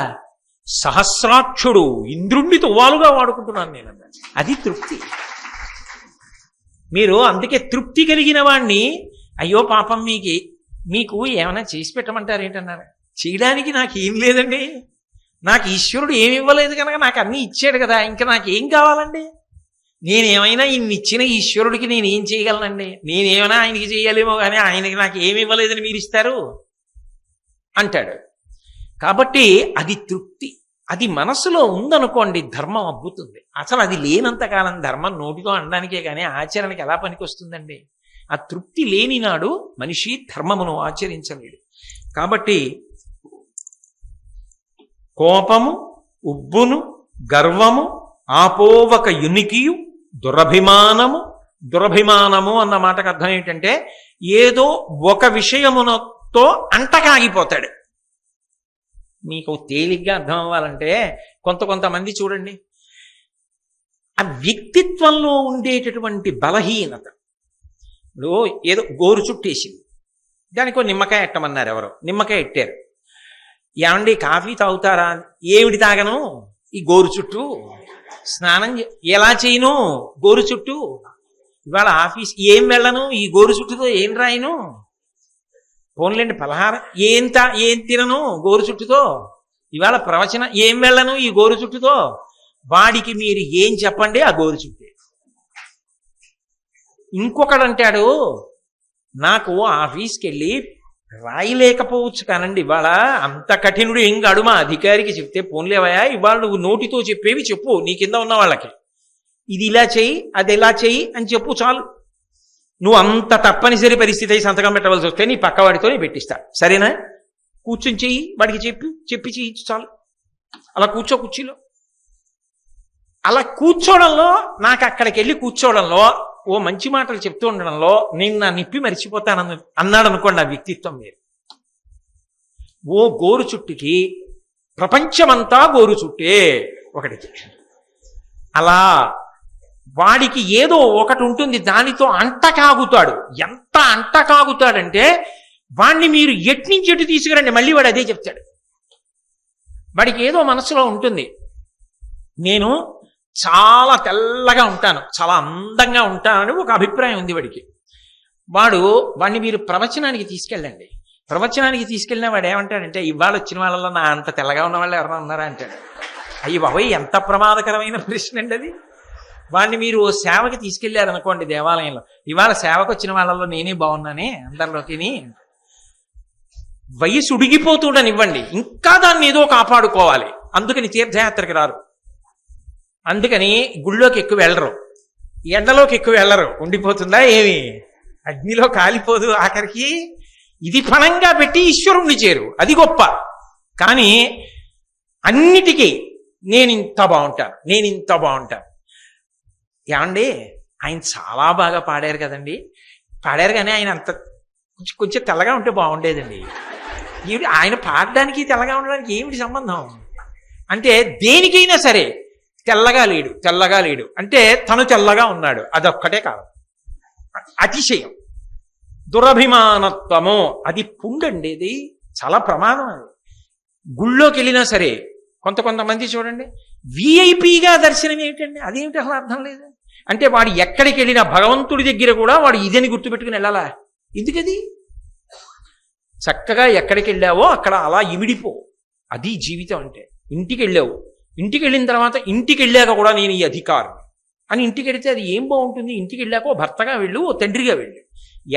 సహస్రాక్షుడు ఇంద్రుణ్ణి తువ్వాలుగా వాడుకుంటున్నాను నేను అన్నాను. అది తృప్తి. మీరు అందుకే తృప్తి కలిగిన వాణ్ణి, అయ్యో పాపం మీకు ఏమైనా చేసి పెట్టమంటారు ఏంటన్నారు. చేయడానికి నాకు ఏం లేదండి, నాకు ఈశ్వరుడు ఏమి ఇవ్వలేదు కనుక నాకు అన్నీ ఇచ్చాడు కదా, ఇంకా నాకేం కావాలండి, నేనేమైనా ఇన్ని ఇచ్చిన ఈశ్వరుడికి నేనేం చేయగలనండి, నేనేమైనా ఆయనకి చేయాలేమో కానీ ఆయనకి నాకు ఏమి ఇవ్వలేదని మీరు ఇస్తారు అంటాడు. కాబట్టి అది తృప్తి. అది మనసులో ఉందనుకోండి ధర్మం అబ్బుతుంది. అసలు అది లేనంతకాలం ధర్మం నోటితో అనడానికే కానీ ఆచరణకి ఎలా పనికొస్తుందండి. ఆ తృప్తి లేని నాడు మనిషి ధర్మమును ఆచరించలేడు. కాబట్టి కోపము, ఉబ్బును, గర్వము, ఆపోవక యునికియు, దురభిమానము అన్న మాటకు అర్థం ఏంటంటే ఏదో ఒక విషయమునతో అంటకాగిపోతాడు. మీకు తేలిగ్గా అర్థం అవ్వాలంటే కొంతమంది చూడండి, ఆ వ్యక్తిత్వంలో ఉండేటటువంటి బలహీనత. ఇప్పుడు ఏదో గోరు చుట్టేసింది, దానికో నిమ్మకాయ ఎట్టమన్నారు ఎవరో, నిమ్మకాయ ఎట్టారు. ఏమండి కాఫీ తాగుతారా? ఏమిటి తాగను, ఈ గోరు చుట్టూ స్నానం ఎలా చేయను, గోరు చుట్టూ ఇవాళ ఆఫీస్ ఏం వెళ్ళను, ఈ గోరు చుట్టుతో ఏం రాయను, పోన్లేండి పలహారం ఏం తినను గోరు చుట్టుతో, ఇవాళ ప్రవచనం ఏం వెళ్ళను ఈ గోరు చుట్టుతో. వాడికి మీరు ఏం చెప్పండి ఆ గోరు చుట్టే. ఇంకొకడు అంటాడు, నాకు ఆఫీస్కి వెళ్ళి రాయలేకపోవచ్చు కానండి, ఇవాళ అంత కఠినుడు ఏం కాడు, మా అధికారికి చెప్తే పోన్లేవయా, ఇవాళ నువ్వు నోటితో చెప్పేవి చెప్పు నీ కింద ఉన్న వాళ్ళకి, ఇది ఇలా చెయ్యి అది ఇలా చెయ్యి అని చెప్పు చాలు. నువ్వు అంత తప్పనిసరి పరిస్థితి అయి సంతకం పెట్టవలసి వస్తే నీ పక్కవాడితో నీ పెట్టిస్తా, సరేనా? కూర్చొని చెయ్యి, వాడికి చెప్పి చేయించు చాలు. అలా కుర్చీలో అలా కూర్చోవడంలో, నాకు అక్కడికి వెళ్ళి కూర్చోవడంలో, ఓ మంచి మాటలు చెప్తూ ఉండడంలో నేను నా నిప్పి మరిచిపోతాను అన్నాడు అనుకోండి ఆ వ్యక్తిత్వం మీరు. ఓ గోరు చుట్టుకి ప్రపంచమంతా గోరు చుట్టే ఒకటికి. అలా వాడికి ఏదో ఒకటి ఉంటుంది, దానితో అంట కాగుతాడు. ఎంత అంట కాగుతాడంటే వాడిని మీరు ఎట్నుంచి ఎటు తీసుకురండి మళ్ళీ వాడు అదే చెప్తాడు. వాడికి ఏదో మనసులో ఉంటుంది, నేను చాలా తెల్లగా ఉంటాను, చాలా అందంగా ఉంటానని ఒక అభిప్రాయం ఉంది వాడికి. వాడిని మీరు ప్రవచనానికి తీసుకెళ్ళండి. ప్రవచనానికి తీసుకెళ్ళిన వాడు ఏమంటాడంటే, ఇవాళ వచ్చిన వాళ్ళలో నా అంత తెల్లగా ఉన్న వాళ్ళు ఎవరైనా ఉన్నారా అంటాడు. అయ్యి బాబోయ్, ఎంత ప్రమాదకరమైన ప్రశ్న అండి అది. వాడిని మీరు సేవకి తీసుకెళ్లారనుకోండి దేవాలయంలో, ఇవాళ సేవకు వచ్చిన వాళ్ళలో నేనే బాగున్నానే అందరిలోకి, వయసు ఉడిగిపోతుండనివ్వండి, ఇంకా దాన్ని ఏదో కాపాడుకోవాలి. అందుకని తీర్థయాత్రకి రారు, అందుకని గుళ్ళోకి ఎక్కువ వెళ్ళరు, ఎండలోకి ఎక్కువ వెళ్ళరు. ఉండిపోతుందా ఏమి, అగ్నిలో కాలిపోదు ఆఖరికి. ఇది పణంగా పెట్టి ఈశ్వరుణ్ణి చేరు, అది గొప్ప. కానీ అన్నిటికీ నేను ఇంత బాగుంటాను. ఏమండి ఆయన చాలా బాగా పాడారు కదండి, పాడారు కానీ ఆయన అంత కొంచెం తెల్లగా ఉంటే బాగుండేదండి. ఆయన పాడడానికి తెల్లగా ఉండడానికి ఏమిటి సంబంధం అంటే, దేనికైనా సరే తెల్లగా లేడు అంటే తను తెల్లగా ఉన్నాడు, అదొక్కటే కాదు. అతిశయం, దురభిమానత్వము, అది పుండండి, ఇది చాలా ప్రమాదం. అది గుళ్ళోకి వెళ్ళినా సరే కొంతమంది చూడండి విఐపిగా దర్శనం ఏమిటండి, అదేమిటి అసలు అర్థం లేదు. అంటే వాడు ఎక్కడికి వెళ్ళినా భగవంతుడి దగ్గర కూడా వాడు ఇదని గుర్తుపెట్టుకుని వెళ్ళాలా? ఎందుకది? చక్కగా ఎక్కడికి వెళ్ళావో అక్కడ అలా ఇమిడిపో, అది జీవితం అంటే. ఇంటికి వెళ్ళిన తర్వాత ఇంటికి వెళ్ళాక కూడా నేను ఈ అధికారం అని ఇంటికి వెళితే అది ఏం బాగుంటుంది? ఇంటికి వెళ్ళాక ఓ భర్తగా వెళ్ళు, ఓ తండ్రిగా వెళ్ళు.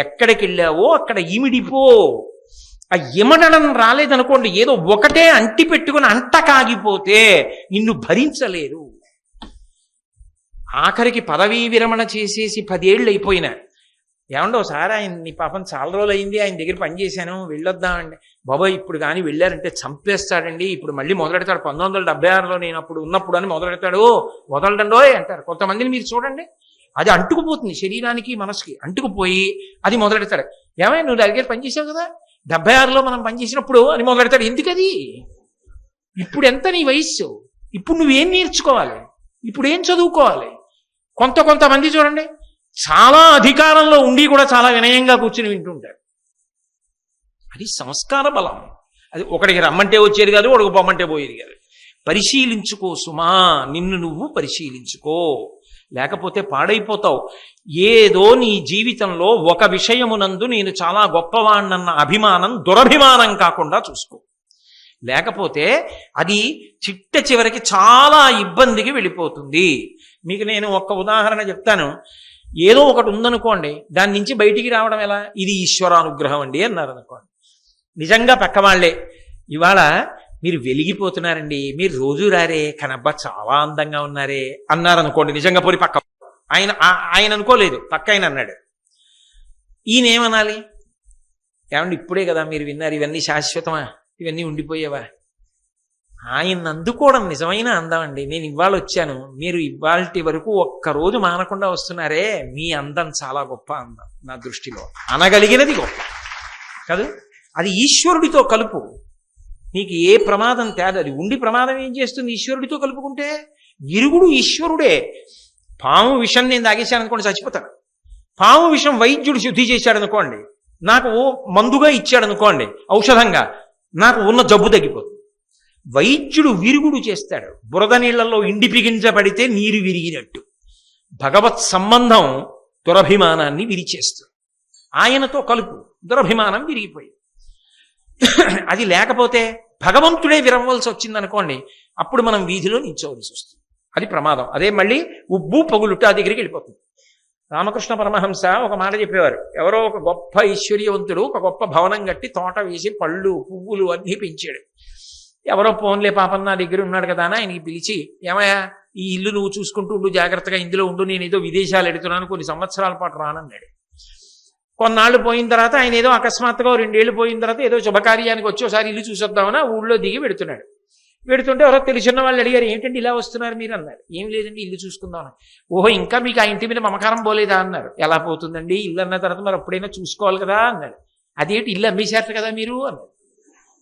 ఎక్కడికి వెళ్ళావో అక్కడ ఇమిడిపో. ఆ ఇమడడం రాలేదనుకోండి, ఏదో ఒకటే అంటి పెట్టుకుని అంట కాగిపోతే నిన్ను భరించలేరు. ఆఖరికి పదవీ విరమణ చేసేసి 10 ఏళ్ళు అయిపోయినా, ఏమండి ఒకసారి ఆయన్ని పాపం చాలా రోజులు అయింది ఆయన దగ్గర పనిచేశాను, వెళ్ళొద్దామండి. బాబాయ్ ఇప్పుడు కానీ వెళ్ళారంటే చంపేస్తాడండి, ఇప్పుడు మళ్ళీ మొదలెడతాడు, 1976లో నేను అప్పుడు ఉన్నప్పుడు అని మొదలెడతాడు, వదలడండోయ్ అంటారు. కొంతమందిని మీరు చూడండి, అది అంటుకుపోతుంది, శరీరానికి మనసుకి అంటుకుపోయి అది మొదలెడతాడు. ఏమైనా నువ్వు దగ్గర పనిచేసావు కదా 76లో మనం పనిచేసినప్పుడు అని మొదలెడతాడు. ఎందుకది? ఇప్పుడు ఎంత నీ వయస్సు, ఇప్పుడు నువ్వేం నేర్చుకోవాలి, ఇప్పుడు ఏం చదువుకోవాలి? కొంతమంది చూడండి చాలా అధికారంలో ఉండి కూడా చాలా వినయంగా కూర్చుని వింటుంటారు. అది సంస్కార బలం. అది ఒకడికి రమ్మంటే వచ్చేది కాదు, ఒకడికి పొమ్మంటే పోయేది కాదు. పరిశీలించుకో సుమా, నిన్ను నువ్వు పరిశీలించుకో, లేకపోతే పాడైపోతావు. ఏదో నీ జీవితంలో ఒక విషయమునందు నేను చాలా గొప్పవాణ్ణన్న అభిమానం దురభిమానం కాకుండా చూసుకో, లేకపోతే అది చిట్ట చివరికి చాలా ఇబ్బందికి వెళ్ళిపోతుంది. మీకు నేను ఒక్క ఉదాహరణ చెప్తాను. ఏదో ఒకటి ఉందనుకోండి, దాని నుంచి బయటికి రావడం ఎలా? ఇది ఈశ్వరానుగ్రహం అండి అన్నారు అనుకోండి. నిజంగా పక్క వాళ్ళే ఇవాళ మీరు వెలిగిపోతున్నారండి, మీరు రోజు రారే కనబ్బా చాలా అందంగా ఉన్నారే అన్నారనుకోండి. నిజంగా పోయి పక్క ఆయన అనుకోలేదు, పక్క ఆయన అన్నాడు. ఈయనేమనాలి? ఏమండి ఇప్పుడే కదా మీరు విన్నారు, ఇవన్నీ శాశ్వతమా, ఇవన్నీ ఉండిపోయేవా? ఆయన అందుకోవడం నిజమైన అందం అండి. నేను ఇవాళ వచ్చాను, మీరు ఇవాల్టి వరకు ఒక్కరోజు మానకుండా వస్తున్నారే, మీ అందం చాలా గొప్ప అందం నా దృష్టిలో, అనగలిగినది గొప్ప కాదు. అది ఈశ్వరుడితో కలుపు. నీకు ఏ ప్రమాదం తేదు. అది ఉండి ప్రమాదం ఏం చేస్తుంది? ఈశ్వరుడితో కలుపుకుంటే విరుగుడు ఈశ్వరుడే. పాము విషం నేను తాగేశాను అనుకోండి, చచ్చిపోతాను. పాము విషం వైద్యుడు శుద్ధి చేశాడు అనుకోండి, నాకు మందుగా ఇచ్చాడు అనుకోండి, ఔషధంగా, నాకు ఉన్న జబ్బు తగ్గిపోతుంది. వైద్యుడు విరుగుడు చేస్తాడు. బురద నీళ్లలో ఇండి పిగించబడితే నీరు విరిగినట్టు భగవత్ సంబంధం దురభిమానాన్ని విరిచేస్తుంది. ఆయనతో కలుపు, దురభిమానం విరిగిపోయింది. అది లేకపోతే భగవంతుడే విరవలసి వచ్చిందనుకోండి, అప్పుడు మనం వీధిలో నిల్చోవలసి వస్తుంది. అది ప్రమాదం. అదే మళ్ళీ ఉబ్బు పగులుట దగ్గరికి వెళ్ళిపోతుంది. రామకృష్ణ పరమహంస ఒక మాట చెప్పేవారు. ఎవరో ఒక గొప్ప ఐశ్వర్యవంతుడు ఒక గొప్ప భవనం కట్టి తోట వేసి పళ్ళు పువ్వులు అన్నీ పెంచాడు. ఎవరో పోన్లే పాపం నా దగ్గర ఉన్నాడు కదా అని ఆయనకి పిలిచి, ఏమయ్యా ఈ ఇల్లు నువ్వు చూసుకుంటూ ఉండు, జాగ్రత్తగా ఇందులో ఉండు, నేను ఏదో విదేశాలు ఎడుతున్నాను, కొన్ని సంవత్సరాల పాటు రానన్నాడు. కొన్నాళ్ళు పోయిన తర్వాత ఆయన ఏదో అకస్మాత్తుగా 2 ఏళ్ళు పోయిన తర్వాత ఏదో శుభకార్యానికి వచ్చి ఒకసారి ఇల్లు చూసొద్దామని ఊళ్ళో దిగి పెడుతున్నాడు. పెడుతుంటే ఎవరో తెలిసిన వాళ్ళు అడిగారు, ఏంటంటే ఇలా వస్తున్నారు మీరు అన్నారు. ఏం లేదండి, ఇల్లు చూసుకుందామని. ఓహో, ఇంకా మీకు ఆ ఇంటి మీద మమకారం పోలేదా అన్నారు. ఎలా పోతుందండి, ఇల్లు అన్న తర్వాత మరి ఎప్పుడైనా చూసుకోవాలి కదా అన్నాడు. అదేంటి, ఇల్లు అమ్మేశారు కదా మీరు అన్నారు.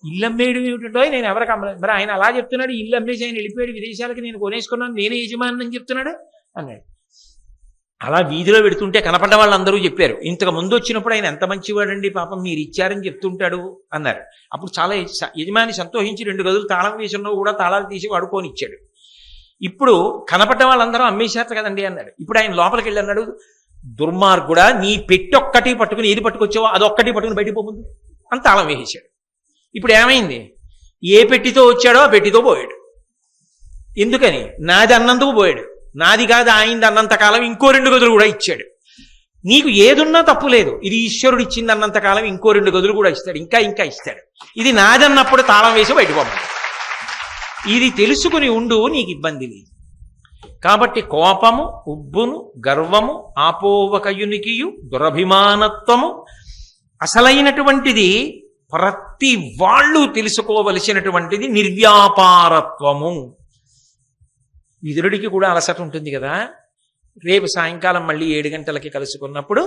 ఇల్లు అమ్మేయడం ఏమిటో, నేను ఎవరికి అమ్మలేదు. మరి ఆయన అలా చెప్తున్నాడు, ఇల్లు అమ్మేసి ఆయన వెళ్ళిపోయాడు విదేశాలకి, నేను కొనేసుకున్నాను, నేనే యజమాని అని చెప్తున్నాడు అన్నాడు. అలా వీధిలో పెడుతుంటే కనపడ్డ వాళ్ళందరూ చెప్పారు, ఇంతకు ముందు వచ్చినప్పుడు ఆయన ఎంత మంచివాడండి, పాపం మీరు ఇచ్చారని చెప్తుంటాడు అన్నారు. అప్పుడు చాలా యజమాని సంతోషించి 2 గదులు తాళం వేసినో కూడా తాళాలు తీసి వాడుకొని ఇచ్చాడు. ఇప్పుడు కనపడ్డ వాళ్ళందరూ అమ్మేశారు కదండి అన్నాడు. ఇప్పుడు ఆయన లోపలికి వెళ్ళి అన్నాడు, దుర్మార్గుడా, నీ పెట్టి ఒక్కటి పట్టుకుని ఏది పట్టుకొచ్చావో అదొక్కటి పట్టుకుని బయటికి పోముందు అని తాళం వేసేశాడు. ఇప్పుడు ఏమైంది, ఏ పెట్టితో వచ్చాడో ఆ పెట్టితో పోయాడు. ఎందుకని, నాది అన్నందుకు పోయాడు. నాది కాదు ఆయనది అన్నంతకాలం ఇంకో 2 గదులు కూడా ఇచ్చాడు. నీకు ఏదున్నా తప్పు లేదు, ఇది ఈశ్వరుడు ఇచ్చింది అన్నంతకాలం ఇంకో 2 గదులు కూడా ఇస్తాడు, ఇంకా ఇంకా ఇస్తాడు. ఇది నాదన్నప్పుడు తాళం వేసి బయట పోమని. ఇది తెలుసుకుని ఉండు, నీకు ఇబ్బంది లేదు. కాబట్టి కోపము, ఉబ్బును, గర్వము, ఆపోవకయునికియు, దురభిమానత్వము అసలైనటువంటిది. ప్రతి వాళ్ళు తెలుసుకోవలసినటువంటిది నిర్వ్యాపారత్వము. విదురుడికి కూడా అలసట ఉంటుంది కదా. రేపు సాయంకాలం మళ్ళీ 7 గంటలకి కలుసుకున్నప్పుడు